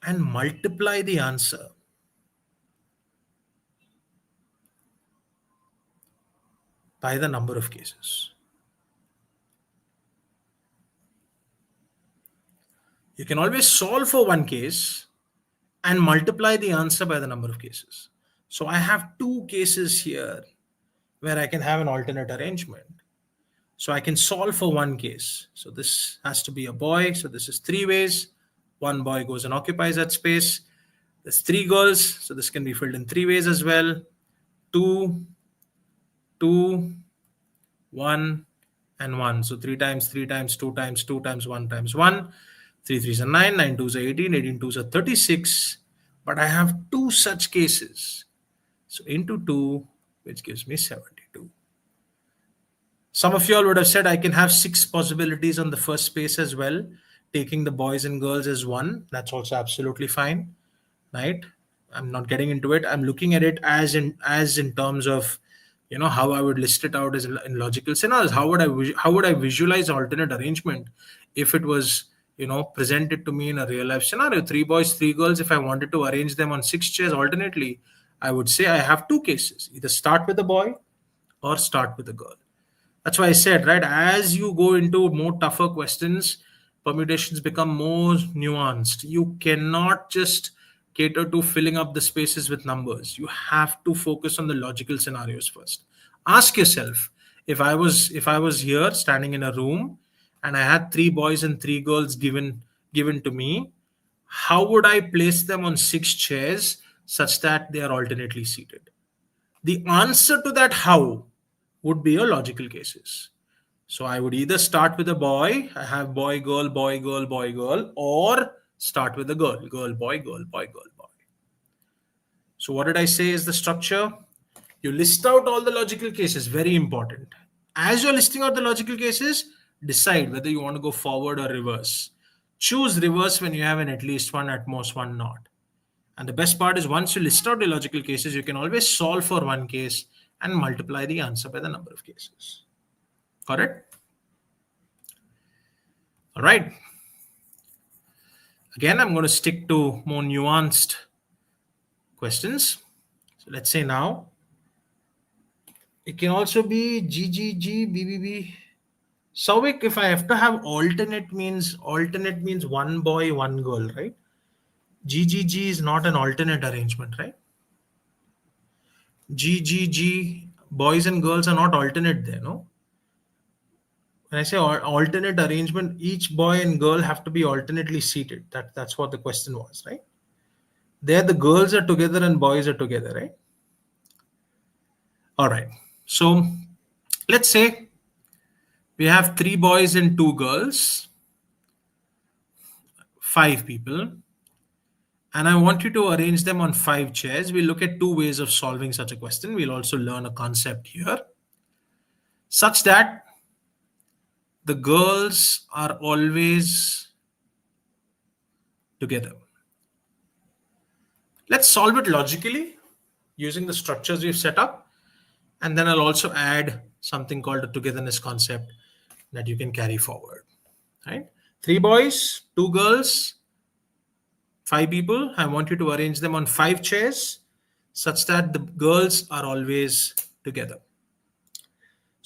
and multiply the answer by the number of cases. You can always solve for one case and multiply the answer by the number of cases. So I have two cases here where I can have an alternate arrangement. So I can solve for one case. So this has to be a boy. So this is three ways. One boy goes and occupies that space. There's three girls. So this can be filled in three ways as well. Two, two, one, and one. So three times, two times, one times one. Three threes are nine, nine twos are 18, 18 twos are 36. But I have two such cases. So into two, which gives me 72. Some of you all would have said I can have six possibilities on the first space as well, taking the boys and girls as one. That's also absolutely fine, right? I'm not getting into it. I'm looking at it as in terms of, how I would list it out as in logical scenarios. How would I visualize alternate arrangement if it was presented to me in a real life scenario? Three boys, three girls. If I wanted to arrange them on six chairs alternately, I would say I have two cases: either start with a boy or start with a girl. That's why I said, right, as you go into more tougher questions, permutations become more nuanced. You cannot just cater to filling up the spaces with numbers. You have to focus on the logical scenarios first. Ask yourself, if I was here standing in a room and I had three boys and three girls given to me, how would I place them on six chairs such that they are alternately seated? The answer to that how would be your logical cases. So I would either start with a boy, I have boy, girl, boy, girl, boy, girl, or start with a girl, girl, boy, girl, boy, girl, boy. So what did I say is the structure? You list out all the logical cases, very important. As you're listing out the logical cases, decide whether you want to go forward or reverse. Choose reverse when you have an at least one, at most one not. And the best part is once you list out the logical cases, you can always solve for one case and multiply the answer by the number of cases. Got it? All right. Again, I'm going to stick to more nuanced questions. So let's say now, it can also be GGG, BBB. Souvik, if I have to have alternate means one boy, one girl, right? GGG is not an alternate arrangement, right? GGG, boys and girls are not alternate there, no? When I say alternate arrangement, each boy and girl have to be alternately seated. That's what the question was, right? There the girls are together and boys are together, right? All right. So let's say we have three boys and two girls, five people, and I want you to arrange them on five chairs. We'll look at two ways of solving such a question. We'll also learn a concept here, such that the girls are always together. Let's solve it logically using the structures we've set up. And then I'll also add something called a togetherness concept that you can carry forward. Right? Three boys, two girls, five people. I want you to arrange them on five chairs such that the girls are always together.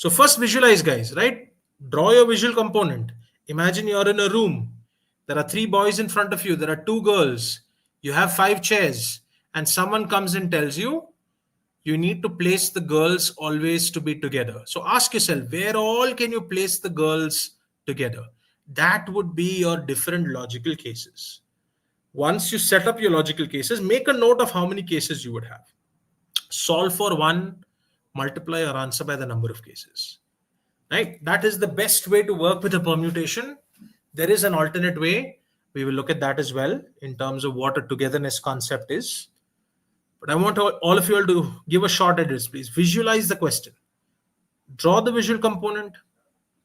So first visualize, guys, right? Draw your visual component. Imagine you're in a room. There are three boys in front of you. There are two girls. You have five chairs. And someone comes and tells you, you need to place the girls always to be together. So ask yourself, where all can you place the girls together? That would be your different logical cases. Once you set up your logical cases, make a note of how many cases you would have. Solve for one, multiply your answer by the number of cases. Right? That is the best way to work with a permutation. There is an alternate way. We will look at that as well in terms of what a togetherness concept is. But I want all of you all to give a shot at this, please. Visualize the question. Draw the visual component,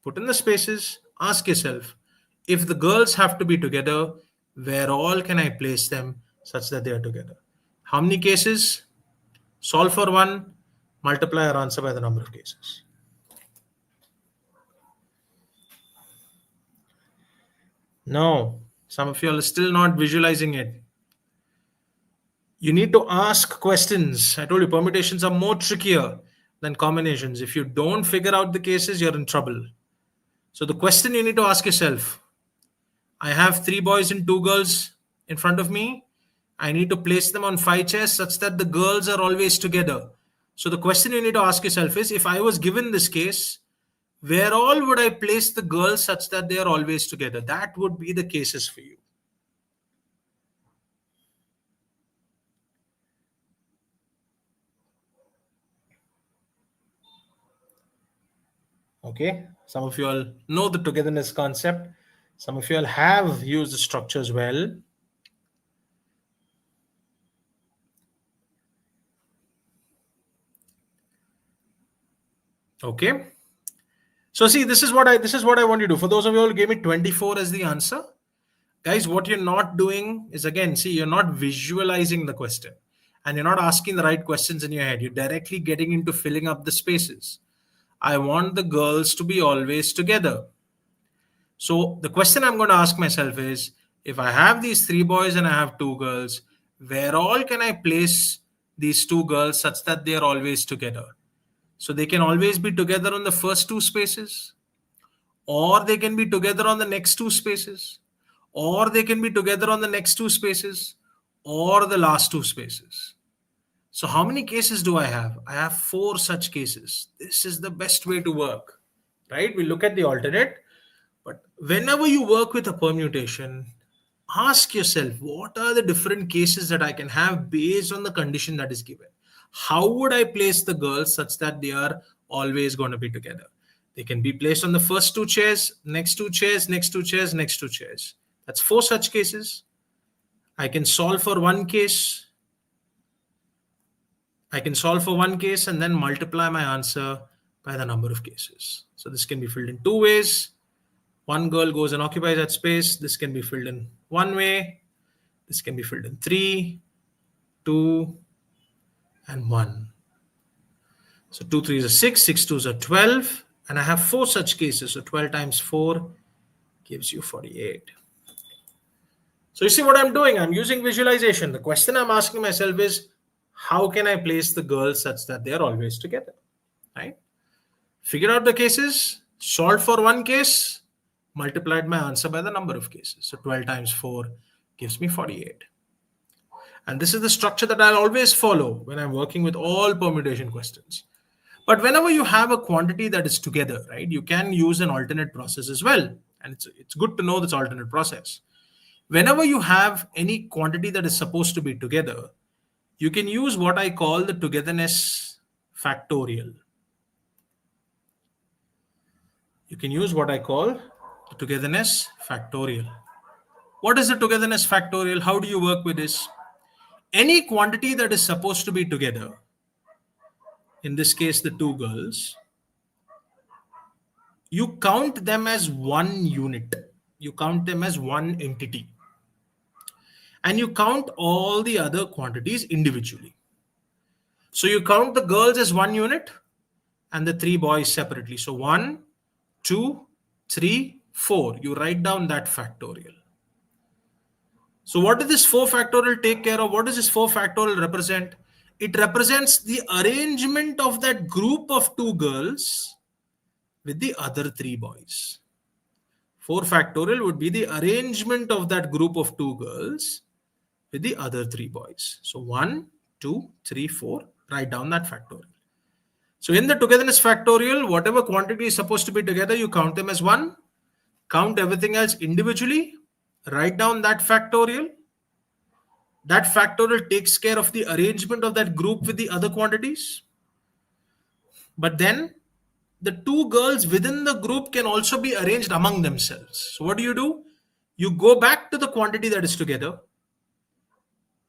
put in the spaces, ask yourself, if the girls have to be together, where all can I place them such that they are together? How many cases? Solve for one, multiply your answer by the number of cases. No, some of you are still not visualizing it. You need to ask questions. I told you permutations are more trickier than combinations. If you don't figure out the cases, you're in trouble. So the question you need to ask yourself, I have three boys and two girls in front of me. I need to place them on five chairs such that the girls are always together. So the question you need to ask yourself is, if I was given this case, where all would I place the girls such that they are always together? That would be the cases for you. Okay, some of you all know the togetherness concept. Some of you all have used the structures well. Okay. So see, this is what I want you to do. For those of you who gave me 24 as the answer, guys, what you're not doing is, again, see, you're not visualizing the question and you're not asking the right questions in your head. You're directly getting into filling up the spaces. I want the girls to be always together. So the question I'm going to ask myself is, if I have these three boys and I have two girls, where all can I place these two girls such that they are always together? So they can always be together on the first two spaces, or they can be together on the next two spaces, or they can be together on the next two spaces, or the last two spaces. So how many cases do I have? I have four such cases. This is the best way to work, right? We look at the alternate, but whenever you work with a permutation, ask yourself, what are the different cases that I can have based on the condition that is given? How would I place the girls such that they are always going to be together? They can be placed on the first two chairs, next two chairs, next two chairs, next two chairs. That's four such cases. I can solve for one case. I can solve for one case and then multiply my answer by the number of cases. So this can be filled in two ways. One girl goes and occupies that space. This can be filled in one way. This can be filled in 3, 2, and 1. So 2 3s are 6, 6 2s are 12. And I have four such cases. So 12 times 4 gives you 48. So you see what I'm doing? I'm using visualization. The question I'm asking myself is, how can I place the girls such that they are always together? Right? Figure out the cases, solve for one case, multiplied my answer by the number of cases. So 12 times 4 gives me 48. And this is the structure that I'll always follow when I'm working with all permutation questions. But whenever you have a quantity that is together, right, you can use an alternate process as well. And it's good to know this alternate process. Whenever you have any quantity that is supposed to be together, you can use what I call the togetherness factorial. You can use what I call the togetherness factorial. What is the togetherness factorial? How do you work with this? Any quantity that is supposed to be together, in this case the two girls, you count them as one unit. You count them as one entity. And you count all the other quantities individually. So you count the girls as one unit and the three boys separately. So 1, 2, 3, 4. You write down that factorial. So what does this 4 factorial take care of? What does this 4 factorial represent? It represents the arrangement of that group of two girls with the other 3 boys. 4 factorial would be the arrangement of that group of 2 girls with the other 3 boys. So 1, 2, 3, 4, write down that factorial. So in the togetherness factorial, whatever quantity is supposed to be together, you count them as 1, count everything else individually, write down that factorial. That factorial takes care of the arrangement of that group with the other quantities. But then the 2 girls within the group can also be arranged among themselves. So what do? You go back to the quantity that is together.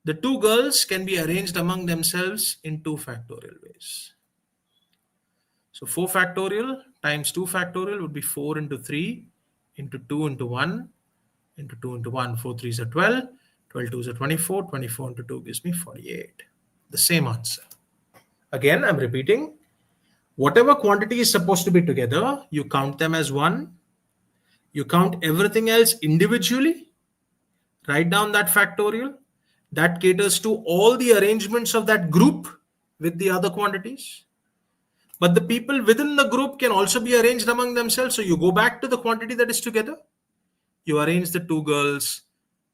The 2 girls can be arranged among themselves in 2 factorial ways. So 4 factorial times 2 factorial would be 4 into 3 into 2 into 1 into 2 into 1. 4 3s are 12. 12 2s are 24. 24 into 2 gives me 48. The same answer. Again, I'm repeating. Whatever quantity is supposed to be together, you count them as 1. You count everything else individually. Write down that factorial. That caters to all the arrangements of that group with the other quantities. But the people within the group can also be arranged among themselves. So you go back to the quantity that is together. You arrange the 2 girls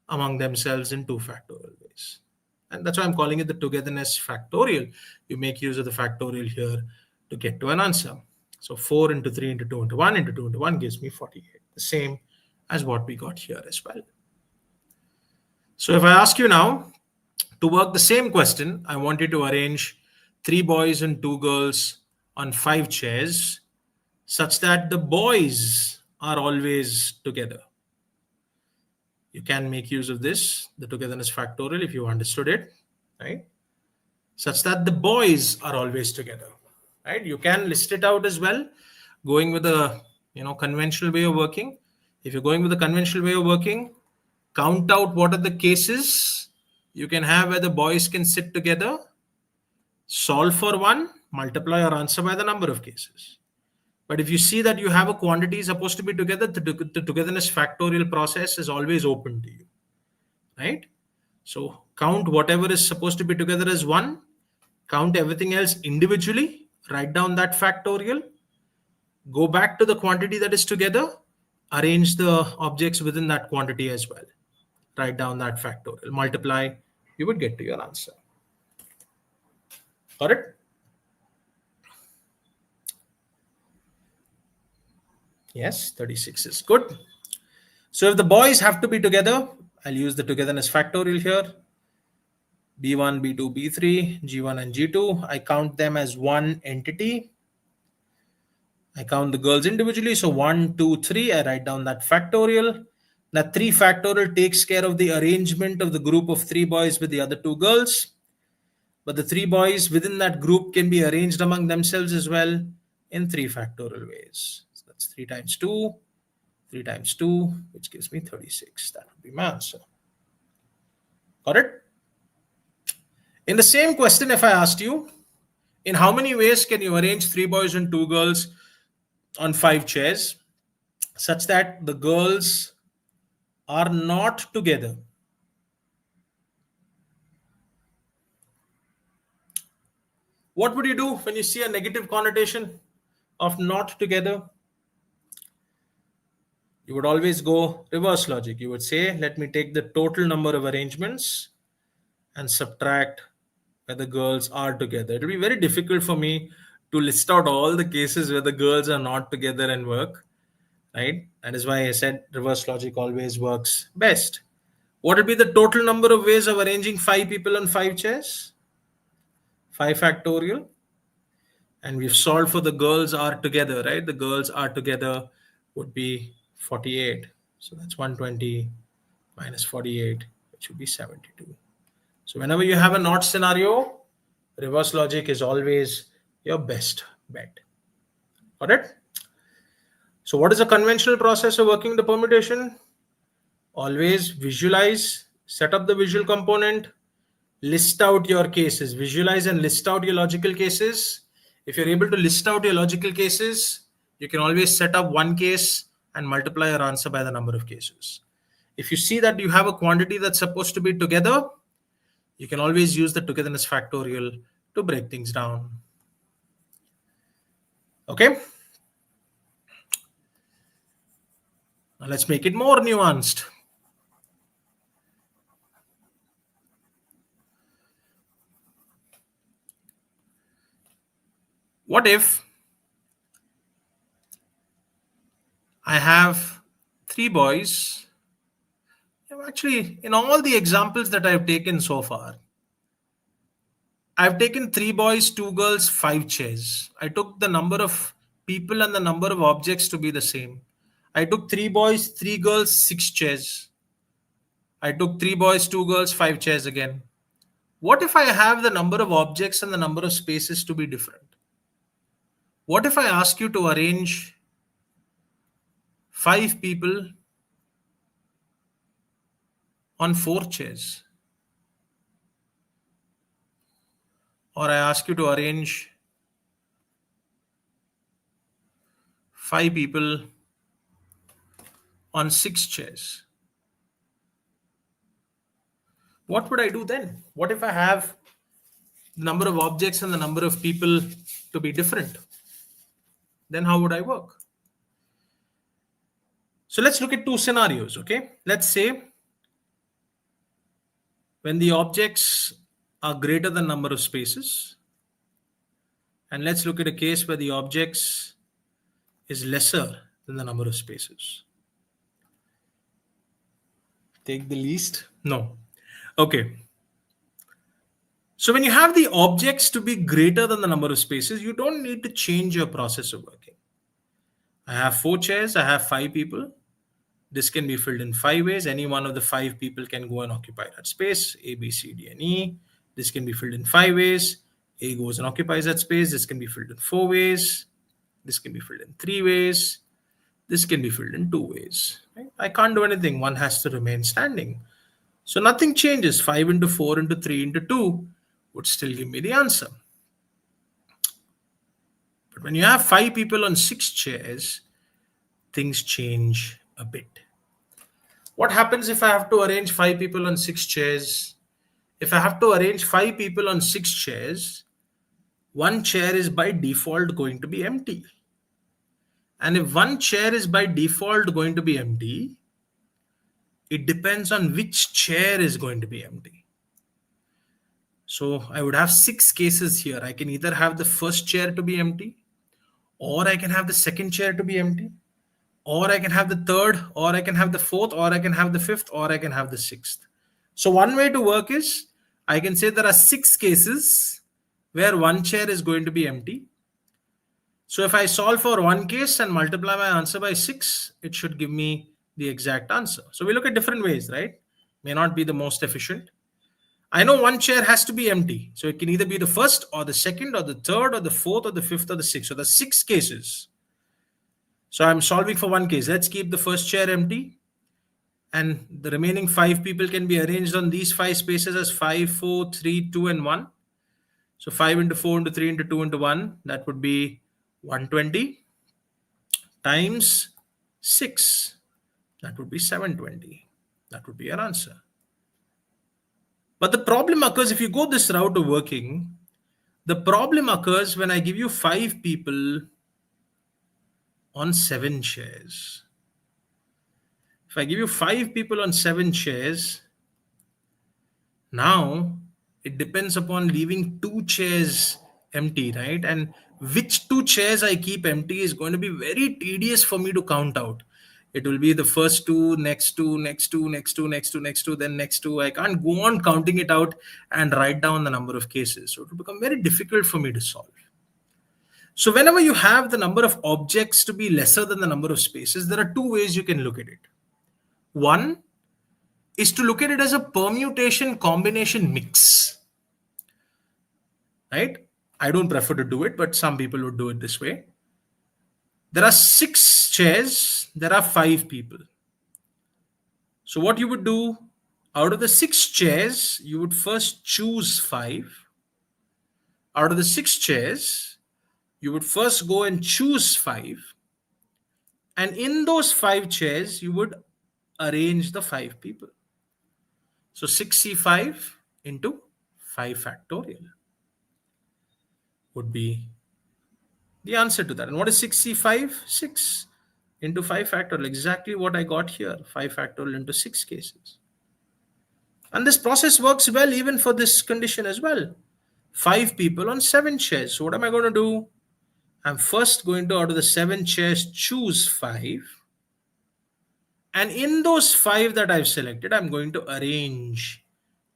among themselves in 2 factorial ways. And that's why I'm calling it the togetherness factorial. You make use of the factorial here to get to an answer. So 4 into 3 into 2 into 1 into 2 into 1 gives me 48. The same as what we got here as well. So if I ask you now to work the same question, I want you to arrange 3 boys and 2 girls on 5 chairs such that the boys are always together. You can make use of this, the togetherness factorial, if you understood it, right? Such that the boys are always together, right? You can list it out as well, going with a conventional way of working. If you're going with a conventional way of working, count out what are the cases you can have where the boys can sit together, solve for one, multiply or answer by the number of cases. But if you see that you have a quantity supposed to be together, the togetherness factorial process is always open to you, right? So count whatever is supposed to be together as 1, count everything else individually, write down that factorial, go back to the quantity that is together, arrange the objects within that quantity as well, write down that factorial, multiply, you would get to your answer. Got it? Yes, 36 is good. So if the boys have to be together, I'll use the togetherness factorial here. B1, B2, B3, G1 and G2. I count them as one entity. I count the girls individually. So 1, 2, 3. I write down that factorial. That 3 factorial takes care of the arrangement of the group of 3 boys with the other 2 girls. But the 3 boys within that group can be arranged among themselves as well in 3 factorial ways. So that's 3 times 2. 3 times 2, which gives me 36. That would be my answer. Got it? In the same question, if I asked you, in how many ways can you arrange 3 boys and 2 girls on 5 chairs such that the girls are not together? What would you do when you see a negative connotation of not together? You would always go reverse logic. You would say, let me take the total number of arrangements and subtract where the girls are together. It will be very difficult for me to list out all the cases where the girls are not together and work, right? That is why I said reverse logic always works best. What would be the total number of ways of arranging 5 people on 5 chairs? 5 factorial. And we've solved for the girls are together, right? The girls are together would be 48. So that's 120 minus 48, which would be 72. So whenever you have a not scenario, reverse logic is always your best bet. Got it? So what is a conventional process of working the permutation? Always visualize, set up the visual component, list out your cases, visualize and list out your logical cases. If you're able to list out your logical cases, you can always set up one case and multiply your answer by the number of cases. If you see that you have a quantity that's supposed to be together, you can always use the togetherness factorial to break things down. Okay. Now let's make it more nuanced. What if I have three boys? Actually, in all the examples that I've taken so far, I've taken three boys, two girls, five chairs. I took the number of people and the number of objects to be the same. I took three boys, three girls, six chairs. I took three boys, two girls, five chairs again. What if I have the number of objects and the number of spaces to be different? What if I ask you to arrange five people on four chairs? Or I ask you to arrange five people on six chairs? What would I do then? What if I have the number of objects and the number of people to be different? Then how would I work? So let's look at two scenarios, okay? Let's say when the objects are greater than number of spaces, and let's look at a case where the objects is lesser than the number of spaces. Take the least? No. Okay. So when you have the objects to be greater than the number of spaces, you don't need to change your process of working. I have four chairs, I have five people. This can be filled in five ways. Any one of the five people can go and occupy that space, A, B, C, D, and E. This can be filled in five ways. A goes and occupies that space. This can be filled in four ways. This can be filled in three ways. This can be filled in two ways. Right? I can't do anything. One has to remain standing. So nothing changes. 5 into 4 into 3 into 2 would still give me the answer. But when you have five people on six chairs, things change a bit. What happens if I have to arrange five people on six chairs? If I have to arrange five people on six chairs, one chair is by default going to be empty. And if one chair is by default going to be empty, it depends on which chair is going to be empty. So I would have six cases here. I can either have the first chair to be empty, or I can have the second chair to be empty, or I can have the third, or I can have the fourth, or I can have the fifth, or I can have the sixth. So one way to work is I can say there are six cases where one chair is going to be empty. So if I solve for one case and multiply my answer by 6, it should give me the exact answer. So we look at different ways, right? May not be the most efficient. I know one chair has to be empty. So it can either be the first or the second or the third or the fourth or the fifth or the sixth. So there's six cases. So I'm solving for one case. Let's keep the first chair empty. And the remaining five people can be arranged on these five spaces as 5, 4, 3, 2, and 1. So 5 into 4 into 3 into 2 into 1, that would be 120 times 6. That would be 720. That would be your answer. But the problem occurs if you go this route of working, the problem occurs when I give you five people on seven chairs. If I give you five people on seven chairs, now it depends upon leaving two chairs empty, right? And which two chairs I keep empty is going to be very tedious for me to count out. It will be the first two, next two, next two, next two, next two, next two, then next two. I can't go on counting it out and write down the number of cases. So it will become very difficult for me to solve. So whenever you have the number of objects to be lesser than the number of spaces, there are two ways you can look at it. One is to look at it as a permutation combination mix. Right? I don't prefer to do it, but some people would do it this way. There are six chairs, there are five people. So what you would do, out of the six chairs, you would first choose five. Out of the six chairs, you would first go and choose five. And in those five chairs, you would arrange the five people. So 6C5 into 5 factorial would be the answer to that. And what is 6C5? 6. into 5 factorial, exactly what I got here, 5 factorial into 6 cases. And this process works well even for this condition as well. 5 people on 7 chairs. So what am I going to do? I'm first going to, out of the 7 chairs, choose 5. And in those 5 that I've selected, I'm going to arrange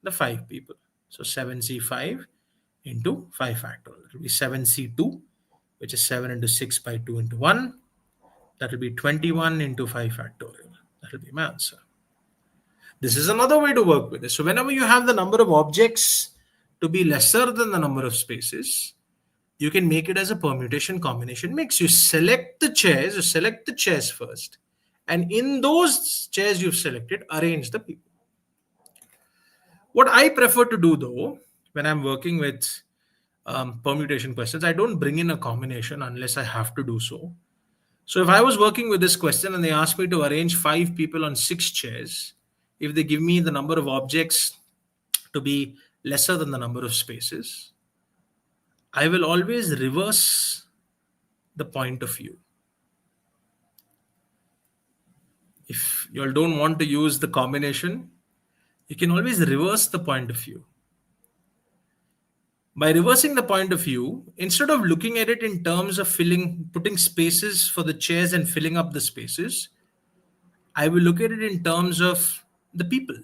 the 5 people. So 7C5 into 5 factorial. It will be 7C2, which is 7 into 6 by 2 into 1. That will be 21 into 5 factorial. That will be my answer. This is another way to work with it. So whenever you have the number of objects to be lesser than the number of spaces, you can make it as a permutation combination mix. You select the chairs first. And in those chairs you've selected, arrange the people. What I prefer to do though, when I'm working with permutation questions, I don't bring in a combination unless I have to do so. So if I was working with this question and they asked me to arrange 5 people on 6 chairs, if they give me the number of objects to be lesser than the number of spaces, I will always reverse the point of view. If you all don't want to use the combination, you can always reverse the point of view. By reversing the point of view, instead of looking at it in terms of putting spaces for the chairs and filling up the spaces, I will look at it in terms of the people.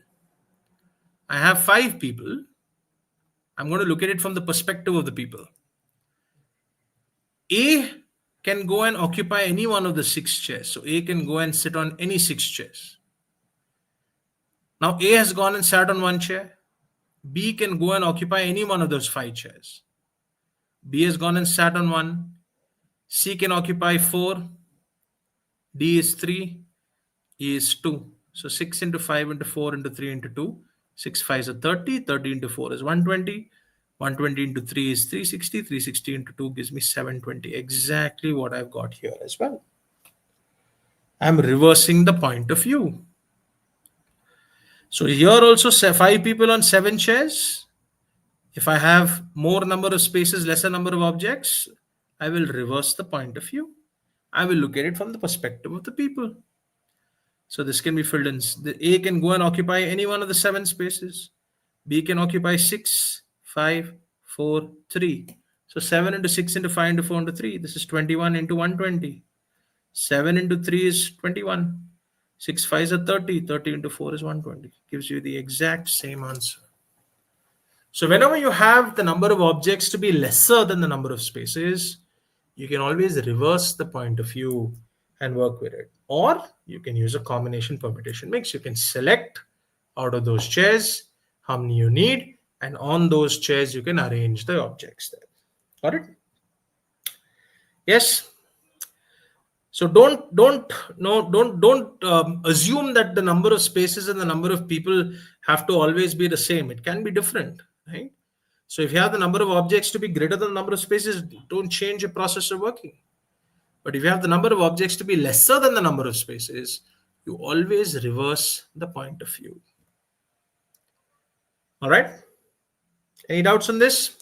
I have 5 people. I'm going to look at it from the perspective of the people. A can go and occupy any one of the 6 chairs. So A can go and sit on any 6 chairs. Now A has gone and sat on one chair. B can go and occupy any one of those 5 chairs. B has gone and sat on one. C can occupy 4. D is 3. E is 2. So 6 into 5 into 4 into 3 into 2. 6 5s are 30. 30 into 4 is 120. 120 into 3 is 360. 360 into 2 gives me 720. Exactly what I've got here as well. I'm reversing the point of view. So here also 5 people on 7 chairs. If I have more number of spaces, lesser number of objects, I will reverse the point of view. I will look at it from the perspective of the people. So this can be filled in. The A can go and occupy any one of the 7 spaces. B can occupy 6, 5, 4, 3. So 7 into 6 into 5 into 4 into 3. This is 21 into 120. 7 into 3 is 21. 6 5s are 30. 30 into 4 is 120. Gives you the exact same answer. So whenever you have the number of objects to be lesser than the number of spaces, you can always reverse the point of view and work with it. Or you can use a combination permutation mix. You can select out of those chairs how many you need, and on those chairs you can arrange the objects there. Got it? Yes. So don't assume that the number of spaces and the number of people have to always be the same. It can be different, right? So if you have the number of objects to be greater than the number of spaces, don't change your process of working. But if you have the number of objects to be lesser than the number of spaces, you always reverse the point of view. All right? Any doubts on this?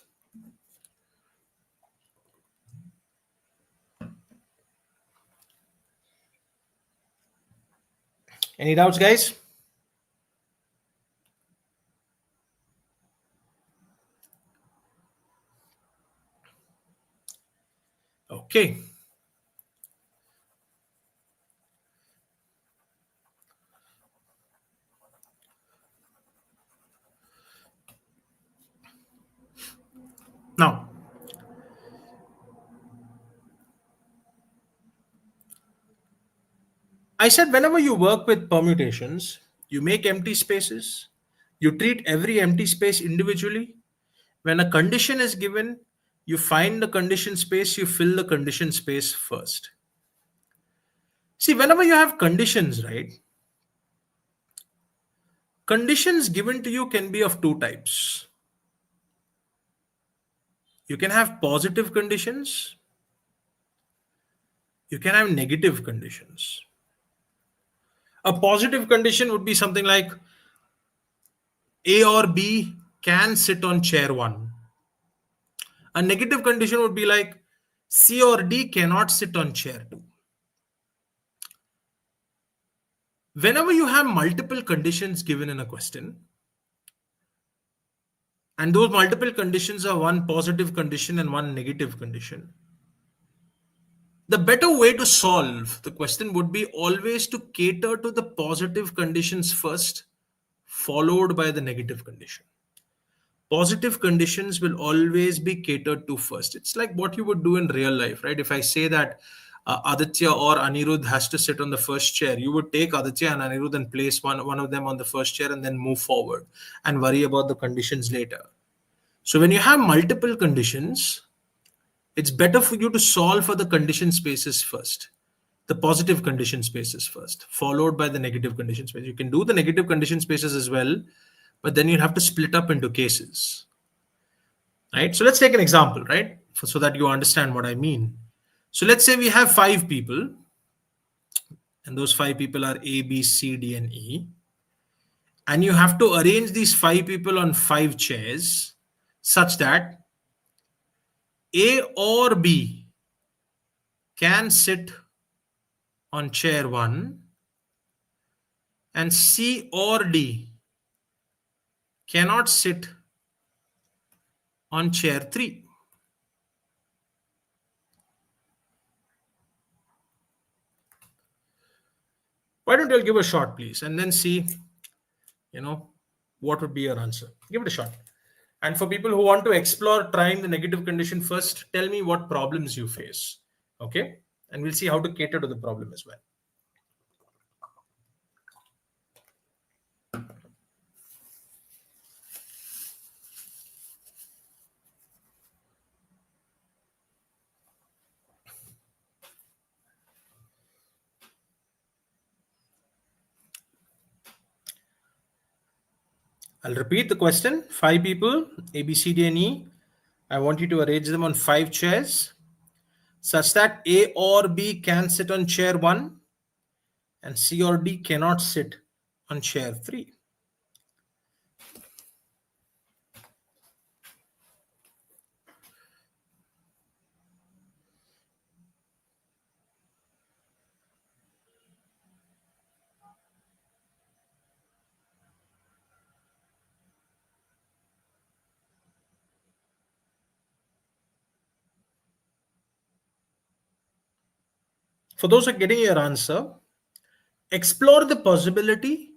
Any doubts, guys? Okay. Now, I said whenever you work with permutations, you make empty spaces, you treat every empty space individually. When a condition is given, you find the condition space, you fill the condition space first. See, whenever you have conditions, right? Conditions given to you can be of 2 types. You can have positive conditions, you can have negative conditions. A positive condition would be something like A or B can sit on chair 1. A negative condition would be like C or D cannot sit on chair 2. Whenever you have multiple conditions given in a question, and those multiple conditions are one positive condition and one negative condition, the better way to solve the question would be always to cater to the positive conditions first, followed by the negative condition. Positive conditions will always be catered to first. It's like what you would do in real life, right? If I say that Aditya or Anirudh has to sit on the first chair, you would take Aditya and Anirudh and place one of them on the first chair and then move forward and worry about the conditions later. So when you have multiple conditions, it's better for you to solve for the condition spaces first, the positive condition spaces first, followed by the negative condition spaces. You can do the negative condition spaces as well, but then you'll have to split up into cases, right? So let's take an example, right? So that you understand what I mean. So let's say we have 5 people, and those 5 people are A, B, C, D, and E. And you have to arrange these 5 people on 5 chairs such that A or B can sit on chair 1 and C or D cannot sit on chair 3. Why don't you all give a shot, please, and then see, what would be your answer? Give it a shot. And for people who want to explore trying the negative condition first, tell me what problems you face. Okay? And we'll see how to cater to the problem as well. I'll repeat the question. 5 people, A, B, C, D, and E. I want you to arrange them on 5 chairs such that A or B can sit on chair 1 and C or D cannot sit on chair 3. For those who are getting your answer, explore the possibility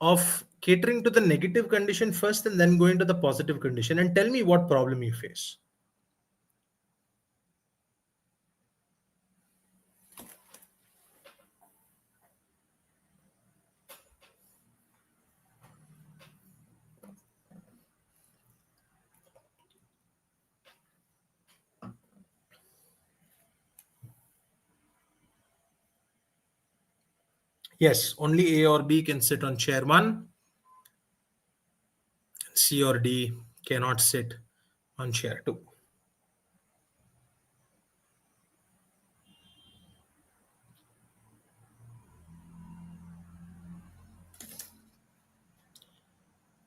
of catering to the negative condition first and then going to the positive condition, and tell me what problem you face. Yes, only A or B can sit on chair 1. C or D cannot sit on chair 2.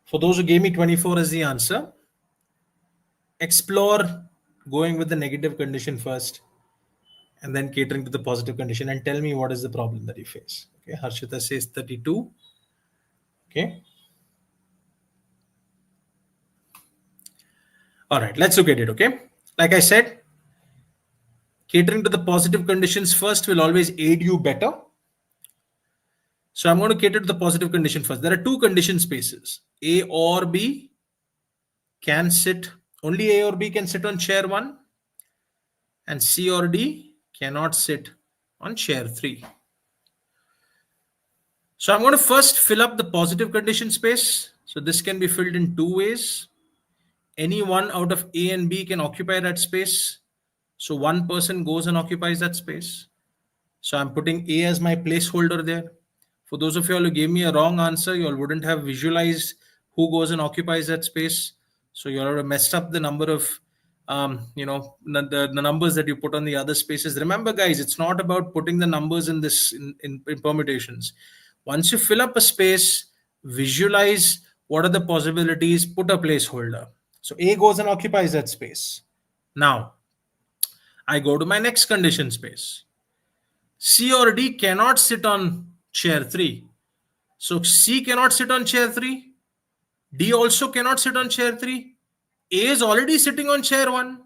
For those who gave me 24 as the answer, explore going with the negative condition first and then catering to the positive condition, and tell me what is the problem that you face. Okay, Harshita says 32. Okay. All right, let's look at it. Okay. Like I said, catering to the positive conditions first will always aid you better. So I'm going to cater to the positive condition first. There are 2 condition spaces. A or B can sit, only A or B can sit on chair 1, and C or D cannot sit on chair 3. So I'm going to first fill up the positive condition space. So this can be filled in 2 ways. Any one out of A and B can occupy that space. So one person goes and occupies that space. So I'm putting A as my placeholder there. For those of you all who gave me a wrong answer, you all wouldn't have visualized who goes and occupies that space. So you all have messed up the number of, the numbers that you put on the other spaces. Remember, guys, it's not about putting the numbers in this in permutations. Once you fill up a space, visualize what are the possibilities, put a placeholder. So A goes and occupies that space. Now, I go to my next condition space. C or D cannot sit on chair 3. So C cannot sit on chair 3. D also cannot sit on chair 3. A is already sitting on chair 1.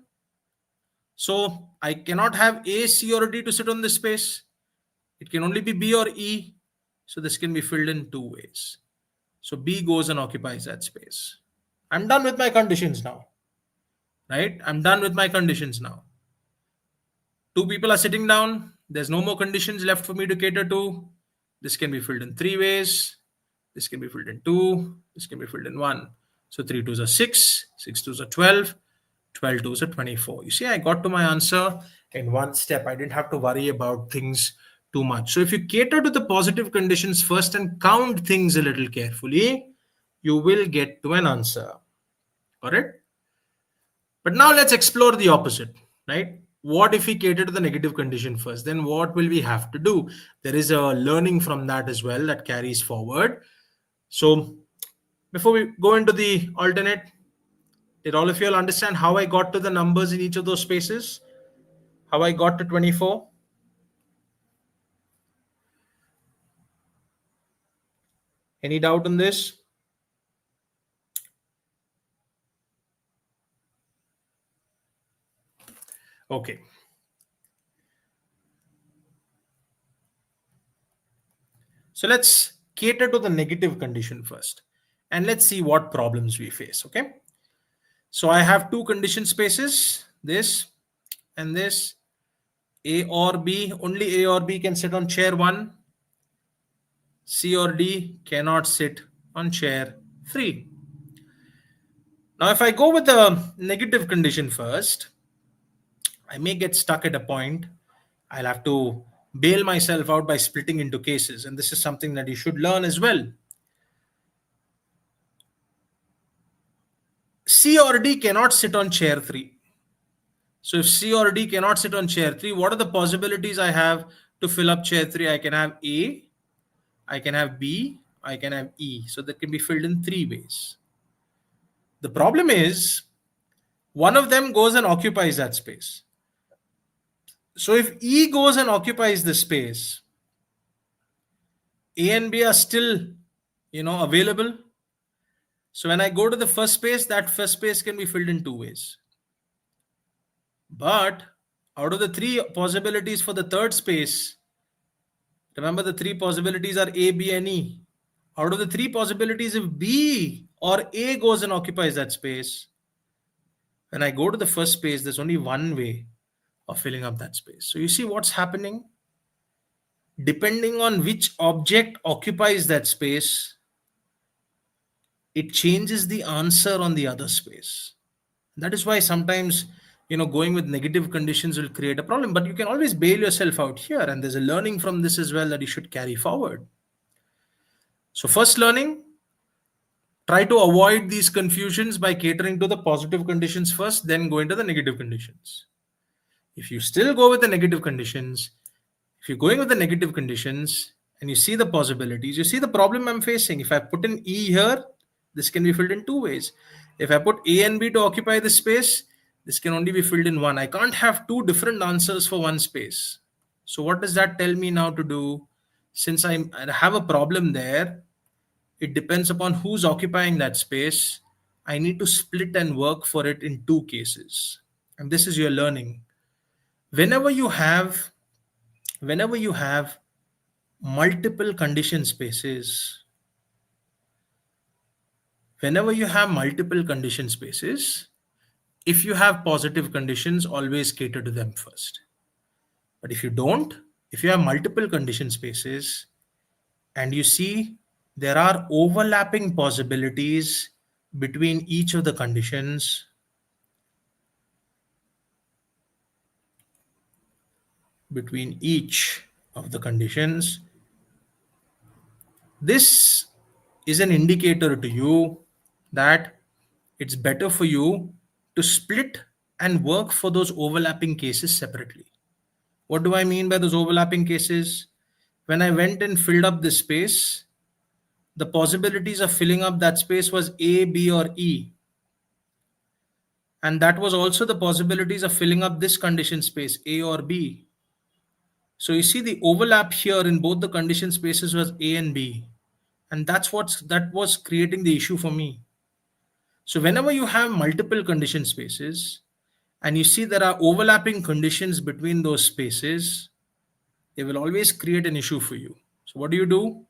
So I cannot have A, C, or D to sit on this space. It can only be B or E. So this can be filled in two ways. So B goes and occupies that space. I'm done with my conditions now. Right? I'm done with my conditions now. Two people are sitting down. There's no more conditions left for me to cater to. This can be filled in three ways. This can be filled in two. This can be filled in one. So 3 twos are 6. 6 twos are 12. 12 twos are 24. You see, I got to my answer in one step. I didn't have to worry about things too much. So if you cater to the positive conditions first and count things a little carefully, you will get to an answer. Got it? But now let's explore the opposite, right? What if we cater to the negative condition first? Then what will we have to do? There is a learning from that as well that carries forward. So before we go into the alternate, did all of you all understand how I got to the numbers in each of those spaces? How I got to 24? Any doubt on this? Okay. So let's cater to the negative condition first. And let's see what problems we face, okay? So I have two condition spaces, this and this. A or B, only A or B can sit on chair 1. C or D cannot sit on chair 3. Now, if I go with the negative condition first, I may get stuck at a point. I'll have to bail myself out by splitting into cases. And this is something that you should learn as well. C or D cannot sit on chair 3. So if C or D cannot sit on chair 3, what are the possibilities I have to fill up chair 3? I can have A, I can have B, I can have E. So that can be filled in three ways. The problem is one of them goes and occupies that space. So if E goes and occupies the space, A and B are still, available. So when I go to the first space, that first space can be filled in two ways. But out of the three possibilities for the third space, remember the three possibilities are A, B, and E. Out of the three possibilities, if B or A goes and occupies that space, when I go to the first space, there's only one way of filling up that space. So you see what's happening? Depending on which object occupies that space, it changes the answer on the other space. That is why sometimes, going with negative conditions will create a problem, but you can always bail yourself out here. And there's a learning from this as well that you should carry forward. So first learning, try to avoid these confusions by catering to the positive conditions first, then go into the negative conditions. If you still go with the negative conditions, if you're going with the negative conditions and you see the possibilities, you see the problem I'm facing. If I put in E here, this can be filled in two ways. If I put A and B to occupy the space, this can only be filled in one. I can't have two different answers for one space. So what does that tell me now to do? Since I have a problem there, it depends upon who's occupying that space. I need to split and work for it in two cases. And this is your learning. Whenever you have multiple condition spaces, if you have positive conditions, always cater to them first. But if you don't, if you have multiple condition spaces and you see there are overlapping possibilities between each of the conditions, this is an indicator to you that it's better for you to split and work for those overlapping cases separately. What do I mean by those overlapping cases? When I went and filled up this space, the possibilities of filling up that space was A, B, or E. And that was also the possibilities of filling up this condition space, A or B. So you see the overlap here in both the condition spaces was A and B. And that was creating the issue for me. So whenever you have multiple condition spaces and you see there are overlapping conditions between those spaces, they will always create an issue for you. So what do you do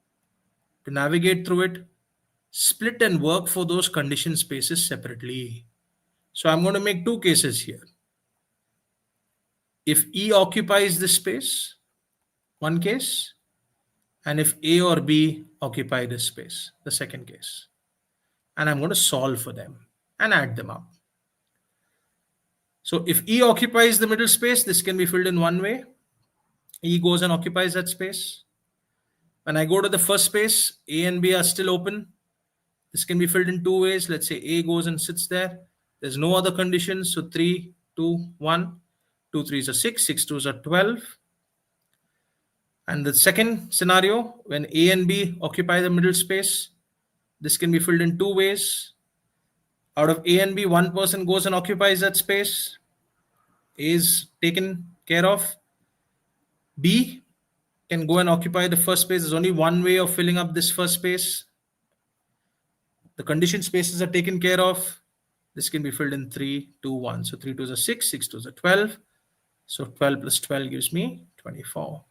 to navigate through it? Split and work for those condition spaces separately. So I'm going to make two cases here. If E occupies this space, one case, and if A or B occupy this space, the second case. And I'm going to solve for them and add them up. So if E occupies the middle space, this can be filled in one way. E goes and occupies that space. When I go to the first space, A and B are still open. This can be filled in two ways. Let's say A goes and sits there. There's no other conditions. So 3, 2, 1. 2 3s are 6, 6 2s are 12. And the second scenario, when A and B occupy the middle space, this can be filled in two ways. Out of A and B, one person goes and occupies that space. A is taken care of. B can go and occupy the first space. There's only one way of filling up this first space. The condition spaces are taken care of. This can be filled in 3, 2, 1. So 3 2s are 6, 6 2s are 12. So 12 plus 12 gives me 24.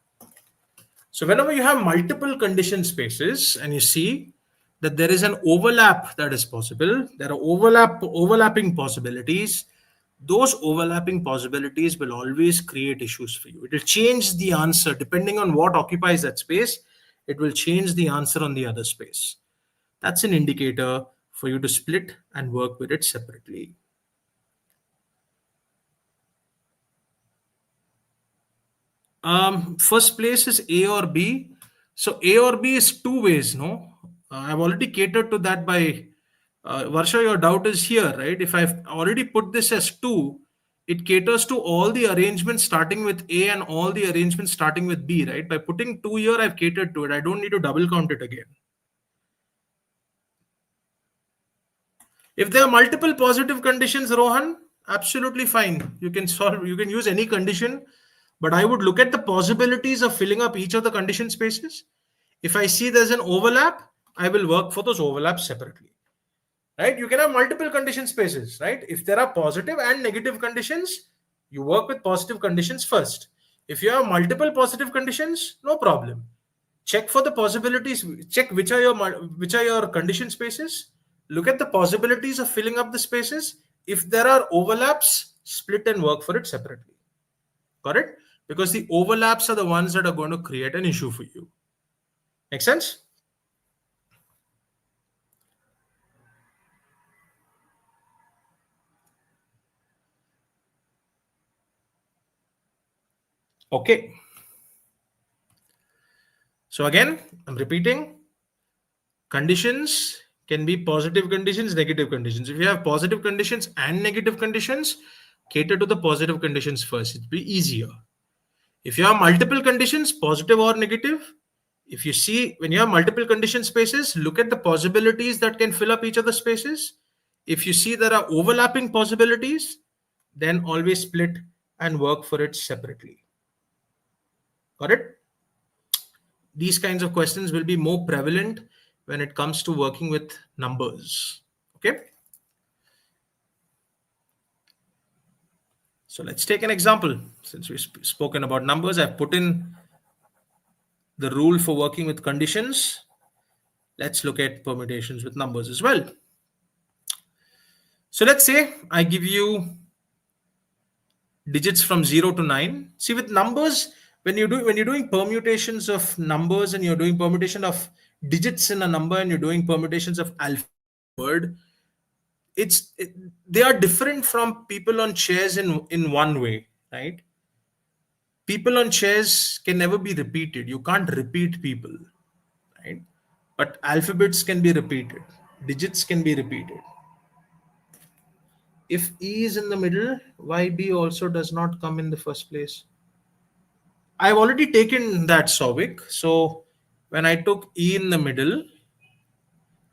So whenever you have multiple condition spaces and you see that there is an overlap that is possible, there are overlapping possibilities, those overlapping possibilities will always create issues for you. It will change the answer depending on what occupies that space. It will change the answer on the other space. That's an indicator for you to split and work with it separately. First place is A or B. So A or B is two ways, no? I've already catered to that by Varsha, your doubt is here, right? If I've already put this as 2, it caters to all the arrangements starting with A and all the arrangements starting with B, right? By putting 2 here, I've catered to it. I don't need to double count it again. If there are multiple positive conditions, Rohan, absolutely fine. You can solve, you can use any condition, but I would look at the possibilities of filling up each of the condition spaces. If I see there's an overlap, I will work for those overlaps separately. Right? You can have multiple condition spaces, right? If there are positive and negative conditions, you work with positive conditions first. If you have multiple positive conditions, no problem. Check for the possibilities. Check which are your condition spaces. Look at the possibilities of filling up the spaces. If there are overlaps, split and work for it separately. Got it? Because the overlaps are the ones that are going to create an issue for you. Make sense? Okay. So again, I'm repeating. Conditions can be positive conditions, negative conditions. If you have positive conditions and negative conditions, cater to the positive conditions first. It'll be easier. If you have multiple conditions, positive or negative, if you see when you have multiple condition spaces, look at the possibilities that can fill up each of the spaces. If you see there are overlapping possibilities, then always split and work for it separately. Got it? These kinds of questions will be more prevalent when it comes to working with numbers. Okay. So let's take an example. Since we've spoken about numbers, I've put in the rule for working with conditions. Let's look at permutations with numbers as well. So let's say I give you digits from 0 to 9. See, with numbers, when you're doing permutations of numbers and you're doing permutation of digits in a number and you're doing permutations of alphabet word, they are different from people on chairs in one way, right? People on chairs can never be repeated. You can't repeat people, right? But alphabets can be repeated. Digits can be repeated. If E is in the middle, why B also does not come in the first place? I've already taken that, Souvik. So when I took E in the middle,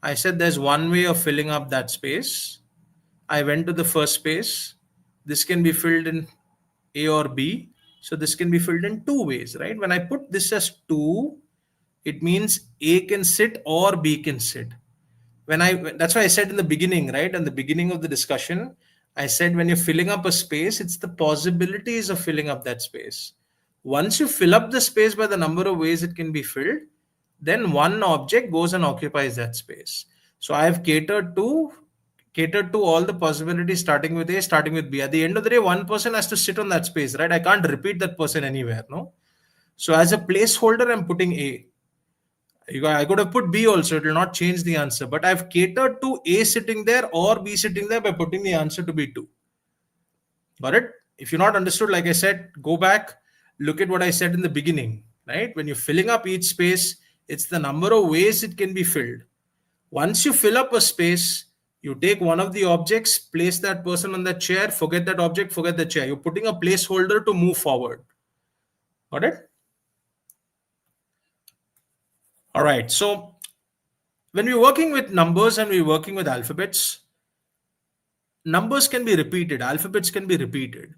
I said there's one way of filling up that space. I went to the first space. This can be filled in A or B. So this can be filled in two ways, right? When I put this as 2, it means A can sit or B can sit. That's why I said in the beginning, right? In the beginning of the discussion, I said when you're filling up a space, it's the possibilities of filling up that space. Once you fill up the space by the number of ways it can be filled, then one object goes and occupies that space. So I have catered to all the possibilities starting with A, starting with B. At the end of the day, one person has to sit on that space, right? I can't repeat that person anywhere, no? So as a placeholder, I'm putting A. I could have put B also, it will not change the answer, but I've catered to A sitting there or B sitting there by putting the answer to be 2. Got it? If you're not understood, like I said, go back, look at what I said in the beginning, right? When you're filling up each space, it's the number of ways it can be filled. Once you fill up a space, you take one of the objects, place that person on that chair, forget that object, forget the chair. You're putting a placeholder to move forward. Got it? All right. So when we're working with numbers and we're working with alphabets, numbers can be repeated, alphabets can be repeated.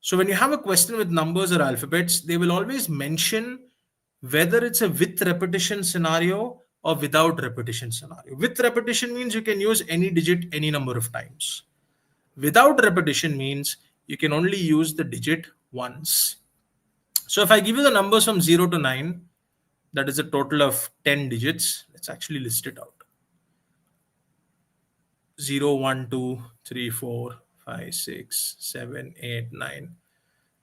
So when you have a question with numbers or alphabets, they will always mention whether it's a with repetition scenario or without repetition scenario. With repetition means you can use any digit any number of times. Without repetition means you can only use the digit once. So if I give you the numbers from 0 to 9, that is a total of 10 digits. Let's actually list it out. 0, 1, 2, 3, 4, 5, 6, 7, 8, 9.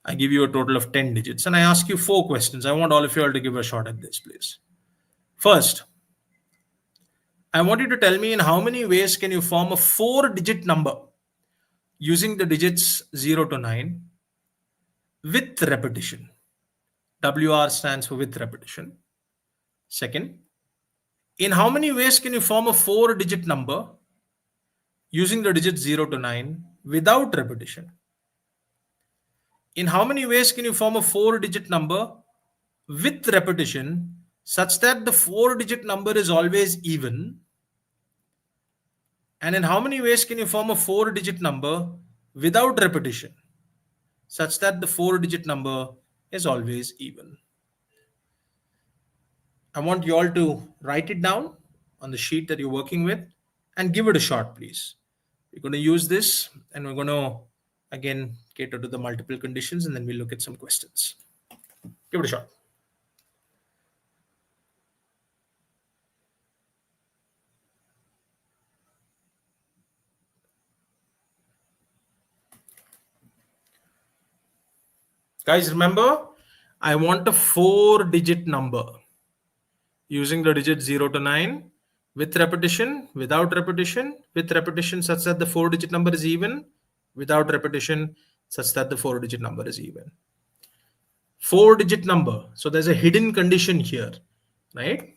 I give you a total of 10 digits and I ask you 4 questions. I want all of you all to give a shot at this, please. First, I want you to tell me in how many ways can you form a 4-digit number using the digits 0 to 9 with repetition. WR stands for with repetition. Second, in how many ways can you form a 4-digit number using the digits 0 to 9 without repetition? In how many ways can you form a 4-digit number with repetition such that the 4-digit number is always even? And in how many ways can you form a 4-digit number without repetition such that the 4-digit number is always even? I want you all to write it down on the sheet that you're working with and give it a shot, please. We're going to use this and we're going to again cater to the multiple conditions and then we'll look at some questions. Give it a shot. Guys, remember, I want a 4-digit number using the digit 0 to 9 with repetition, without repetition, with repetition such that the 4-digit number is even, without repetition such that the 4-digit number is even. 4-digit number. So there's a hidden condition here, right?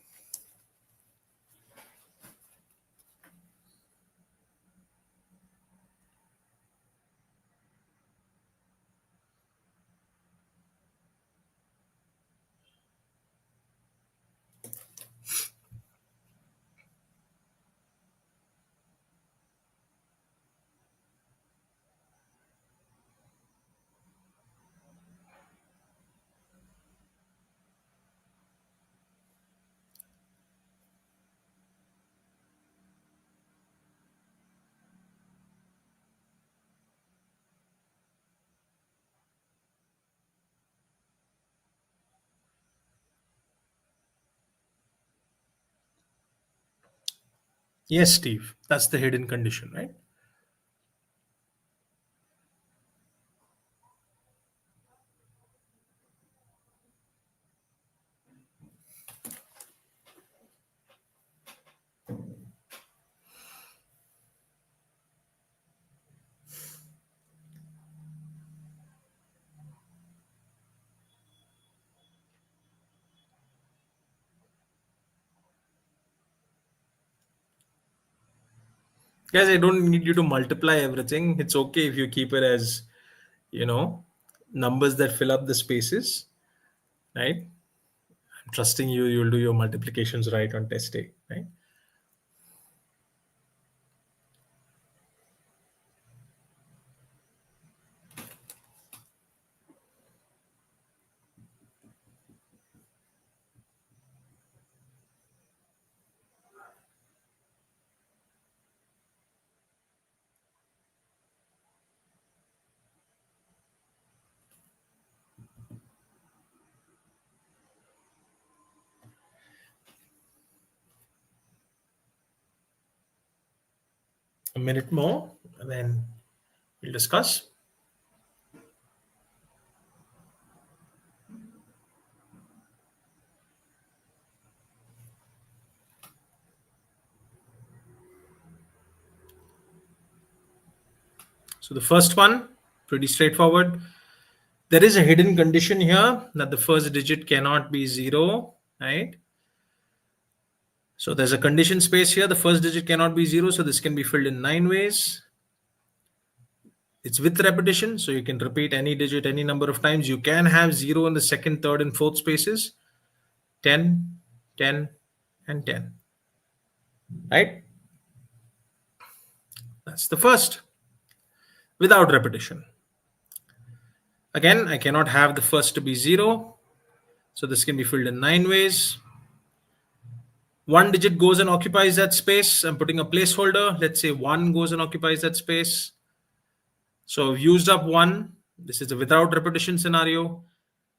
Yes, Steve, that's the hidden condition, right? Guys, I don't need you to multiply everything. It's okay if you keep it as, you know, numbers that fill up the spaces, right? I'm trusting you, you'll do your multiplications right on test day, right? a minute more, and then we'll discuss. So the first one, pretty straightforward. There is a hidden condition here that the first digit cannot be 0, right? So there's a condition space here. The first digit cannot be 0, so this can be filled in 9 ways. It's with repetition, so you can repeat any digit any number of times. You can have 0 in the second, third, and fourth spaces. 10, 10, and 10. Right? That's the first. Without repetition. Again, I cannot have the first to be 0. So this can be filled in 9 ways. One digit goes and occupies that space. I'm putting a placeholder. Let's say 1 goes and occupies that space. So I've used up 1. This is a without repetition scenario.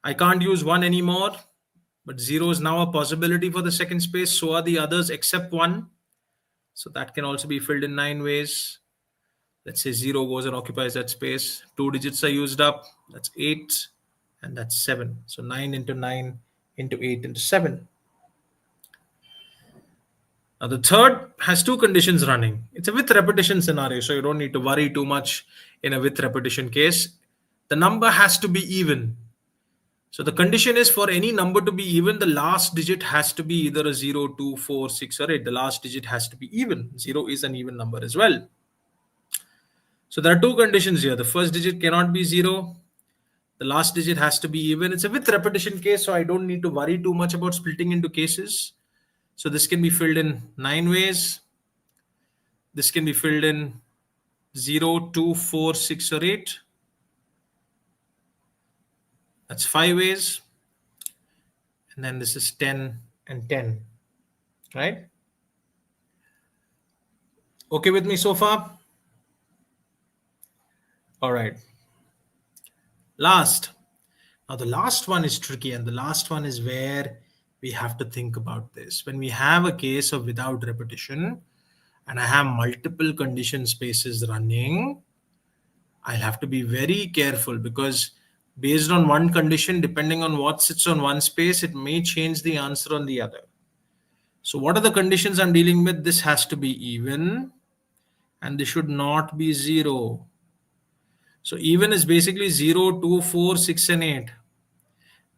I can't use 1 anymore, but 0 is now a possibility for the second space. So are the others except 1. So that can also be filled in 9 ways. Let's say 0 goes and occupies that space. 2 digits are used up. That's 8 and that's 7. So 9 into 9 into 8 into 7. Now the third has 2 conditions running. It's a with repetition scenario, so you don't need to worry too much in a with repetition case. The number has to be even. So the condition is for any number to be even, the last digit has to be either a 0, 2, 4, 6, or 8. The last digit has to be even. 0 is an even number as well. So there are 2 conditions here. The first digit cannot be 0. The last digit has to be even. It's a with repetition case, so I don't need to worry too much about splitting into cases. So this can be filled in 9 ways. This can be filled in 0, 2, 4, 6, or 8. That's 5 ways. And then this is 10 and 10. Right? Okay with me so far? All right. Last. Now the last one is tricky, and the last one is where we have to think about this. When we have a case of without repetition, and I have multiple condition spaces running, I'll have to be very careful because based on one condition, depending on what sits on one space, it may change the answer on the other. So what are the conditions I'm dealing with? This has to be even and this should not be 0. So even is basically 0, 2, 4, 6, and 8.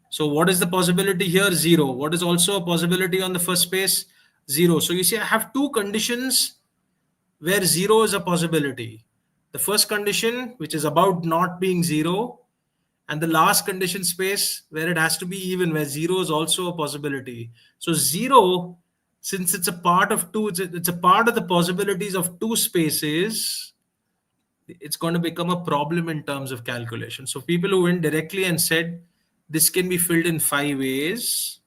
So what is the possibility here? 0. What is also a possibility on the first space? 0. So you see I have 2 conditions where 0 is a possibility. The first condition, which is about not being 0, and the last condition space where it has to be even, where 0 is also a possibility. So 0, since it's a part of 2, it's a part of the possibilities of 2 spaces, it's going to become a problem in terms of calculation. So people who went directly and said this can be filled in 5 ways.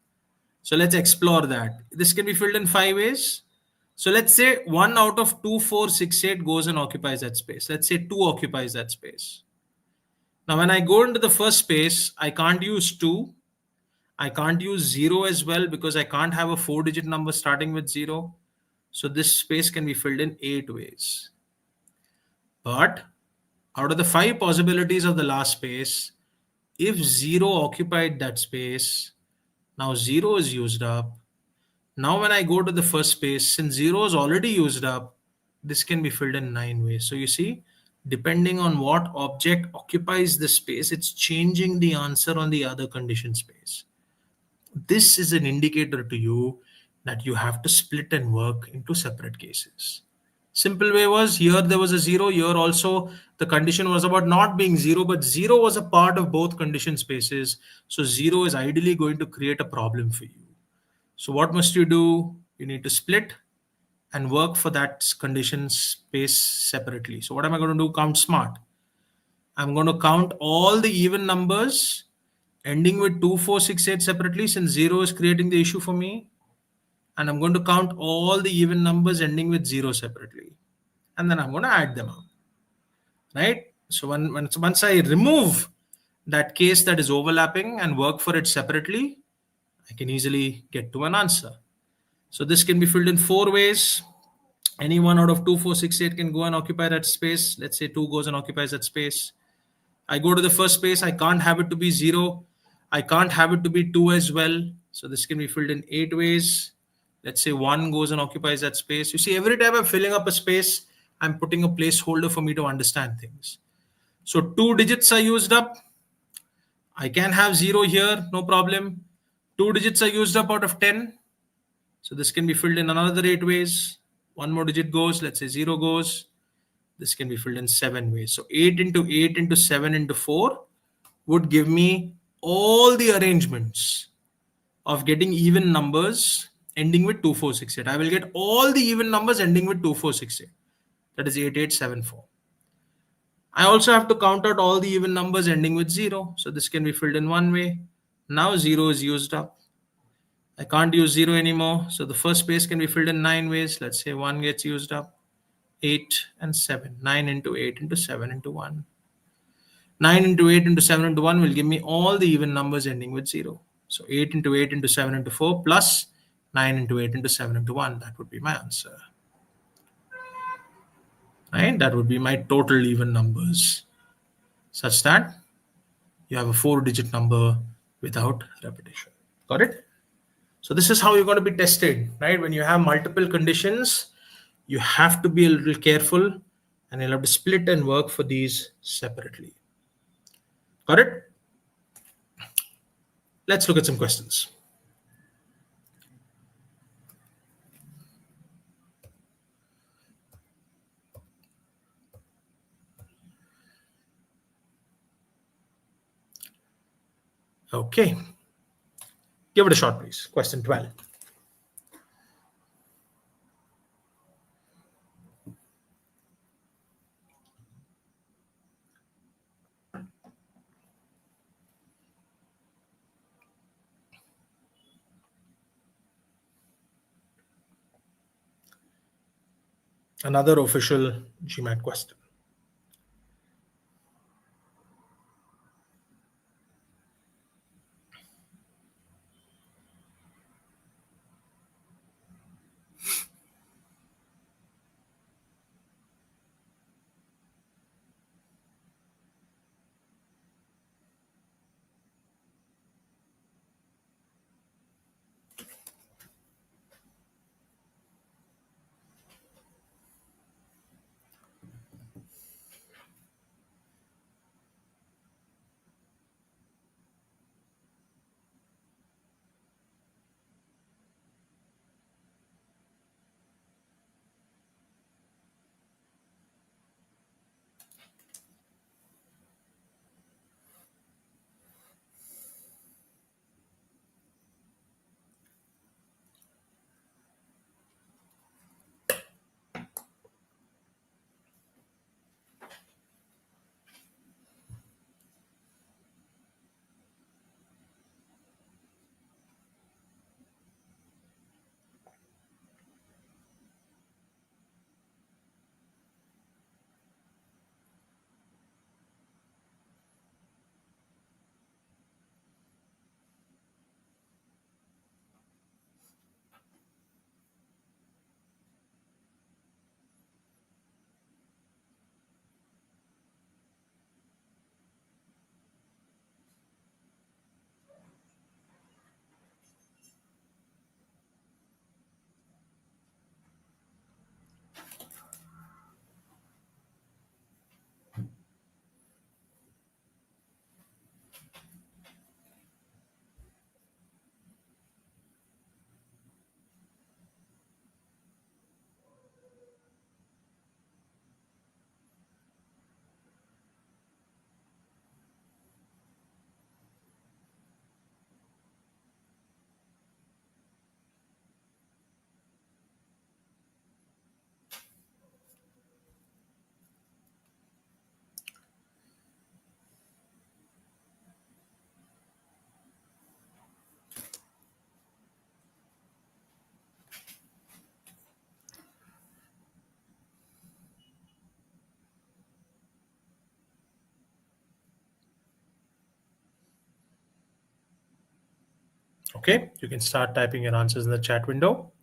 So let's explore that. This can be filled in 5 ways. So let's say 1 out of 2, 4, 6, 8 goes and occupies that space. Let's say 2 occupies that space. Now when I go into the first space, I can't use 2. I can't use 0 as well because I can't have a 4-digit number starting with 0. So this space can be filled in 8 ways. But out of the 5 possibilities of the last space, if 0 occupied that space, now 0 is used up. Now when I go to the first space, since 0 is already used up, this can be filled in 9 ways. So you see, depending on what object occupies the space, it's changing the answer on the other condition space. This is an indicator to you that you have to split and work into separate cases. Simple way was here there was a 0, here also the condition was about not being 0, but 0 was a part of both condition spaces. So 0 is ideally going to create a problem for you. So what must you do? You need to split and work for that condition space separately. So what am I going to do? Count smart. I'm going to count all the even numbers ending with 2, 4, 6, 8 separately, since 0 is creating the issue for me. And I'm going to count all the even numbers ending with 0 separately. And then I'm going to add them up. Right? So once I remove that case that is overlapping and work for it separately, I can easily get to an answer. So this can be filled in 4 ways. Any one out of 2, 4, 6, 8 can go and occupy that space. Let's say 2 goes and occupies that space. I go to the first space. I can't have it to be 0. I can't have it to be 2 as well. So this can be filled in 8 ways. Let's say 1 goes and occupies that space. You see, every time I'm filling up a space, I'm putting a placeholder for me to understand things. So 2 digits are used up. I can have 0 here, no problem. 2 digits are used up out of 10. So this can be filled in another 8 ways. One more digit goes, let's say 0 goes. This can be filled in 7 ways. So 8 into 8 into 7 into 4 would give me all the arrangements of getting even numbers ending with 2468. I will get all the even numbers ending with 2468. That is 8874. I also have to count out all the even numbers ending with 0. So this can be filled in one way. Now 0 is used up. I can't use 0 anymore. So the first space can be filled in 9 ways. Let's say 1 gets used up. 8 and 7. 9 into 8 into 7 into 1. 9 into 8 into 7 into 1 will give me all the even numbers ending with 0. So 8 into 8 into 7 into 4 plus 9 into 8 into 7 into 1. That would be my answer. Right? That would be my total even numbers, such that you have a 4-digit number without repetition. Got it? So this is how you're going to be tested, right? When you have multiple conditions, you have to be a little careful, and you'll have to split and work for these separately. Got it? Let's look at some questions. Okay. Give it a shot, please. Question 12. Another official GMAT question. Okay, you can start typing your answers in the chat window.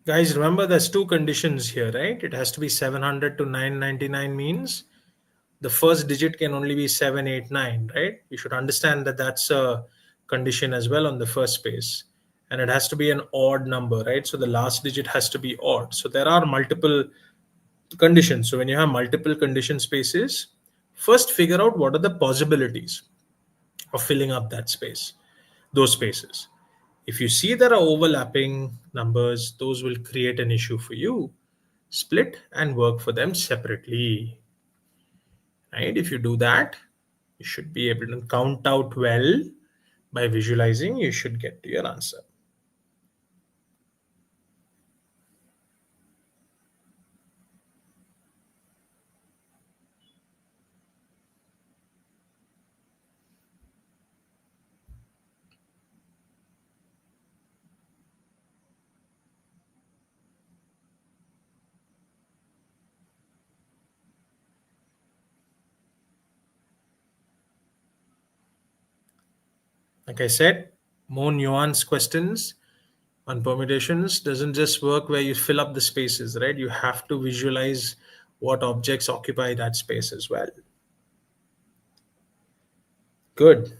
Guys, remember there's two conditions here, right? It has to be 700 to 999 means the first digit can only be 789, right? You should understand that that's a condition as well on the first space. And it has to be an odd number, right? So the last digit has to be odd. So there are multiple conditions. So when you have multiple condition spaces, first figure out what are the possibilities of filling up that space, those spaces. If you see there are overlapping numbers, those will create an issue for you. Split and work for them separately. Right? If you do that, you should be able to count out well. By visualizing, you should get to your answer. Like I said, more nuanced questions on permutations doesn't just work where you fill up the spaces, right? You have to visualize what objects occupy that space as well. Good.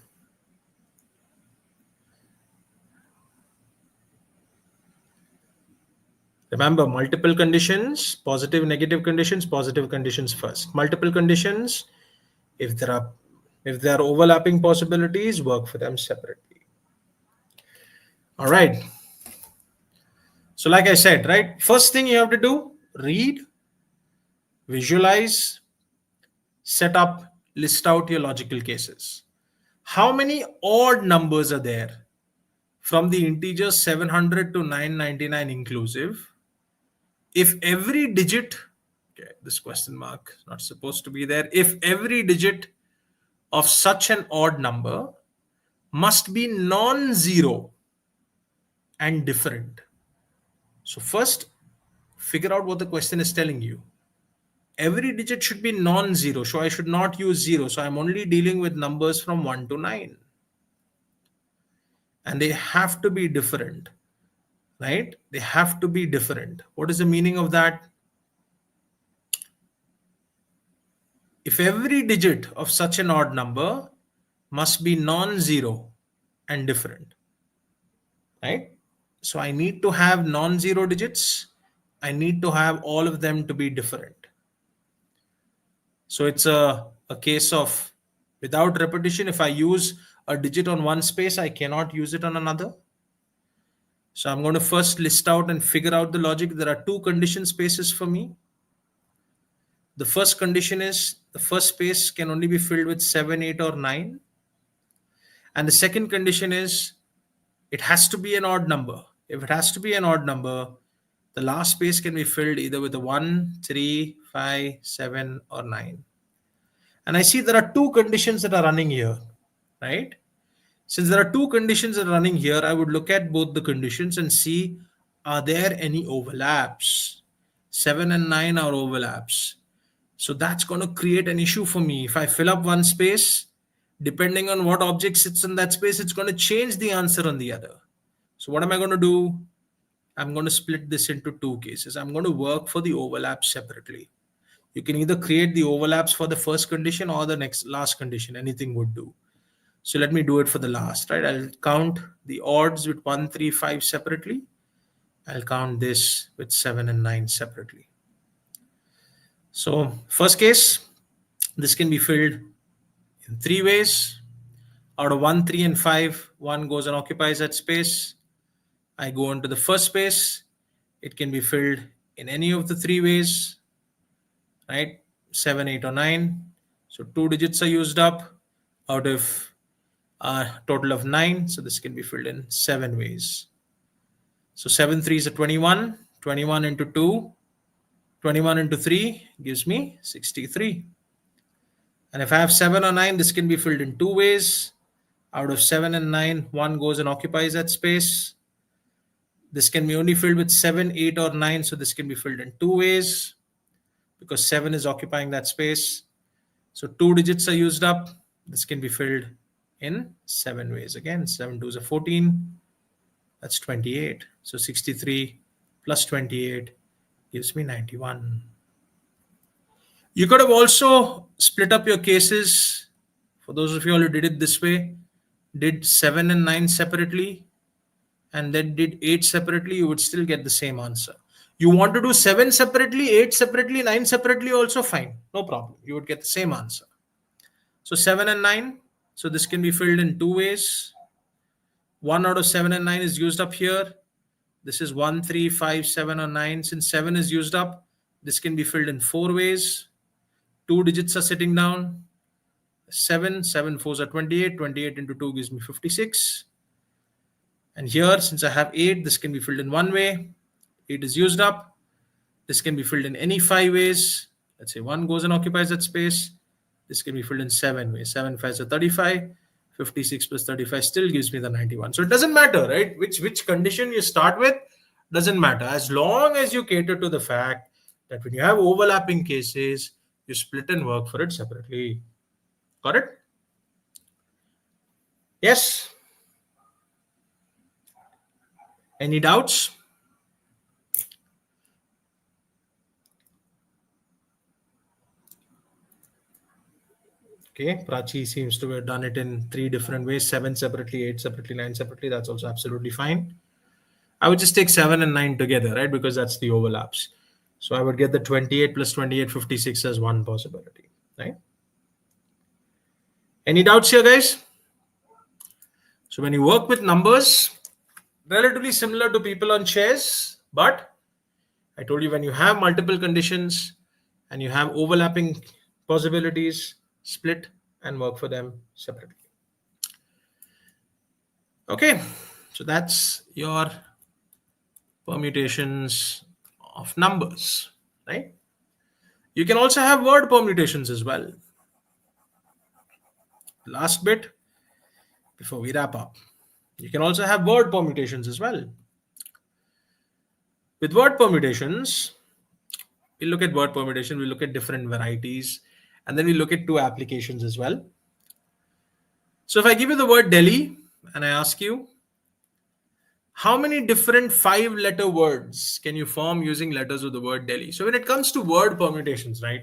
Remember, multiple conditions, positive conditions first. Multiple conditions, if there are overlapping possibilities, work for them separately. All right. So like I said, right, first thing you have to do, read, visualize, set up, list out your logical cases. How many odd numbers are there from the integers 700 to 999 inclusive? If every digit, okay, this question mark is not supposed to be there. If every digit of such an odd number must be non-zero and different. So first, figure out what the question is telling you. Every digit should be non-zero, so I should not use zero. So I'm only dealing with numbers from 1 to 9. And they have to be different, right? They have to be different. What is the meaning of that? If every digit of such an odd number must be non-zero and different, right? So I need to have non-zero digits. I need to have all of them to be different. So it's a case of without repetition. If I use a digit on one space, I cannot use it on another. So I'm going to first list out and figure out the logic. There are two condition spaces for me. The first condition is the first space can only be filled with 7, 8, or 9. And the second condition is it has to be an odd number. If it has to be an odd number, the last space can be filled either with a 1, 3, 5, 7, or 9. And I see there are two conditions that are running here, right? Since there are two conditions that are running here, I would look at both the conditions and see, are there any overlaps? 7 and 9 are overlaps. So that's going to create an issue for me. If I fill up one space, depending on what object sits in that space, it's going to change the answer on the other. So what am I going to do? I'm going to split this into two cases. I'm going to work for the overlaps separately. You can either create the overlaps for the first condition or the last condition. Anything would do. So let me do it for the last, right? I'll count the odds with 1, 3, 5 separately. I'll count this with 7 and 9 separately. So first case, this can be filled in three ways. Out of 1, 3, and 5, 1 goes and occupies that space. I go into the first space. It can be filled in any of the three ways, right? 7, 8, or 9. So two digits are used up out of a total of 9. So this can be filled in 7 ways. So 7 3s are 21. 21 into 2, 21 into 3 gives me 63. And if I have 7 or 9, this can be filled in two ways. Out of 7 and 9, 1 goes and occupies that space. This can be only filled with 7, 8, or 9. So this can be filled in two ways because 7 is occupying that space. So two digits are used up. This can be filled in 7 ways. Again, 7 2s are 14. That's 28. So 63 plus 28 gives me 91. You could have also split up your cases. For those of you who did it this way, did 7 and 9 separately, and then did 8 separately, you would still get the same answer. You want to do 7 separately, 8 separately, 9 separately, also fine. No problem. You would get the same answer. So 7 and 9. So this can be filled in two ways. 1 out of 7 and 9 is used up here. This is 1, 3, 5, 7, or 9. Since 7 is used up, this can be filled in four ways. Two digits are sitting down. 7, 7 fours are 28. 28 into 2 gives me 56. And here, since I have 8, this can be filled in one way. 8 is used up. This can be filled in any 5 ways. Let's say 1 goes and occupies that space. This can be filled in 7 ways. 7 5s are 35. 56 plus 35 still gives me the 91. So it doesn't matter, right? Which condition you start with doesn't matter. As long as you cater to the fact that when you have overlapping cases, you split and work for it separately. Got it? Yes? Any doubts? Okay, Prachi seems to have done it in 3 different ways: 7 separately, 8 separately, 9 separately. That's also absolutely fine. I would just take 7 and 9 together, right? Because that's the overlaps. So I would get the 28 plus 28, 56 as one possibility, right? Any doubts here, guys? So when you work with numbers, relatively similar to people on chairs, but I told you when you have multiple conditions and you have overlapping possibilities, split and work for them separately. Okay, so that's your permutations of numbers, right? You can also have word permutations as well. Last bit before we wrap up. You can also have word permutations as well. With word permutations, we look at word permutation, we look at different varieties, and then we look at two applications as well. So if I give you the word Delhi and I ask you, how many different 5-letter words can you form using letters of the word Delhi? So when it comes to word permutations, right,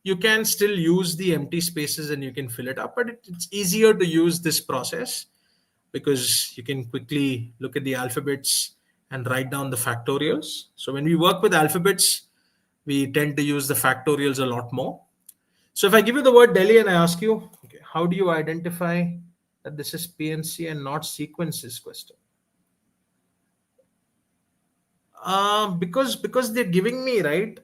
you can still use the empty spaces and you can fill it up, but it's easier to use this process because you can quickly look at the alphabets and write down the factorials. So when we work with alphabets, we tend to use the factorials a lot more. So if I give you the word Delhi and I ask you, okay, how do you identify that this is P&C and not sequences question? Because they're giving me, right?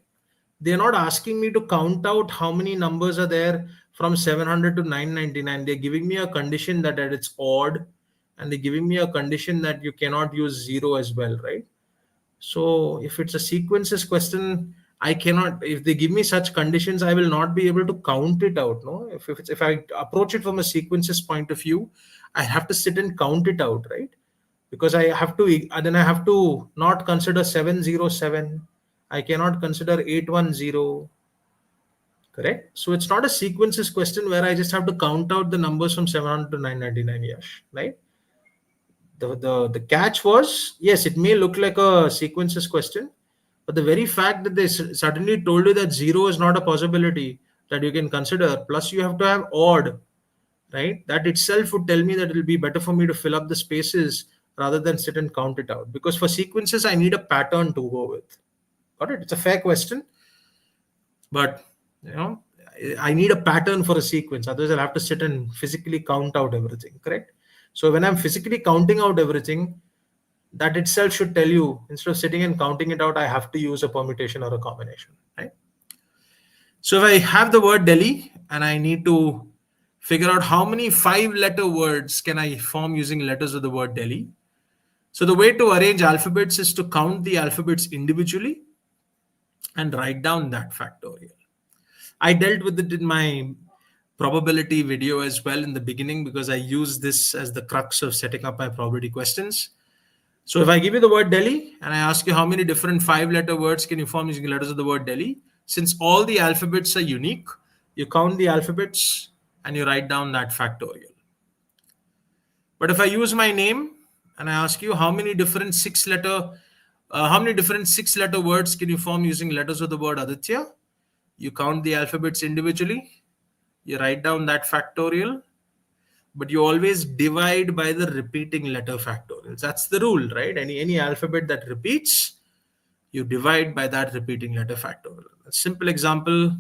They're not asking me to count out how many numbers are there from 700 to 999. They're giving me a condition that it's odd, and they're giving me a condition that you cannot use 0 as well, right? So if it's a sequences question, I cannot. If they give me such conditions, I will not be able to count it out. No, if I approach it from a sequences point of view, I have to sit and count it out, right? Because I have to, then I have to not consider 707. I cannot consider 810. Correct. So it's not a sequences question where I just have to count out the numbers from 700 to 999. Yash, right? The catch was, yes, it may look like a sequences question, but the very fact that they suddenly told you that 0 is not a possibility that you can consider, plus you have to have odd, right? That itself would tell me that it will be better for me to fill up the spaces rather than sit and count it out. Because for sequences, I need a pattern to go with. Got it? It's a fair question, but I need a pattern for a sequence. Otherwise, I'll have to sit and physically count out everything. Correct? So when I'm physically counting out everything, that itself should tell you, instead of sitting and counting it out, I have to use a permutation or a combination, right? So if I have the word Delhi and I need to figure out how many 5-letter words can I form using letters of the word Delhi. So the way to arrange alphabets is to count the alphabets individually and write down that factorial. I dealt with it in my probability video as well in the beginning because I use this as the crux of setting up my probability questions. So if I give you the word Delhi and I ask you how many different 5-letter words can you form using letters of the word Delhi, since all the alphabets are unique, you count the alphabets and you write down that factorial. But if I use my name and I ask you how many different 6-letter How many different 6-letter words can you form using letters of the word Aditya? You count the alphabets individually, you write down that factorial, but you always divide by the repeating letter factorials. That's the rule, right? Any alphabet that repeats, you divide by that repeating letter factorial. A simple example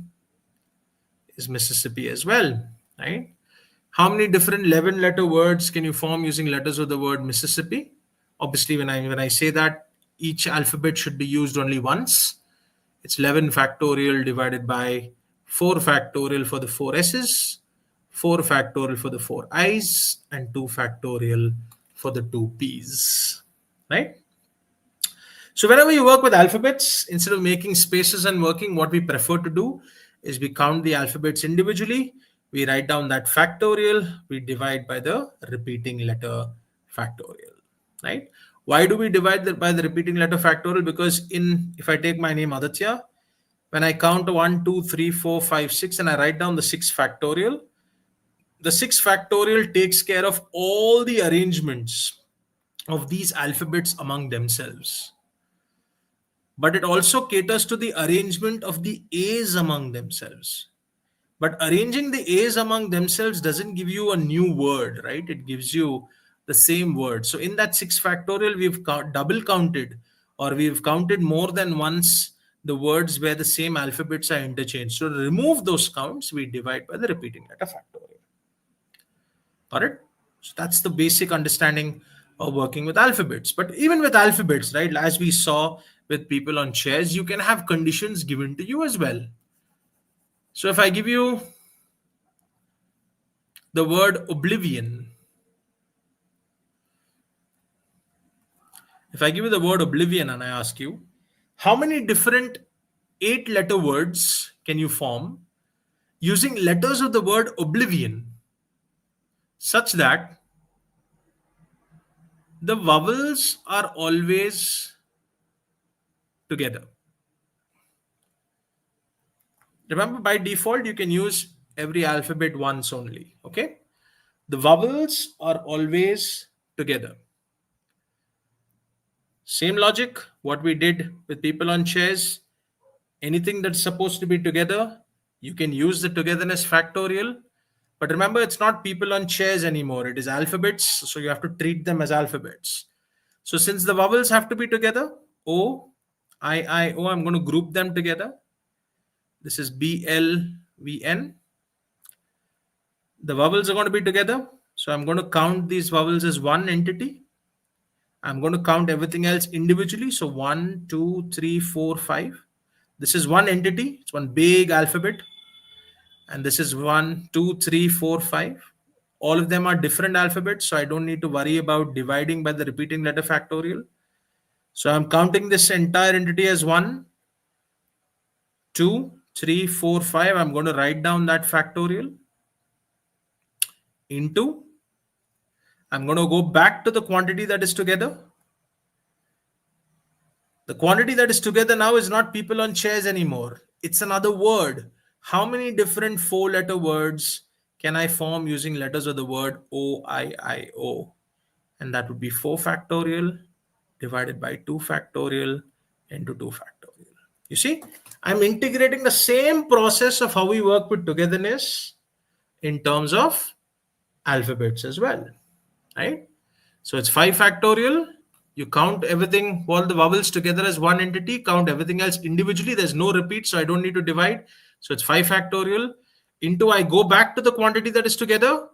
is Mississippi as well, right? How many different 11-letter words can you form using letters of the word Mississippi? Obviously, when I say that, each alphabet should be used only once. It's 11 factorial divided by 4 factorial for the 4 S's, 4 factorial for the 4 I's, and 2 factorial for the 2 P's, right? So whenever you work with alphabets, instead of making spaces and working, what we prefer to do is we count the alphabets individually, we write down that factorial, we divide by the repeating letter factorial, right? Why do we divide by the repeating letter factorial? Because if I take my name Aditya, when I count 1, 2, 3, 4, 5, 6, and I write down the 6 factorial, the 6 factorial takes care of all the arrangements of these alphabets among themselves, but it also caters to the arrangement of the A's among themselves. But arranging the A's among themselves doesn't give you a new word, right? It gives you the same word. So in that 6 factorial, we've double counted, or we've counted more than once the words where the same alphabets are interchanged. So to remove those counts, we divide by the repeating letter factorial. Got it? So that's the basic understanding of working with alphabets. But even with alphabets, right, as we saw with people on chairs, you can have conditions given to you as well. So if I give you the word oblivion, and I ask you, how many different 8-letter words can you form using letters of the word oblivion such that the vowels are always together? Remember, by default, you can use every alphabet once only. Okay. The vowels are always together. Same logic, what we did with people on chairs. Anything that's supposed to be together, you can use the togetherness factorial. But remember, it's not people on chairs anymore. It is alphabets. So you have to treat them as alphabets. So since the vowels have to be together, O, I, O, I'm going to group them together. This is B, L, V, N. The vowels are going to be together. So I'm going to count these vowels as one entity. I'm going to count everything else individually. So 1, 2, 3, 4, 5. This is one entity. It's one big alphabet. And this is 1, 2, 3, 4, 5. All of them are different alphabets. So I don't need to worry about dividing by the repeating letter factorial. So I'm counting this entire entity as 1, 2, 3, 4, 5. I'm going to write down that factorial into. I'm going to go back to the quantity that is together. The quantity that is together now is not people on chairs anymore. It's another word. How many different 4-letter words can I form using letters of the word O? And that would be 4 factorial divided by 2 factorial into 2 factorial. You see, I'm integrating the same process of how we work with togetherness in terms of alphabets as well, right? So it's 5 factorial. You count everything, all the vowels together as one entity, count everything else individually. There's no repeat, so I don't need to divide. So it's 5 factorial into, I go back to the quantity that is together.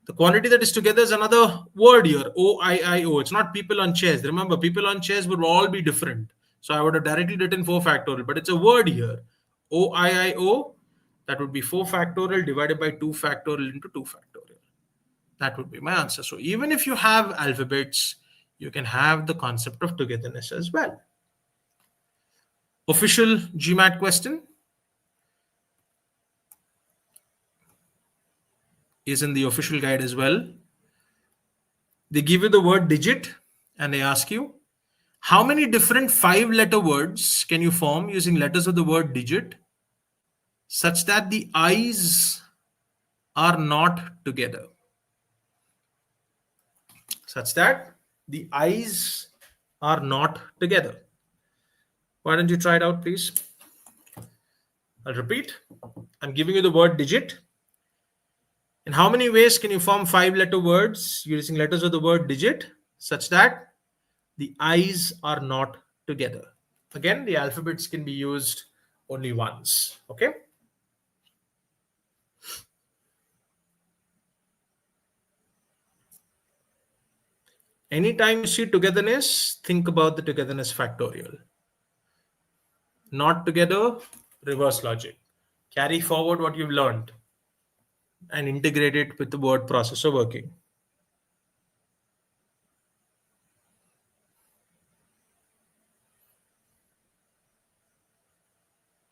The quantity that is together is another word here, O. It's not people on chairs. Remember, people on chairs would all be different. So I would have directly written 4 factorial, but it's a word here. O. That would be 4 factorial divided by 2 factorial into 2 factorial. That would be my answer. So even if you have alphabets, you can have the concept of togetherness as well. Official GMAT question is in the official guide as well. They give you the word digit and they ask you, how many different 5-letter words can you form using letters of the word digit such that the I's are not together? Such that the I's are not together. Why don't you try it out, please? I'll repeat. I'm giving you the word digit. In how many ways can you form 5-letter words using letters of the word digit such that the eyes are not together? Again, the alphabets can be used only once. Okay. Anytime you see togetherness, think about the togetherness factorial. Not together, reverse logic. Carry forward what you've learned and integrate it with the word processor working.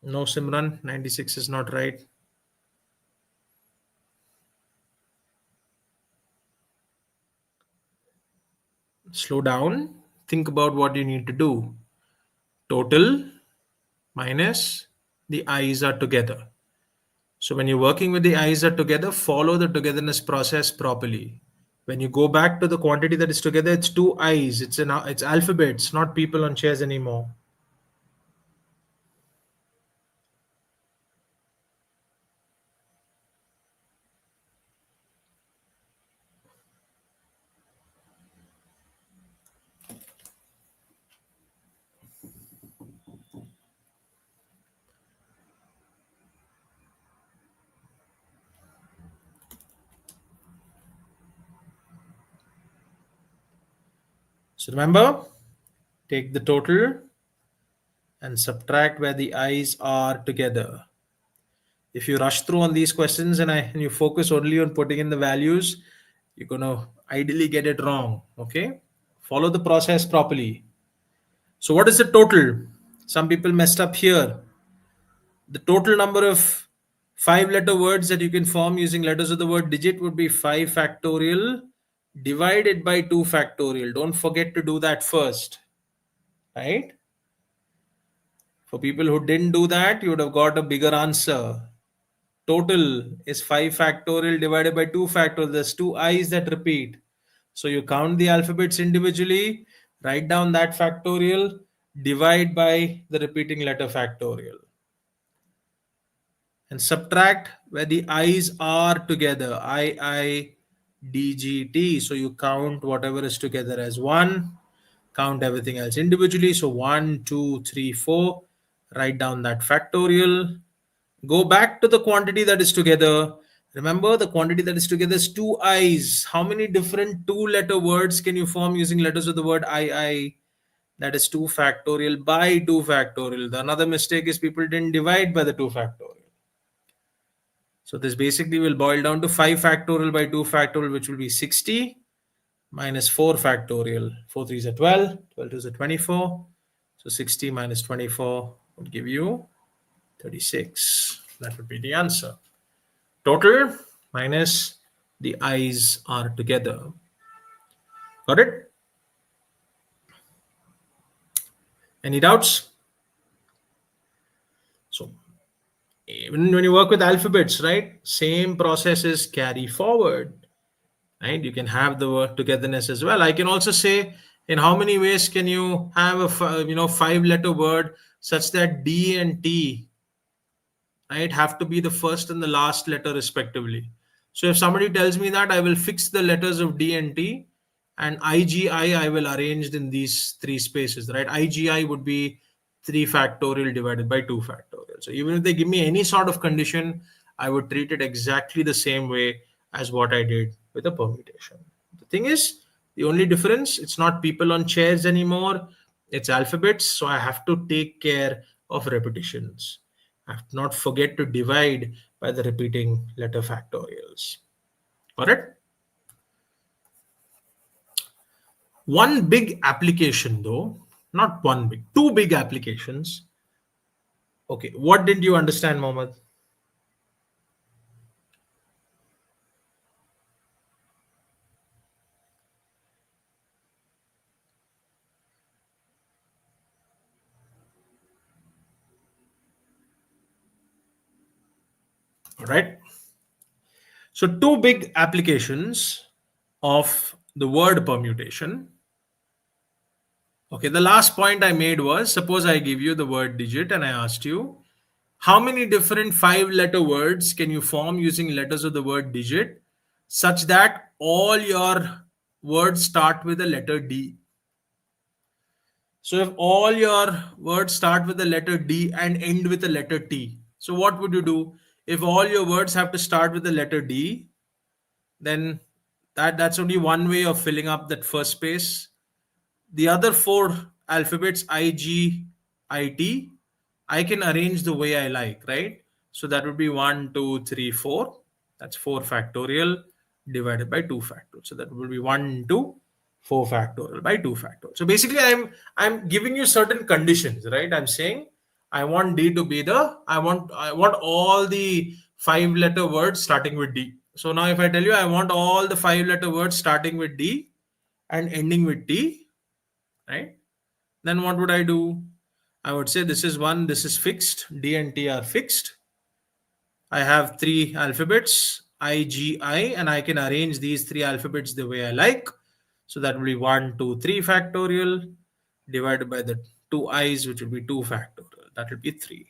No, Simran, 96 is not right. Slow down. Think about what you need to do. Total minus the eyes are together. So when you're working with the eyes are together, follow the togetherness process properly. When you go back to the quantity that is together, it's two eyes. It's alphabets, not people on chairs anymore. So remember, take the total and subtract where the eyes are together. If you rush through on these questions and you focus only on putting in the values, you're going to ideally get it wrong. Okay. Follow the process properly. So, what is the total? Some people messed up here. The total number of 5-letter words that you can form using letters of the word digit would be 5 factorial divided by 2 factorial. Don't forget to do that first. Right? For people who didn't do that, you would have got a bigger answer. Total is 5 factorial divided by 2 factorial. There's two i's that repeat. So you count the alphabets individually, write down that factorial, divide by the repeating letter factorial. And subtract where the i's are together. I, D, G, T. So you count whatever is together as 1, count everything else individually. So 1, 2, 3, 4. Write down that factorial. Go back to the quantity that is together. Remember, the quantity that is together is two i's. How many different 2-letter words can you form using letters of the word I? That is 2 factorial by 2 factorial. The another mistake is people didn't divide by the 2 factorial. So this basically will boil down to 5 factorial by 2 factorial, which will be 60 minus 4 factorial. 4 3s are 12, 12 2s are 24. So 60 minus 24 would give you 36. That would be the answer. Total minus the eyes are together. Got it? Any doubts? So even when you work with alphabets, right, same processes carry forward. Right? You can have the word togetherness as well. I can also say, in how many ways can you have a 5-letter word such that D and T, right, have to be the first and the last letter respectively. So if somebody tells me that, I will fix the letters of D and T, and I will arrange in these three spaces, right? IGI would be 3 factorial divided by 2 factorial. So even if they give me any sort of condition, I would treat it exactly the same way as what I did with a permutation. The thing is, the only difference, it's not people on chairs anymore, it's alphabets. So I have to take care of repetitions. I have to not forget to divide by the repeating letter factorials. Got it? One big application, though, not one big, two big applications. Okay, what didn't you understand, Mohammed? All right. So, two big applications of the word permutation. Okay, the last point I made was, suppose I give you the word digit and I asked you, how many different 5 letter words can you form using letters of the word digit such that all your words start with the letter D? So if all your words start with the letter D and end with the letter T, so what would you do? If all your words have to start with the letter D, then that's only one way of filling up that first space. The other 4 alphabets, I, G, I, T, I can arrange the way I like, right? So that would be 1, 2, 3, 4. That's 4 factorial divided by 2 factorial. So that would be 1, 2, 4 factorial by 2 factorial. So basically, I'm giving you certain conditions, right? I'm saying I want D to be I want all the 5 letter words starting with D. So now if I tell you I want all the 5 letter words starting with D and ending with T, right? Then what would I do? I would say this is one, this is fixed, D and T are fixed. I have 3 alphabets, I, G, I, and I can arrange these 3 alphabets the way I like. So that will be 1, 2, 3 factorial divided by the 2 I's, which will be 2 factorial. That will be 3.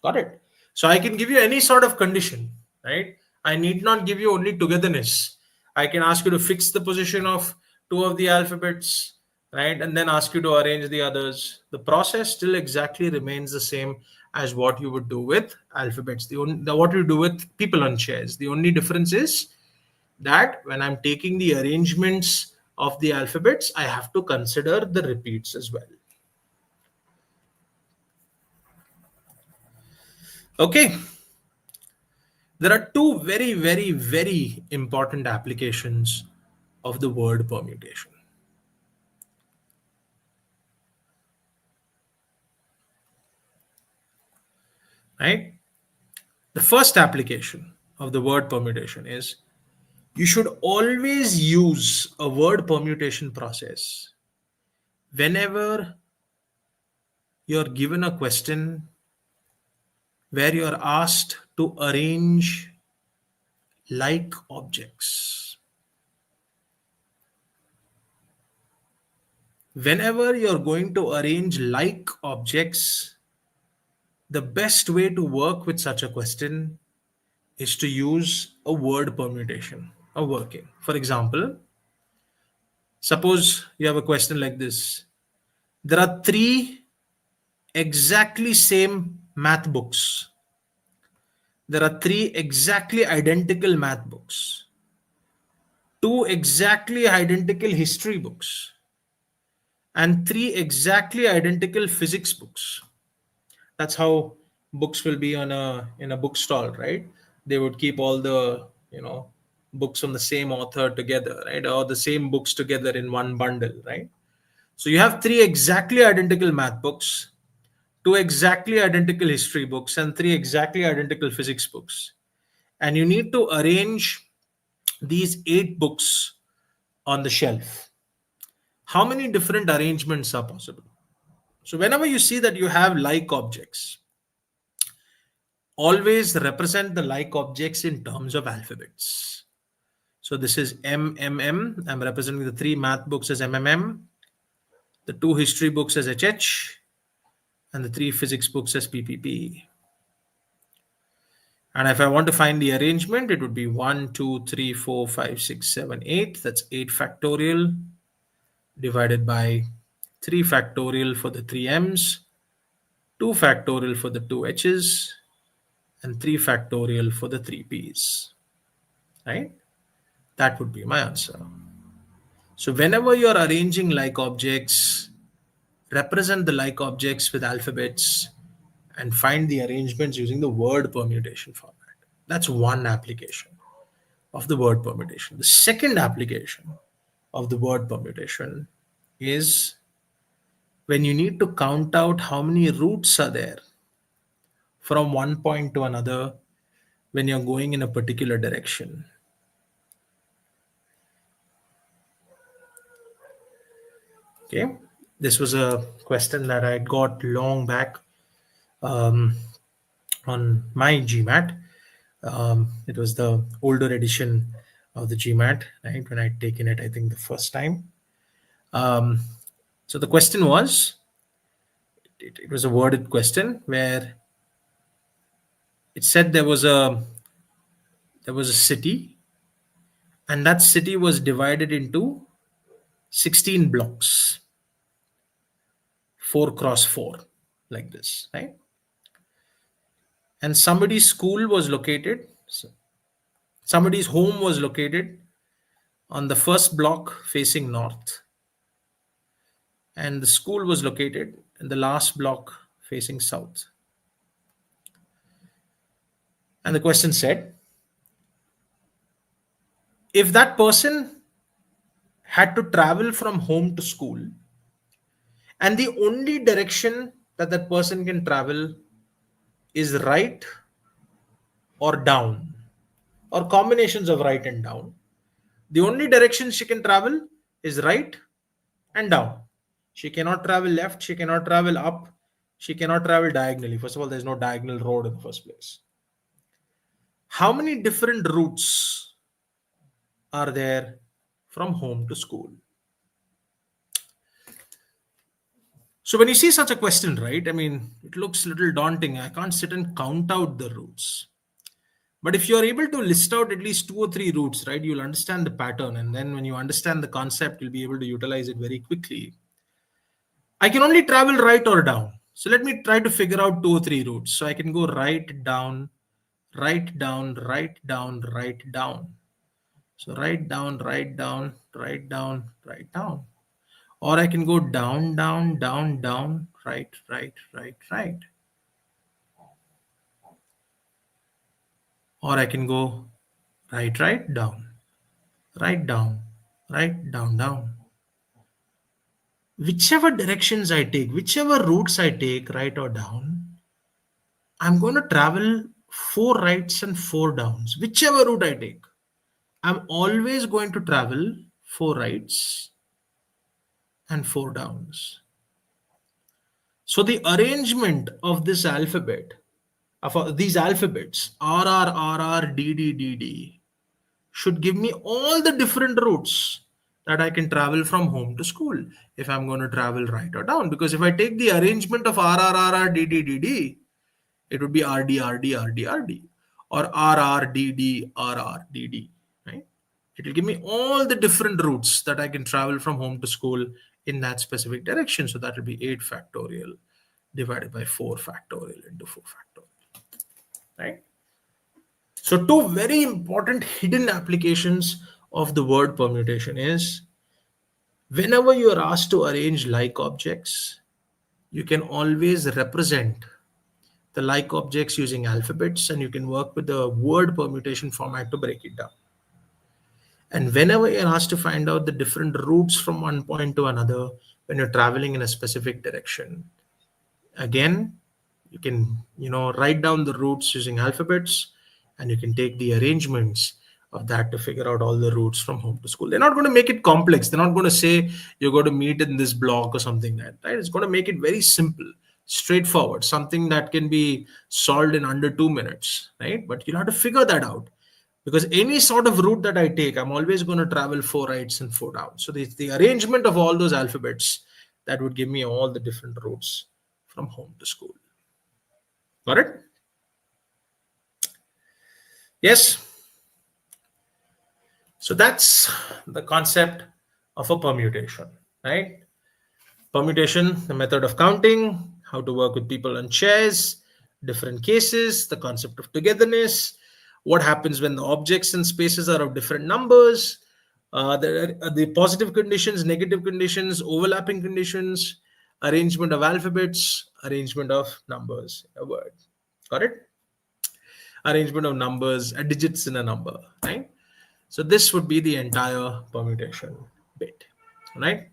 Got it? So I can give you any sort of condition, right? I need not give you only togetherness. I can ask you to fix the position of 2 of the alphabets, right? And then ask you to arrange the others. The process still exactly remains the same as what you would do with alphabets. What you do with people on chairs. The only difference is that when I'm taking the arrangements of the alphabets, I have to consider the repeats as well. Okay. There are two very, very, very important applications of the word permutation. Right? The first application of the word permutation is you should always use a word permutation process whenever you're given a question where you're asked to arrange like objects. Whenever you're going to arrange like objects, the best way to work with such a question is to use a word permutation of working. For example, suppose you have a question like this. There are 3 exactly same math books. There are 3 exactly identical math books, 2 exactly identical history books, and 3 exactly identical physics books. That's how books will be on a in a bookstall, right? They would keep all the books from the same author together, right? Or the same books together in one bundle, right? So you have 3 exactly identical math books, 2 exactly identical history books, and 3 exactly identical physics books, and you need to arrange these 8 books on the shelf. How many different arrangements are possible? So whenever you see that you have like objects, always represent the like objects in terms of alphabets. So this is MMM. I'm representing the 3 math books as MMM, the 2 history books as HH, and the 3 physics books as PPP. And if I want to find the arrangement, it would be 1, 2, 3, 4, 5, 6, 7, 8. That's 8 factorial divided by 3 factorial for the 3M's, 2 factorial for the 2H's, and 3 factorial for the 3P's. Right? That would be my answer. So whenever you're arranging like objects, represent the like objects with alphabets and find the arrangements using the word permutation format. That's one application of the word permutation. The second application of the word permutation is when you need to count out how many routes are there from one point to another when you're going in a particular direction. Okay, this was a question that I got long back on my GMAT. It was the older edition of the GMAT, right? When I'd taken it, I think the first time. So the question was, it was a worded question where it said there was a city, and that city was divided into 16 blocks, 4 cross 4, like this, right? And somebody's school was located, somebody's home was located on the first block facing north, and the school was located in the last block facing south. And the question said, if that person had to travel from home to school, and the only direction that that person can travel is right or down, or combinations of right and down, the only direction she can travel is right and down. She cannot travel left, she cannot travel up, she cannot travel diagonally. First of all, there's no diagonal road in the first place. How many different routes are there from home to school? So when you see such a question, right, I mean, it looks a little daunting. I can't sit and count out the routes. But if you're able to list out at least 2 or 3 routes, right, you'll understand the pattern. And then when you understand the concept, you'll be able to utilize it very quickly. I can only travel right or down. So let me try to figure out 2 or 3 routes. So I can go right, down, right, down, right, down, right, down. So right, down, right, down, right, down, right, down. Or I can go down, down, down, down, right, right, right, right. Or I can go right, right, down, right, down, right, down, down. Whichever directions I take, whichever routes I take, right or down, I'm going to travel 4 rights and 4 downs. Whichever route I take, I'm always going to travel 4 rights and 4 downs. So the arrangement of this alphabet, of these alphabets, R R R R D D D D, should give me all the different routes that I can travel from home to school if I'm going to travel right or down. Because if I take the arrangement of R R R R D D D D, it would be R D R D R D R D, or R R D D R R D D, right? It will give me all the different routes that I can travel from home to school in that specific direction. So that will be 8 factorial divided by 4 factorial into 4 factorial, right? So two very important hidden applications of the word permutation is, whenever you are asked to arrange like objects, you can always represent the like objects using alphabets, and you can work with the word permutation format to break it down. And whenever you're asked to find out the different routes from one point to another when you're traveling in a specific direction, again, you can write down the routes using alphabets, and you can take the arrangements of that to figure out all the routes from home to school. They're not going to make it complex. They're not going to say you're going to meet in this block or something like that, right? It's going to make it very simple, straightforward, something that can be solved in under 2 minutes, right? But you'll have to figure that out, because any sort of route that I take, I'm always going to travel 4 rights and 4 downs. So the arrangement of all those alphabets that would give me all the different routes from home to school. Got it? Yes. So that's the concept of a permutation, right? Permutation, the method of counting, how to work with people on chairs, different cases, the concept of togetherness, what happens when the objects and spaces are of different numbers, the positive conditions, negative conditions, overlapping conditions, arrangement of alphabets, arrangement of numbers, a word. Got it? Arrangement of numbers, digits in a number, right? So this would be the entire permutation bit, right?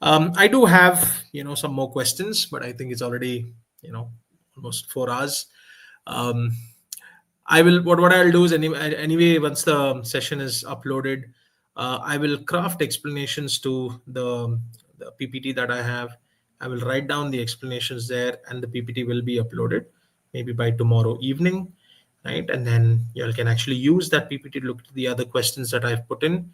I do have some more questions, but I think it's already almost 4 hours. I will what I'll do is anyway once the session is uploaded, I will craft explanations to the PPT that I have. I will write down the explanations there, and the PPT will be uploaded maybe by tomorrow evening, right? And then you all can actually use that PPT to look at the other questions that I've put in,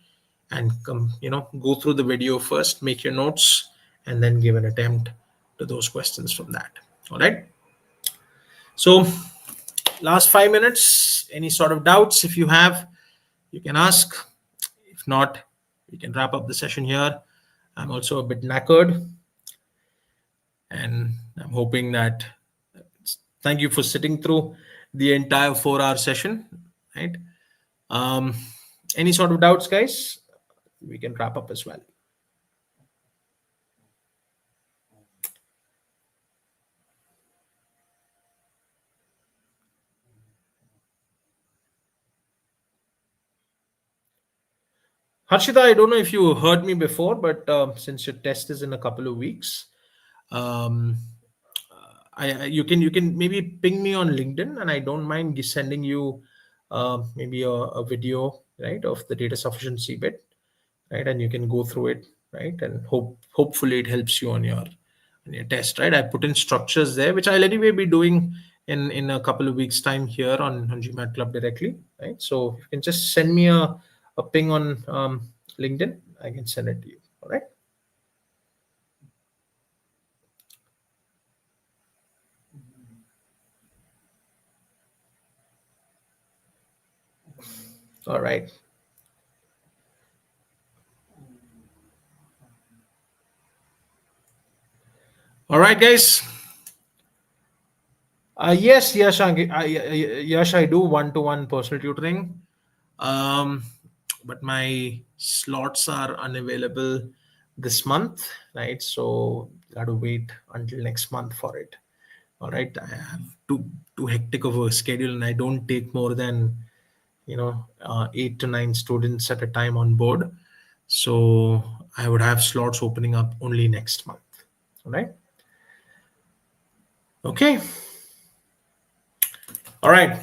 and go through the video first, make your notes, and then give an attempt to those questions from that. All right. So last 5 minutes, any sort of doubts, if you have, you can ask. If not, we can wrap up the session here. I'm also a bit knackered, and I'm hoping that, thank you for sitting through the entire 4-hour session, right? Um, any sort of doubts, guys? We can wrap up as well. Harshita, I don't know if you heard me before, but since your test is in a couple of weeks, um, you can maybe ping me on LinkedIn, and I don't mind sending you maybe a video, right, of the data sufficiency bit, right, and you can go through it, right, and hopefully it helps you on your test, right. I put in structures there, which I'll anyway be doing in a couple of weeks time here on GMAT Club directly, right. So you can just send me a ping on LinkedIn. I can send it to you. All right. All right. All right, guys. Yes, yes, I do one-to-one personal tutoring. Um, but my slots are unavailable this month, right? So got to wait until next month for it. All right, I have too hectic of a schedule, and I don't take more than 8 to 9 students at a time on board. So I would have slots opening up only next month. All right. Okay. All right.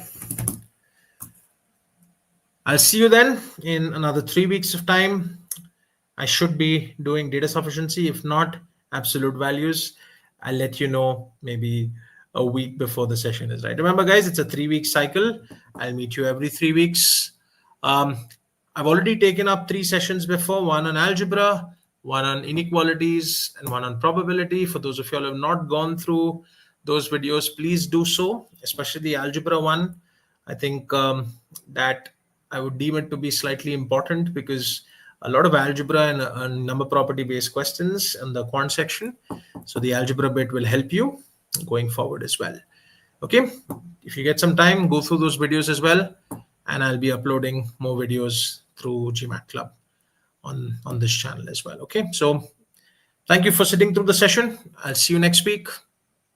I'll see you then in another 3 weeks of time. I should be doing data sufficiency. If not, absolute values. I'll let you know maybe a week before the session is right. Remember, guys, it's a 3-week cycle. I'll meet you every 3 weeks. I've already taken up 3 sessions before, one on algebra, one on inequalities, and one on probability. For those of you who have not gone through those videos, please do so, especially the algebra one. I think that I would deem it to be slightly important because a lot of algebra and number property based questions in the quant section. So the algebra bit will help you going forward as well. Okay. If you get some time, go through those videos as well. And I'll be uploading more videos through GMAT Club on this channel as well. Okay. So thank you for sitting through the session. I'll see you next week.